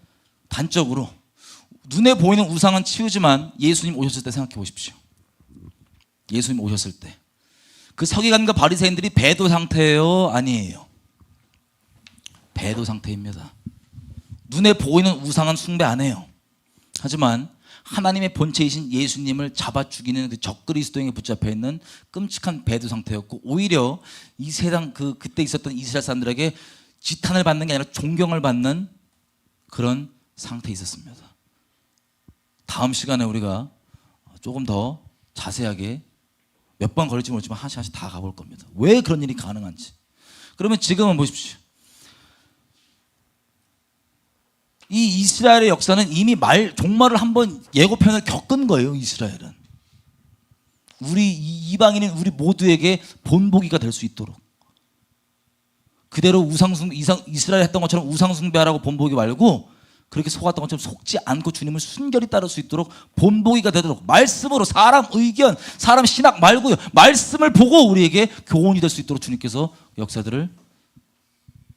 단적으로 눈에 보이는 우상은 치우지만 예수님 오셨을 때 생각해 보십시오. 예수님 오셨을 때 그 서기관과 바리새인들이 배도 상태예요? 아니에요? 배도 상태입니다. 눈에 보이는 우상은 숭배 안 해요. 하지만 하나님의 본체이신 예수님을 잡아 죽이는 그 적그리스도에게 붙잡혀 있는 끔찍한 배도 상태였고 오히려 이 세상 그때 있었던 이스라엘 사람들에게 지탄을 받는 게 아니라 존경을 받는 그런 상태에 있었습니다. 다음 시간에 우리가 조금 더 자세하게 몇 번 걸릴지 모르지만 하나씩 다 가볼 겁니다. 왜 그런 일이 가능한지. 그러면 지금은 보십시오. 이 이스라엘의 역사는 이미 종말을 한번 예고편을 겪은 거예요. 이스라엘은 우리 이방인인 우리 모두에게 본보기가 될 수 있도록 그대로 이스라엘 했던 것처럼 우상숭배하라고 본보기 말고 그렇게 속았던 것처럼 속지 않고 주님을 순결히 따를 수 있도록 본보기가 되도록 말씀으로 사람 의견, 사람 신학 말고요. 말씀을 보고 우리에게 교훈이 될 수 있도록 주님께서 역사들을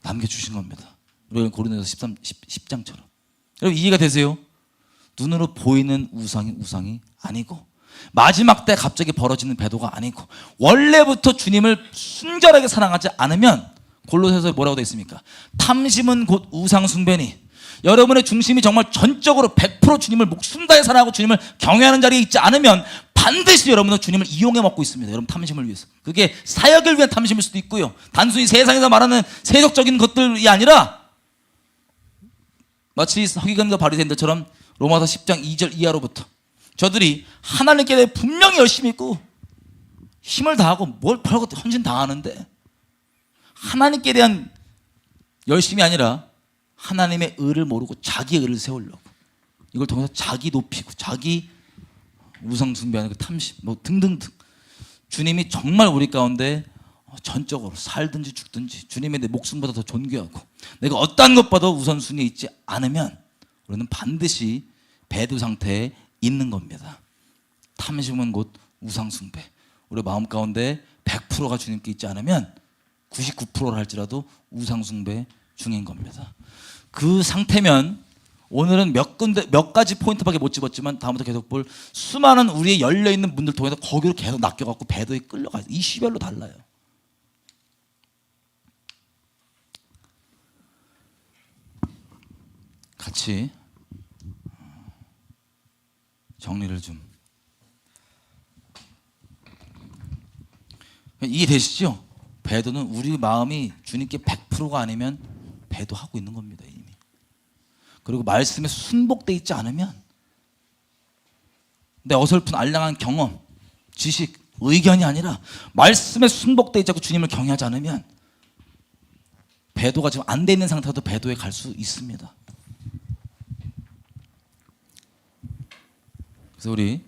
남겨주신 겁니다. 우리 고린도서 10장처럼. 여러분 이해가 되세요? 눈으로 보이는 우상이 아니고 마지막 때 갑자기 벌어지는 배도가 아니고 원래부터 주님을 순결하게 사랑하지 않으면 골로새서에 뭐라고 되어 있습니까? 탐심은 곧 우상 숭배니 여러분의 중심이 정말 전적으로 100% 주님을 목숨 다해 사랑하고 주님을 경외하는 자리에 있지 않으면 반드시 여러분은 주님을 이용해 먹고 있습니다. 여러분 탐심을 위해서. 그게 사역을 위한 탐심일 수도 있고요. 단순히 세상에서 말하는 세속적인 것들이 아니라 마치 서기관과 바리새인들처럼 로마서 10장 2절 이하로부터 저들이 하나님께 대해 분명히 열심히 있고 힘을 다하고 뭘 팔고 헌신 다하는데 하나님께 대한 열심이 아니라 하나님의 의를 모르고 자기의 의를 세우려고 이걸 통해서 자기 높이고 자기 우상 숭배하는 그 탐심 뭐 등등등 주님이 정말 우리 가운데 전적으로 살든지 죽든지 주님의 내 목숨보다 더 존귀하고 내가 어떠한 것보다 우선순위에 있지 않으면 우리는 반드시 배도 상태에 있는 겁니다. 탐심은 곧 우상 숭배. 우리 마음 가운데 100%가 주님께 있지 않으면 99%라 할지라도 우상 숭배 중인 겁니다. 그 상태면 오늘은 몇 가지 포인트밖에 못 집었지만 다음부터 계속 볼 수많은 우리의 열려있는 문들 통해서 거기로 계속 낚여갖고 배도에 끌려가요. 이슈별로 달라요. 같이 정리를 좀 이해되시죠? 배도는 우리 마음이 주님께 100%가 아니면 배도하고 있는 겁니다. 이미. 그리고 말씀에 순복돼 있지 않으면 내 어설픈 알량한 경험, 지식, 의견이 아니라 말씀에 순복돼 있지 않고 주님을 경외하지 않으면 배도가 지금 안 돼 있는 상태도 배도에 갈 수 있습니다. 그래서 우리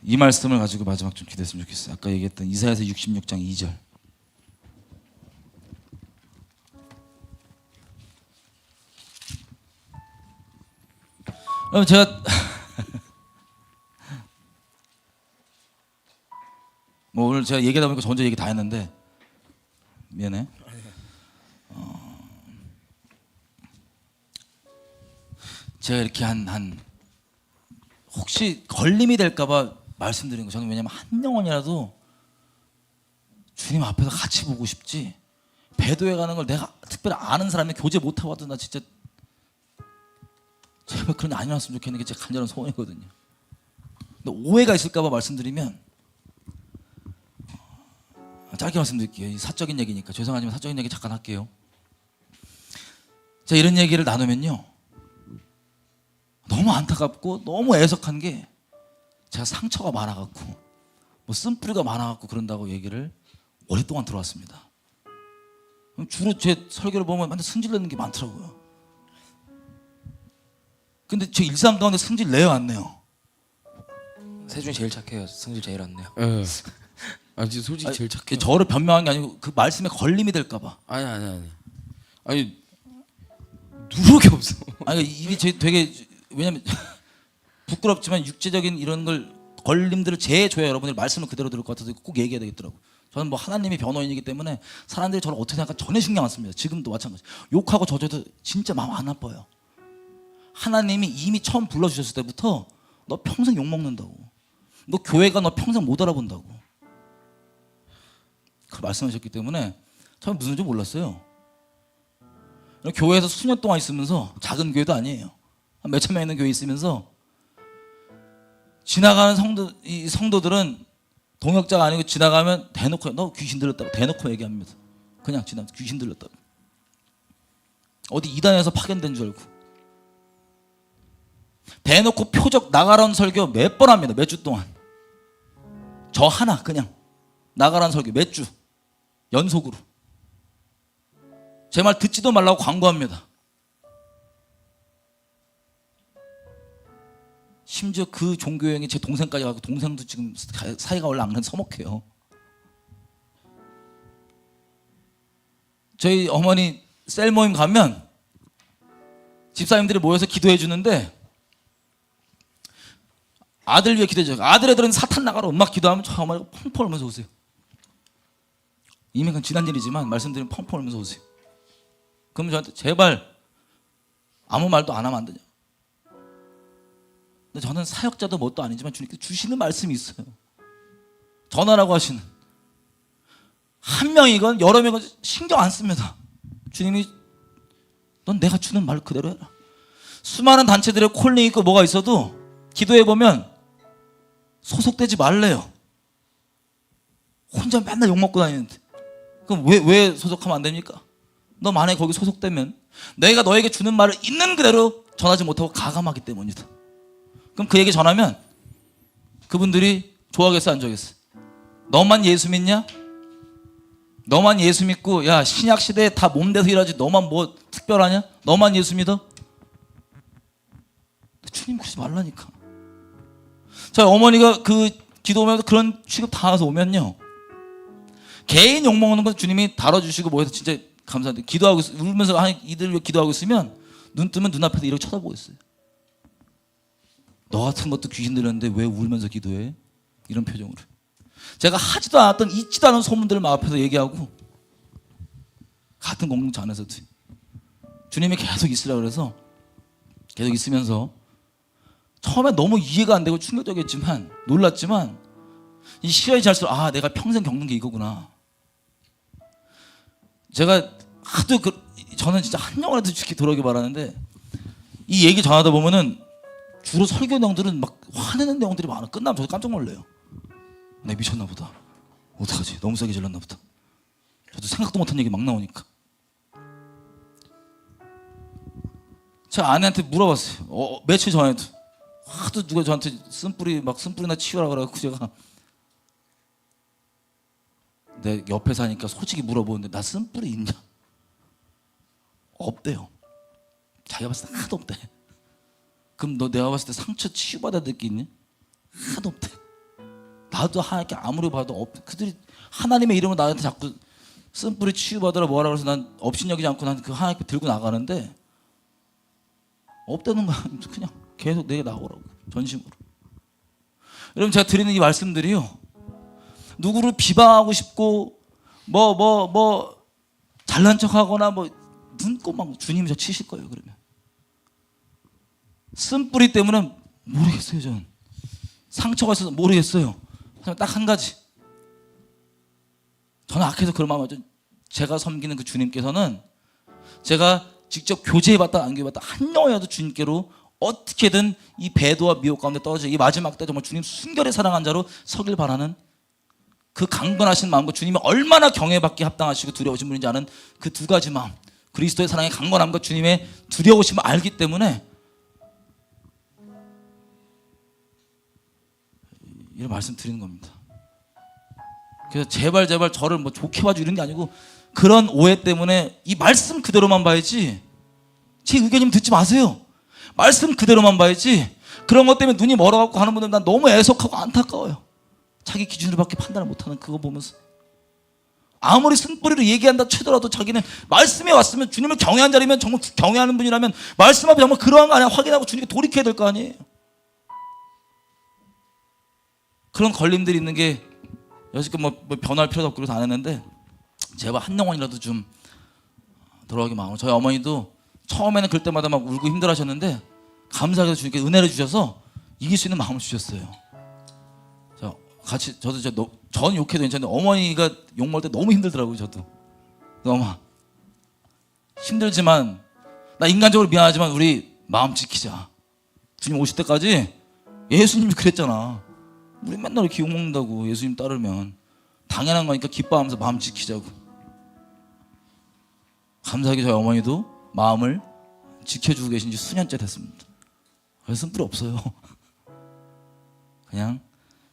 이 말씀을 가지고 마지막 좀 기도했으면 좋겠어요. 아까 얘기했던 이사야서 66장 2절. 그럼 제가 뭐 오늘 제가 얘기하다 보니까 저 혼자 얘기 다 했는데 미안해. 제가 이렇게 한 혹시 걸림이 될까봐 말씀드린 거. 저는 왜냐면 한 영혼이라도 주님 앞에서 같이 보고 싶지, 배도해 가는 걸 내가 특별히 아는 사람이 교제 못하고 와도 나 진짜 제발 그런 일 안 일어났으면 좋겠는 게 제 간절한 소원이거든요. 근데 오해가 있을까봐 말씀드리면, 짧게 말씀드릴게요. 이 사적인 얘기니까 죄송하지만 사적인 얘기 잠깐 할게요. 제가 이런 얘기를 나누면요, 너무 안타깝고 너무 애석한 게, 제가 상처가 많아갖고 뭐 쓴뿌리가 많아갖고 그런다고 얘기를 오랫동안 들어왔습니다. 주로 제 설교를 보면 완전 승질내는 게 많더라고요. 근데 제 일상 가운데 승질 내요 안 내요? 셋 중에 제일 착해요. 승질 제일 안 내요. 예. 아 진짜 솔직히 제일 착해. 저를 변명한 게 아니고 그 말씀에 걸림이 될까봐. 아니 누룩이 없어. 아니 이게 제 되게, 왜냐면 부끄럽지만 육체적인 이런 걸 걸림들을 제줘야 여러분들이 말씀을 그대로 들을 것 같아서 꼭 얘기해야 되겠더라고. 저는 뭐 하나님이 변호인이기 때문에 사람들이 저를 어떻게 생각할까 전혀 신경 안 씁니다. 지금도 마찬가지. 욕하고 저줘도 진짜 마음 안 아파요. 하나님이 이미 처음 불러주셨을 때부터 너 평생 욕 먹는다고, 너 교회가 너 평생 못 알아본다고 그 말씀하셨기 때문에 처음에 무슨 줄 몰랐어요. 교회에서 수년 동안 있으면서, 작은 교회도 아니에요, 한 몇천 명 있는 교회 있으면서 지나가는 이 성도들은 동역자가 아니고 지나가면 대놓고 너 귀신 들렸다고 대놓고 얘기합니다. 그냥 지나면 귀신 들렸다고, 어디 이단에서 파견된 줄 알고. 대놓고 표적 나가라는 설교 몇 번 합니다. 몇 주 동안. 저 하나 그냥 나가라는 설교 몇 주 연속으로. 제 말 듣지도 말라고 광고합니다. 심지어 그 종교 여행에 제 동생까지 가고, 동생도 지금 사이가 원래 안 그래도 서먹해요. 저희 어머니 셀 모임 가면 집사님들이 모여서 기도해 주는데, 아들 위해 기도해 줘요. 아들 애들은 사탄 나가라 엄마 기도하면 저 어머니가 펑펑 울면서 오세요. 이미 그건 지난 일이지만 말씀드리면 펑펑 울면서 오세요. 그럼 저한테 제발 아무 말도 안 하면 안 되냐. 근데 저는 사역자도 뭣도 아니지만 주님께서 주시는 말씀이 있어요. 전하라고 하시는. 한 명이건 여러 명이건 신경 안 씁니다. 주님이 넌 내가 주는 말 그대로 해라. 수많은 단체들의 콜링 있고 뭐가 있어도 기도해보면 소속되지 말래요. 혼자 맨날 욕먹고 다니는데. 그럼 왜 소속하면 안 됩니까? 너 만약에 거기 소속되면 내가 너에게 주는 말을 있는 그대로 전하지 못하고 가감하기 때문이다. 그럼 그 얘기 전하면 그분들이 좋아하겠어 안 좋아하겠어? 너만 예수 믿냐? 너만 예수 믿고 야 신약 시대에 다 몸대서 일하지 너만 뭐 특별하냐? 너만 예수 믿어? 주님 그러지 말라니까. 자, 어머니가 그 기도하면서 그런 취급 당해서 오면요, 개인 욕먹는 건 주님이 다뤄주시고 뭐 해서 진짜 감사한데, 기도하고 울면서 이들 위해 기도하고 있으면 눈 뜨면 눈앞에서 이렇게 쳐다보고 있어요. 너 같은 것도 귀신 들렸는데 왜 울면서 기도해? 이런 표정으로. 제가 하지도 않았던 있지도 않은 소문들을 막 앞에서 얘기하고, 같은 공동체 안에서도 주님이 계속 있으라고 그래서 계속 있으면서 처음에 너무 이해가 안 되고 충격적이었지만, 놀랐지만 이 시간이 지날수록 아 내가 평생 겪는 게 이거구나. 제가 하도 저는 진짜 한 영혼에도 이렇게 돌아오길 바라는데, 이 얘기 전하다 보면은 주로 설교 내용들은 막 화내는 내용들이 많아. 끝나면 저도 깜짝 놀래요. 내가 미쳤나 보다. 어떡하지? 너무 세게 질렀나 보다. 저도 생각도 못한 얘기 막 나오니까. 제 아내한테 물어봤어요. 며칠 전에도 하도 누가 저한테 쓴뿌리나 치우라 그래갖고 제가 내 옆에 사니까 솔직히 물어보는데 나 쓴뿌리 있냐? 없대요. 자기가 봤을 때 하나도 없대. 그럼 너 내가 봤을 때 상처 치유받아 될 게 있니? 하나도 없대. 나도 하나님께 아무리 봐도 그들이 하나님의 이름으로 나한테 자꾸 쓴뿌리 치유받으라 뭐하라 그래서 난 업신여기지 않고 난 그 하나님께 들고 나가는데 없다는 거야. 그냥 계속 내게 나오라고 전심으로. 여러분 제가 드리는 이 말씀들이요, 누구를 비방하고 싶고 뭐 잘난 척하거나 뭐 눈곱만 주님이 저 치실 거예요. 그러면 쓴뿌리 때문에 모르겠어요. 저는 상처가 있어서 모르겠어요. 딱 한 가지, 저는 악해서 그런 마음 하죠. 제가 섬기는 그 주님께서는 제가 직접 교제해봤다 안 교제해봤다 한 영혼이라도 주님께로 어떻게든 이 배도와 미혹 가운데 떨어져 이 마지막 때 정말 주님 순결히 사랑한 자로 서길 바라는 그 강건하신 마음과 주님이 얼마나 경외받기 합당하시고 두려우신 분인지 아는 그 두 가지 마음, 그리스도의 사랑의 강건함과 주님의 두려우심을 알기 때문에 이런 말씀 드리는 겁니다. 그래서 제발 저를 뭐 좋게 봐주고 이런 게 아니고 그런 오해 때문에 이 말씀 그대로만 봐야지 제 의견이면 듣지 마세요. 말씀 그대로만 봐야지 그런 것 때문에 눈이 멀어갖고 하는 분들 난 너무 애석하고 안타까워요. 자기 기준으로밖에 판단을 못하는 그거 보면서 아무리 쓴뿌리로 얘기한다 치더라도 자기는 말씀에 왔으면 주님을 경외한 자리면 정말 경외하는 분이라면 말씀 앞에 정말 그러한 거 아니야 확인하고 주님께 돌이켜야 될 거 아니에요. 그런 걸림들이 있는 게 여지껏 뭐 변할 필요도 없고 그래서 안 했는데 제발 한 영혼이라도 좀 돌아오기 마음으로. 저희 어머니도 처음에는 그럴 때마다 막 울고 힘들어하셨는데 감사하게도 주님께 은혜를 주셔서 이길 수 있는 마음을 주셨어요. 같이 저도 전 욕해도 괜찮은데 어머니가 욕 먹을 때 너무 힘들더라고요. 저도 엄마 힘들지만 나 인간적으로 미안하지만 우리 마음 지키자. 주님 오실 때까지 예수님이 그랬잖아. 우리 맨날 이렇게 욕 먹는다고 예수님 따르면 당연한 거니까 기뻐하면서 마음 지키자고. 감사하게 저희 어머니도 마음을 지켜주고 계신 지 수년째 됐습니다. 그래서 쓴뿌리 없어요. 그냥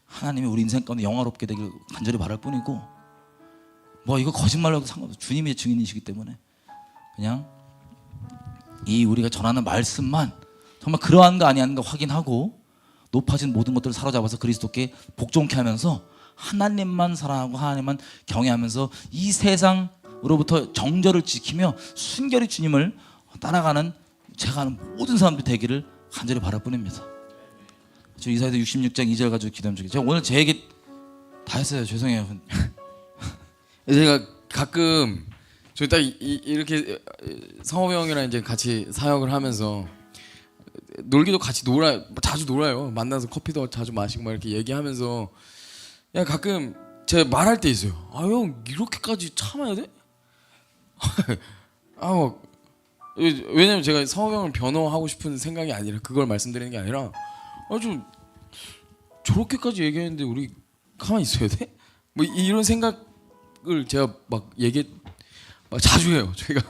하나님이 우리 인생 가운데 영화롭게 되길 간절히 바랄 뿐이고 뭐 이거 거짓말로도 상관없어요. 주님이 증인이시기 때문에 그냥 이 우리가 전하는 말씀만 정말 그러한가 아니한가 확인하고 높아진 모든 것들을 사로잡아서 그리스도께 복종케 하면서 하나님만 사랑하고 하나님만 경외하면서 이 세상으로부터 정절을 지키며 순결히 주님을 따라가는 제가 아는 모든 사람들이 되기를 간절히 바랄 뿐입니다. 저 이사야서 66장 2절 가지고 기도하면 좋겠어요. 제가 오늘 제 얘기 다 했어요. 죄송해요. 제가 가끔 저희 딱 이렇게 성호 형이랑 이제 같이 사역을 하면서 놀기도 같이 자주 놀아요. 만나서 커피도 자주 마시고 막 이렇게 얘기하면서 야 가끔 제가 말할 때 있어요. 아 형 이렇게까지 참아야 돼? 왜냐면 제가 성호 형을 변호하고 싶은 생각이 아니라 그걸 말씀드리는 게 아니라 좀 저렇게까지 얘기했는데 우리 가만히 있어야 돼? 뭐 이런 생각을 제가 막 자주 해요. 제가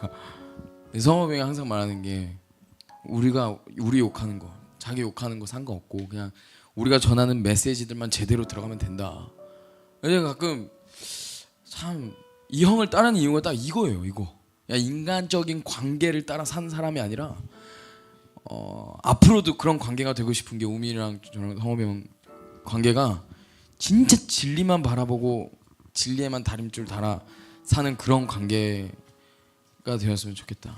성호 형이 항상 말하는 게 우리 욕하는 거, 자기 욕하는 거 상관없고 그냥 우리가 전하는 메시지들만 제대로 들어가면 된다. 제가 가끔 참 이 형을 따르는 이유가 딱 이거예요. 이거. 야, 인간적인 관계를 따라 사는 사람이 아니라 앞으로도 그런 관계가 되고 싶은 게 우민이랑 저랑 성호이 형 관계가 진짜 진리만 바라보고 진리에만 다림줄 달아 사는 그런 관계가 되었으면 좋겠다.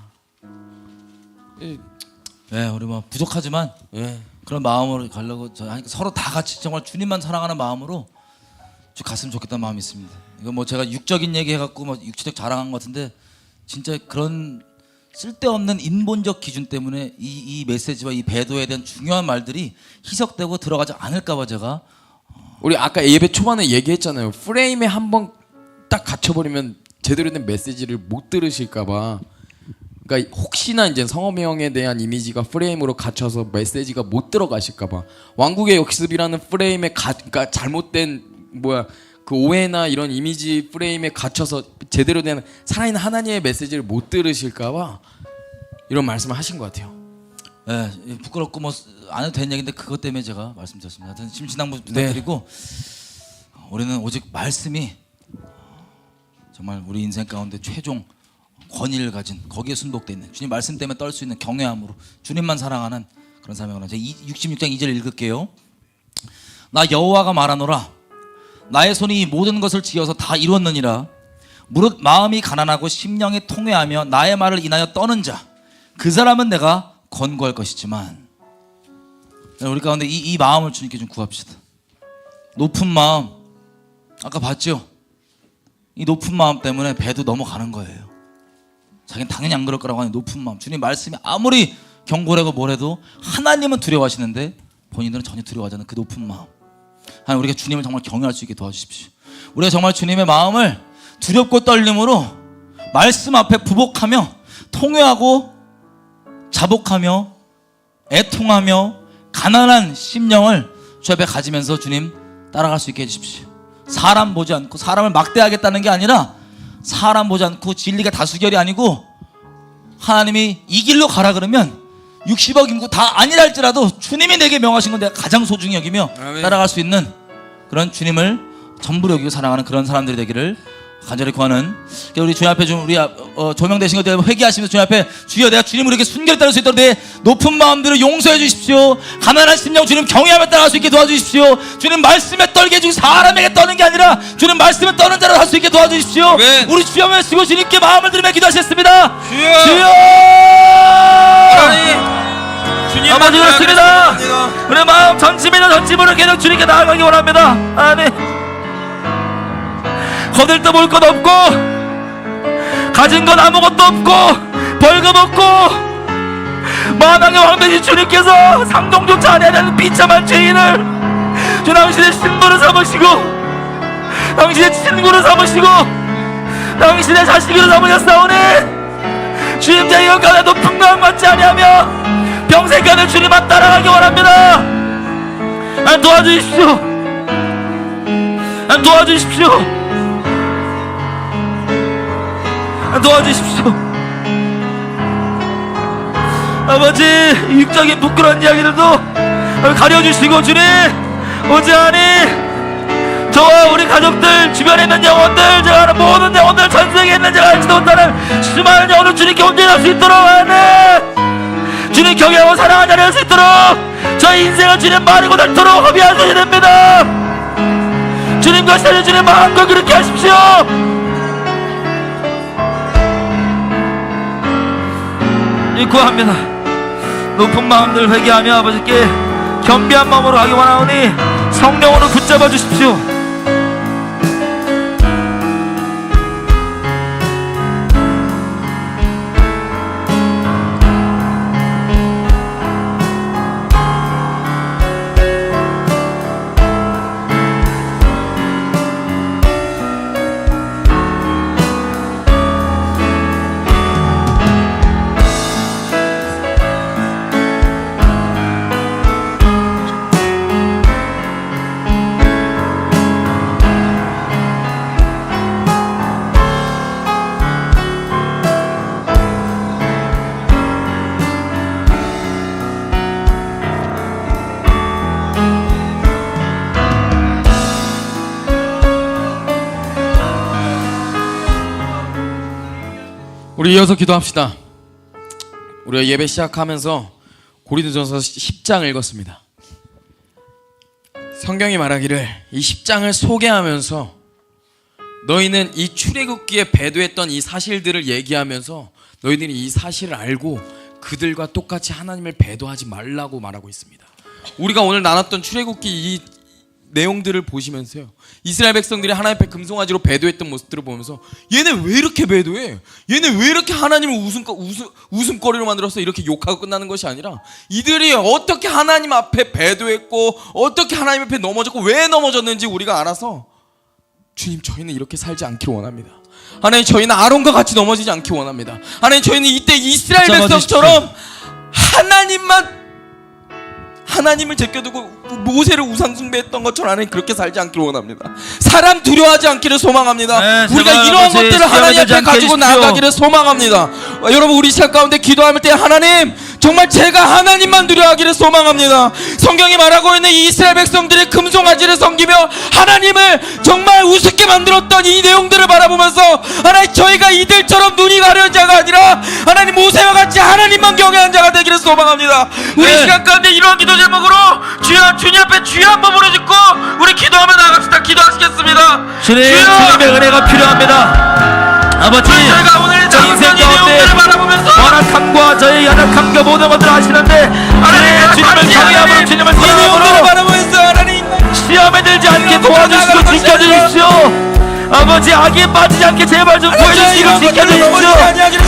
네, 우리 뭐 부족하지만 그런 마음으로 가려고 서로 다 같이 정말 주님만 사랑하는 마음으로 쭉 갔으면 좋겠다는 마음이 있습니다. 이거 뭐 제가 육적인 얘기 해갖고 뭐 육체적 자랑한 것 같은데 진짜 그런 쓸데없는 인본적 기준 때문에 이 메시지와 이 배도에 대한 중요한 말들이 희석되고 들어가지 않을까봐 제가 우리 아까 예배 초반에 얘기했잖아요. 프레임에 한번 딱 갇혀버리면 제대로 된 메시지를 못 들으실까봐. 그러니까 혹시나 이제 성호이 형에 대한 이미지가 프레임으로 갇혀서 메시지가 못 들어가실까봐. 왕국의 역습이라는 프레임에 그러니까 잘못된 그 오해나 이런 이미지 프레임에 갇혀서 제대로 된 살아있는 하나님의 메시지를 못 들으실까봐 이런 말씀을 하신 것 같아요. 네, 부끄럽고 뭐 안 해도 되는 얘기인데 그것 때문에 제가 말씀드렸습니다. 하여튼 심신당부 부탁드리고 우리는 오직 말씀이 정말 우리 인생 가운데 최종 권위를 가진 거기에 순복되어 있는 주님 말씀 때문에 떨 수 있는 경외함으로 주님만 사랑하는 그런 사명을 제가 66장 2절 읽을게요. 나 여호와가 말하노라 나의 손이 이 모든 것을 지어서 다 이루었느니라. 무릇 마음이 가난하고 심령이 통회하며 나의 말을 인하여 떠는 자, 그 사람은 내가 권고할 것이지만. 우리 가운데 이 마음을 주님께 좀 구합시다. 높은 마음, 아까 봤죠? 이 높은 마음 때문에 배도 넘어가는 거예요. 자기는 당연히 안 그럴 거라고 하는 높은 마음. 주님 말씀이 아무리 경고라고 뭐래도 하나님은 두려워하시는데 본인들은 전혀 두려워하지 않는 그 높은 마음. 하나님, 우리가 주님을 정말 경외할 수 있게 도와주십시오. 우리가 정말 주님의 마음을 두렵고 떨림으로 말씀 앞에 부복하며 통회하고 자복하며 애통하며 가난한 심령을 주 앞에 가지면서 주님 따라갈 수 있게 해주십시오. 사람 보지 않고 사람을 막대하겠다는 게 아니라, 사람 보지 않고 진리가 다수결이 아니고 하나님이 이 길로 가라 그러면 60억 인구 다 아니라 할지라도 주님이 내게 명하신 건 내가 가장 소중히 여기며 아멘. 따라갈 수 있는 그런 주님을 전부로 여기고 사랑하는 그런 사람들이 되기를 간절히 구하는, 우리 주님 앞에 좀 우리 조명되신 것들 회개하시면서 주님 앞에, 주여 내가 주님을 이렇게 순결히 따를 수 있도록 내 높은 마음들을 용서해 주십시오. 가난한 심령 주님 경외하며 따라갈 수 있게 도와주십시오. 주님 말씀에 떨게 해주고 사람에게 떠는 게 아니라 주님 말씀에 떠는 자로 할 수 있게 도와주십시오. 아멘. 우리 주여 하시고 주님께 마음을 들이며 기도하셨습니다. 주여! 주여! 주님 아버지 그렇습니다. 우리 마음 전심이나 전심으로 계속 주님께 나아가기 원합니다. 아멘. 거들떠 볼 것 없고 가진 건 아무것도 없고 벌금 없고 만왕의 왕되신 주님께서 상종조차 아니하는 비참한 죄인을 주 당신의 신부로 삼으시고 당신의 친구로 삼으시고 당신의 자식으로 삼으셨사오니 주님, 제 영광의 높은 마음 받지 아니하며 평생간을 주님 앞 따라가기 원합니다. 도와주십시오. 도와주십시오. 도와주십시오. 아버지, 육적인 부끄러운 이야기들도 가려주시고 주님, 오지하니 저와 우리 가족들, 주변에 있는 영혼들, 제가 아는 모든 영혼들, 전세계에 있는 제가 알지도 못하는 수많은 영혼을 주님께 온전할 수 있도록 하는 주님 경외하고 사랑하는 자리 할 수 있도록 저희 인생을 주님 마르고 닳도록 허비하셔야 됩니다. 주님과 살려주님 마음껏 그렇게 하십시오. 구합니다. 높은 마음들 회개하며 아버지께 겸비한 마음으로 가기 원하오니 성령으로 붙잡아 주십시오. 우리 이어서 기도합시다. 우리가 예배 시작하면서 고린도전서 10장 읽었습니다. 성경이 말하기를 이 10장을 소개하면서 너희는 이 출애굽기에 배도했던 이 사실들을 얘기하면서 너희들이 이 사실을 알고 그들과 똑같이 하나님을 배도하지 말라고 말하고 있습니다. 우리가 오늘 나눴던 출애굽기 이 내용들을 보시면서요, 이스라엘 백성들이 하나님 앞에 금송아지로 배도했던 모습들을 보면서 얘네 왜 이렇게 배도해? 얘네 왜 이렇게 하나님을 웃음거리로 만들어서 이렇게 욕하고 끝나는 것이 아니라 이들이 어떻게 하나님 앞에 배도했고 어떻게 하나님 앞에 넘어졌고 왜 넘어졌는지 우리가 알아서 주님, 저희는 이렇게 살지 않기를 원합니다. 하나님, 저희는 아론과 같이 넘어지지 않기 원합니다. 하나님, 저희는 이때 이스라엘 백성처럼 하나님을 제껴두고 모세를 우상숭배했던 것처럼 하나님 그렇게 살지 않기를 원합니다. 사람 두려워하지 않기를 소망합니다. 네, 우리가 이러한 것들을 하나님 앞에 가지고 나아가기를 소망합니다. 여러분, 우리 시간 가운데 기도할 때 하나님, 정말 제가 하나님만 두려워하기를 소망합니다. 성경이 말하고 있는 이 이스라엘 백성들의 금송아지를 섬기며 하나님을 정말 우습게 만들었던 이 내용들을 바라보면서 하나님, 저희가 이들처럼 눈이 가려운 자가 아니라 하나님 모세와 같이 하나님만 경외하는 자가 되기를 소망합니다. 우리 시간 가운데 이러한 기도 제목으로 주님 앞에 주여 한번 부르짖고 우리 기도하며 나갑시다. 기도하시겠습니다. 주님, 주님의 은혜가 필요합니다. 아버지, 저 인생 가운데 완악함과 저의 연약함과 모든 것들을 아시는데 주님을 경외함으로 주님을 사랑함으로 시험에 들지 않게 도와주시고 지켜주십시오. 아버지, 악에 빠지지 않게 제발 좀 구해주시고 지켜주십시오.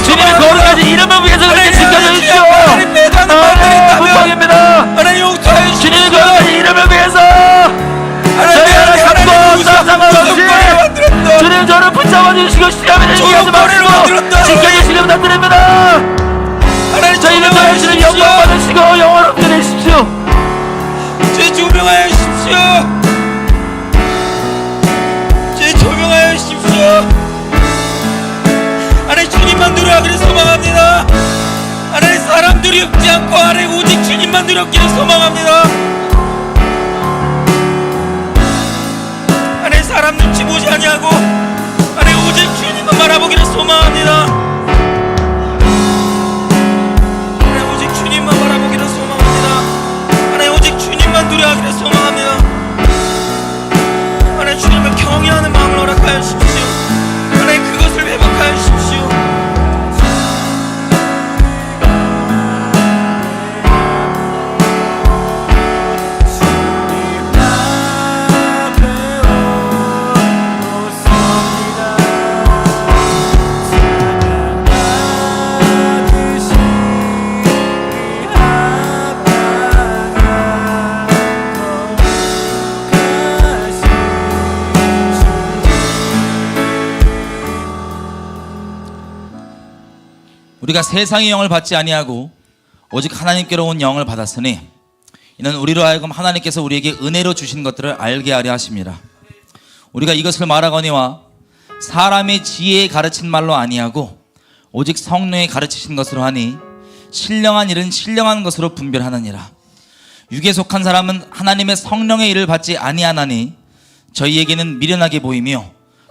주님의 거룩하신 이름을 위해서 그렇게 지켜주십시오. 부탁입니다. 주님의 거룩하신 이름을 위해서 저희 연약함과 상관없이 주님 저를 붙잡아 주시고 시험에 들게 하지 마시고 지켜주시길 부탁드립니다. 저희는 저희 주님 영광 받으시고 영원히 되십시오. 제 조명하여 주십시오. 제 조명하여 주십시오. 하나님 주님만 두려워하기를 소망합니다. 하나님 사람 두렵지 않고 하나님 오직 주님만 두렵기를 소망합니다. 하나님 사람 눈치 보지 아니하고 하나님 오직 주님만 바라보기를 소망합니다. 하나님 오직 주님만 바라보기를 소망합니다. 하나님 오직 주님만 두려워하기를 소망합니다. 하나님 주님을 경외하는 마음을 허락하여 주십시오. 하나님 그것을 회복하여 주십시오. 우리가 세상의 영을 받지 아니하고 오직 하나님께로 온 영을 받았으니 이는 우리로 하여금 하나님께서 우리에게 은혜로 주신 것들을 알게 하려 하심이라. 우리가 이것을 말하거니와 사람의 지혜에 가르친 말로 아니하고 오직 성령의 가르치신 것으로 하니 신령한 일은 신령한 것으로 분별하느니라. 육에 속한 사람은 하나님의 성령의 일을 받지 아니하나니 저희에게는 미련하게 보이며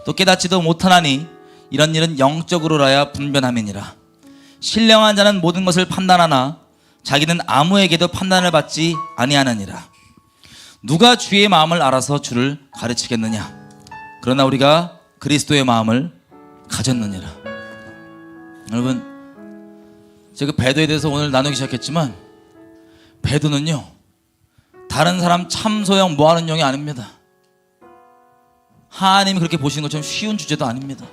또 깨닫지도 못하나니 이런 일은 영적으로라야 분별함이니라. 신령한 자는 모든 것을 판단하나 자기는 아무에게도 판단을 받지 아니하느니라. 누가 주의 마음을 알아서 주를 가르치겠느냐? 그러나 우리가 그리스도의 마음을 가졌느니라. 여러분, 제가 배도에 대해서 오늘 나누기 시작했지만 배도는요 다른 사람 참소형 뭐하는 용이 아닙니다. 하나님이 그렇게 보시는 것처럼 쉬운 주제도 아닙니다.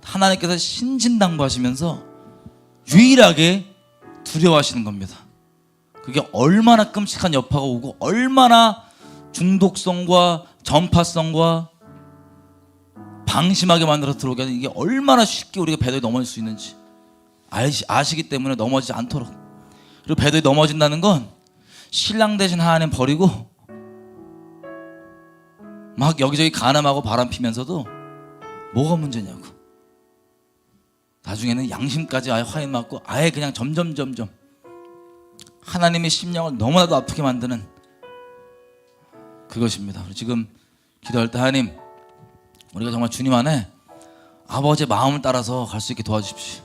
하나님께서 신진당부하시면서 유일하게 두려워하시는 겁니다. 그게 얼마나 끔찍한 여파가 오고 얼마나 중독성과 전파성과 방심하게 만들어 들어오게 하는, 이게 얼마나 쉽게 우리가 배도에 넘어질 수 있는지 아시기 때문에 넘어지지 않도록. 그리고 배도에 넘어진다는 건 신랑 대신 하나님 버리고 막 여기저기 간음하고 바람 피면서도 뭐가 문제냐고, 나중에는 양심까지 아예 화인 맞고 아예 그냥 점점 하나님의 심령을 너무나도 아프게 만드는 그것입니다. 지금 기도할 때 하나님, 우리가 정말 주님 안에 아버지의 마음을 따라서 갈 수 있게 도와주십시오.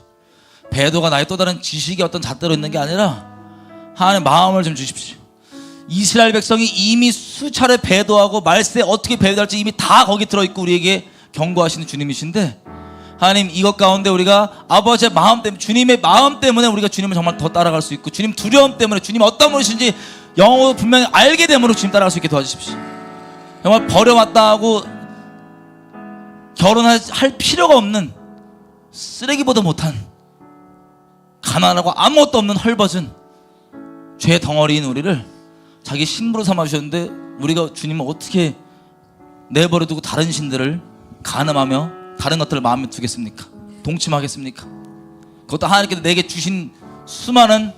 배도가 나의 또 다른 지식의 어떤 잣대로 있는 게 아니라 하나님 마음을 좀 주십시오. 이스라엘 백성이 이미 수차례 배도하고 말세에 어떻게 배도할지 이미 다 거기 들어있고 우리에게 경고하시는 주님이신데, 하나님 이것 가운데 우리가 아버지의 마음 때문에, 주님의 마음 때문에 우리가 주님을 정말 더 따라갈 수 있고 주님 두려움 때문에 주님 어떤 분이신지 영어로 분명히 알게 됨으로 주님 따라갈 수 있게 도와주십시오. 정말 버려왔다 하고 결혼할 필요가 없는 쓰레기보다 못한 가난하고 아무것도 없는 헐벗은 죄 덩어리인 우리를 자기 신부로 삼아주셨는데 우리가 주님을 어떻게 내버려두고 다른 신들을 간음하며 다른 것들을 마음에 두겠습니까? 동침하겠습니까? 그것도 하나님께서 내게 주신 수많은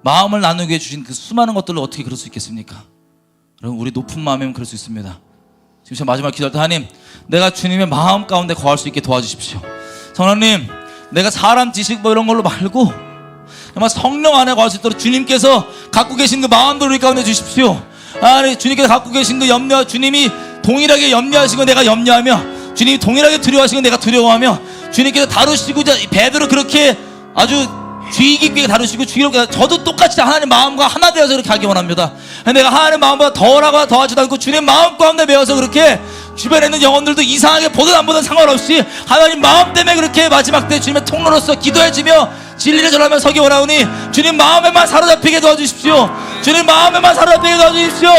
마음을 나누게 해주신 그 수많은 것들을 어떻게 그럴 수 있겠습니까? 여러분, 우리 높은 마음이면 그럴 수 있습니다. 지금 제가 마지막 기도할 때 하나님, 내가 주님의 마음 가운데 거할 수 있게 도와주십시오. 성령님, 내가 사람 지식 뭐 이런 걸로 말고 정말 성령 안에 거할 수 있도록 주님께서 갖고 계신 그 마음들을 우리 가운데 주십시오. 주님께서 갖고 계신 그 염려, 주님이 동일하게 염려하신 거 내가 염려하며 주님이 동일하게 두려워하신 거 내가 두려워하며 주님께서 다루시고자 베드로 그렇게 아주 주의 깊게 다루시고 주의롭게 저도 똑같이 하나님 마음과 하나 되어서 그렇게 하기 원합니다. 내가 하나님 마음보다 덜하고 더하지도 않고 주님 마음 가운데 매어서 그렇게 주변에 있는 영혼들도 이상하게 보든 안 보든 상관없이 하나님 마음 때문에 그렇게 마지막 때 주님의 통로로서 기도해주며 진리를 전하며 서기 원하오니 주님 마음에만 사로잡히게 도와주십시오. 주님 마음에만 사로잡히게 도와주십시오.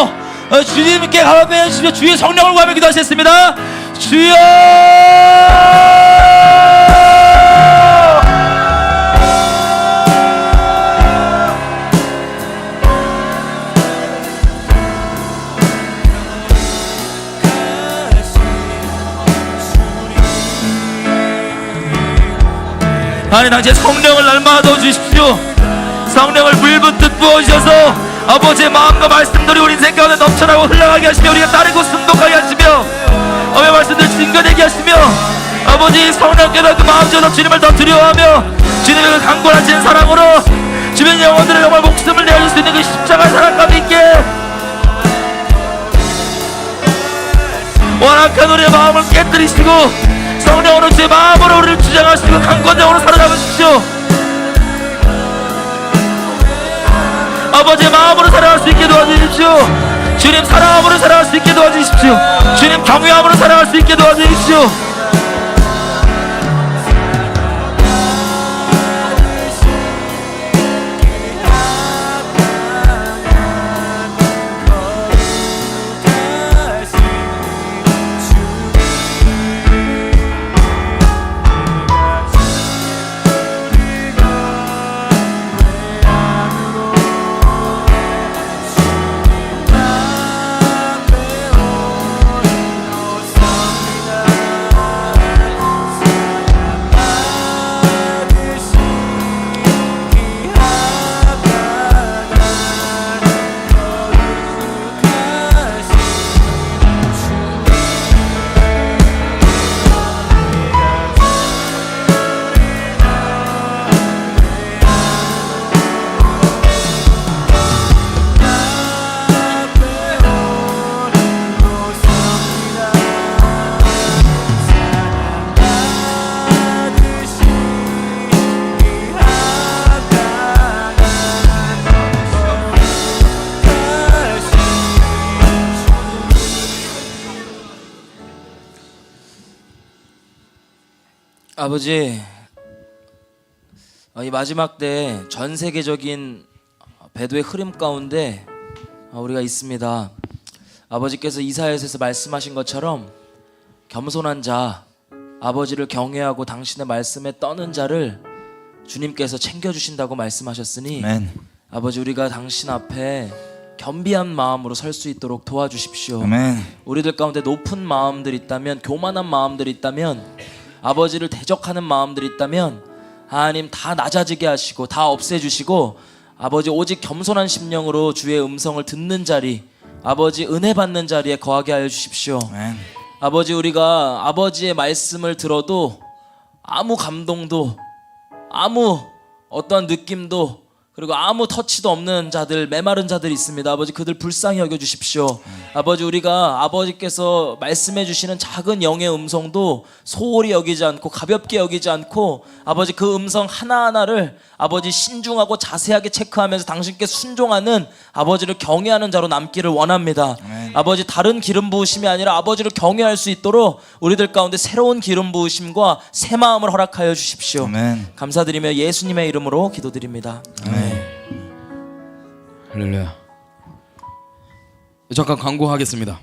주님께 가만히 해주십시오. 주의 성령을 구하며 기도하셨습니다. 주여. 하나님 당신의 성령을 날마다 넣어주십시오. 성령을 물붓듯 부어주셔서 아버지의 마음과 말씀들이 우리 인생 가운데 넘쳐나고 흘러가게 하시며 우리가 따르고 순독하게 하시며 아버지의 말씀들 증거되게 하시며 아버지 성령께서 그 마음 주어서 주님을 더 두려워하며 주님의 그 강권하신 사랑으로 주변 영혼들을 정말 목숨을 내어줄 수 있는 그 십자가의 사랑감 있게 완악한 우리의 마음을 깨뜨리시고 성령으로 주의 마음으로 우리를 주장하시고 강권적으로 살아남으십시오. 아버지의 마음으로 살아갈 수 있게 도와주십시오. 주님 사랑함으로 살아갈 수 있게 도와주십시오. 주님 경외함으로 살아갈 수 있게 도와주십시오. 아버지, 이 마지막 때 전 세계적인 배도의 흐름 가운데 우리가 있습니다. 아버지께서 이사야서에서 말씀하신 것처럼 겸손한 자, 아버지를 경외하고 당신의 말씀에 떠는 자를 주님께서 챙겨주신다고 말씀하셨으니 아멘. 아버지 우리가 당신 앞에 겸비한 마음으로 설 수 있도록 도와주십시오. 아멘. 우리들 가운데 높은 마음들이 있다면, 교만한 마음들이 있다면, 아버지를 대적하는 마음들이 있다면 하나님 다 낮아지게 하시고 다 없애주시고 아버지 오직 겸손한 심령으로 주의 음성을 듣는 자리, 아버지 은혜 받는 자리에 거하게 하여 주십시오. 아멘. 아버지 우리가 아버지의 말씀을 들어도 아무 감동도 아무 어떠한 느낌도 그리고 아무 터치도 없는 자들, 메마른 자들이 있습니다. 아버지 그들 불쌍히 여겨주십시오. 아버지 우리가 아버지께서 말씀해 주시는 작은 영의 음성도 소홀히 여기지 않고 가볍게 여기지 않고 아버지 그 음성 하나하나를 아버지 신중하고 자세하게 체크하면서 당신께 순종하는 아버지를 경외하는 자로 남기를 원합니다. 아버지 다른 기름 부으심이 아니라 아버지를 경외할 수 있도록 우리들 가운데 새로운 기름 부으심과 새 마음을 허락하여 주십시오. 아멘. 감사드리며 예수님의 이름으로 기도드립니다. 아멘. 할렐루야. 잠깐 광고하겠습니다.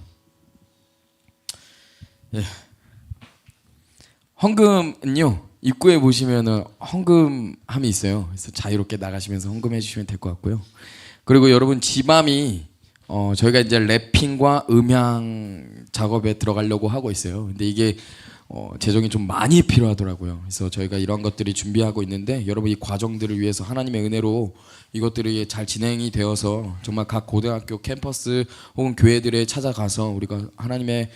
예. 헌금은요 입구에 보시면은 헌금함이 있어요. 그래서 자유롭게 나가시면서 헌금해 주시면 될 것 같고요. 그리고 여러분 지밤이 저희가 이제 랩핑과 음향 작업에 들어가려고 하고 있어요. 근데 이게 재정이 좀 많이 필요하더라고요. 그래서 저희가 이런 것들이 준비하고 있는데 여러분 이 과정들을 위해서 하나님의 은혜로 이것들이 잘 진행이 되어서 정말 각 고등학교 캠퍼스 혹은 교회들에 찾아가서 우리가 하나님의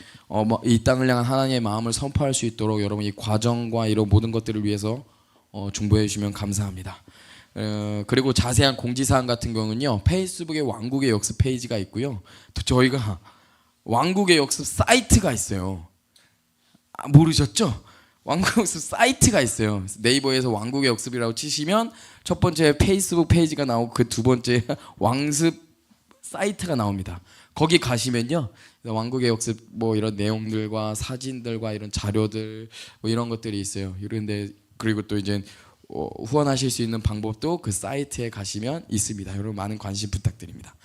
이 땅을 향한 하나님의 마음을 선포할 수 있도록 여러분 이 과정과 이런 모든 것들을 위해서 중보해 주시면 감사합니다. 그리고 자세한 공지사항 같은 경우는요 페이스북에 왕국의 역습 페이지가 있고요. 또 저희가 왕국의 역습 사이트가 있어요. 모르셨죠? 왕국의 역습 사이트가 있어요. 네이버에서 왕국의 역습이라고 치시면 첫 번째 페이스북 페이지가 나오고 그 두 번째 왕습 사이트가 나옵니다. 거기 가시면요, 왕국의 역습 뭐 이런 내용들과 사진들과 이런 자료들 뭐 이런 것들이 있어요. 이런데 그리고 또 이제 후원하실 수 있는 방법도 그 사이트에 가시면 있습니다. 여러분 많은 관심 부탁드립니다.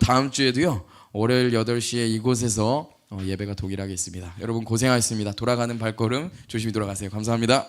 다음 주에도요, 월요일 8시에 이곳에서 예배가 동일하게 있습니다. 여러분 고생하셨습니다. 돌아가는 발걸음 조심히 돌아가세요. 감사합니다.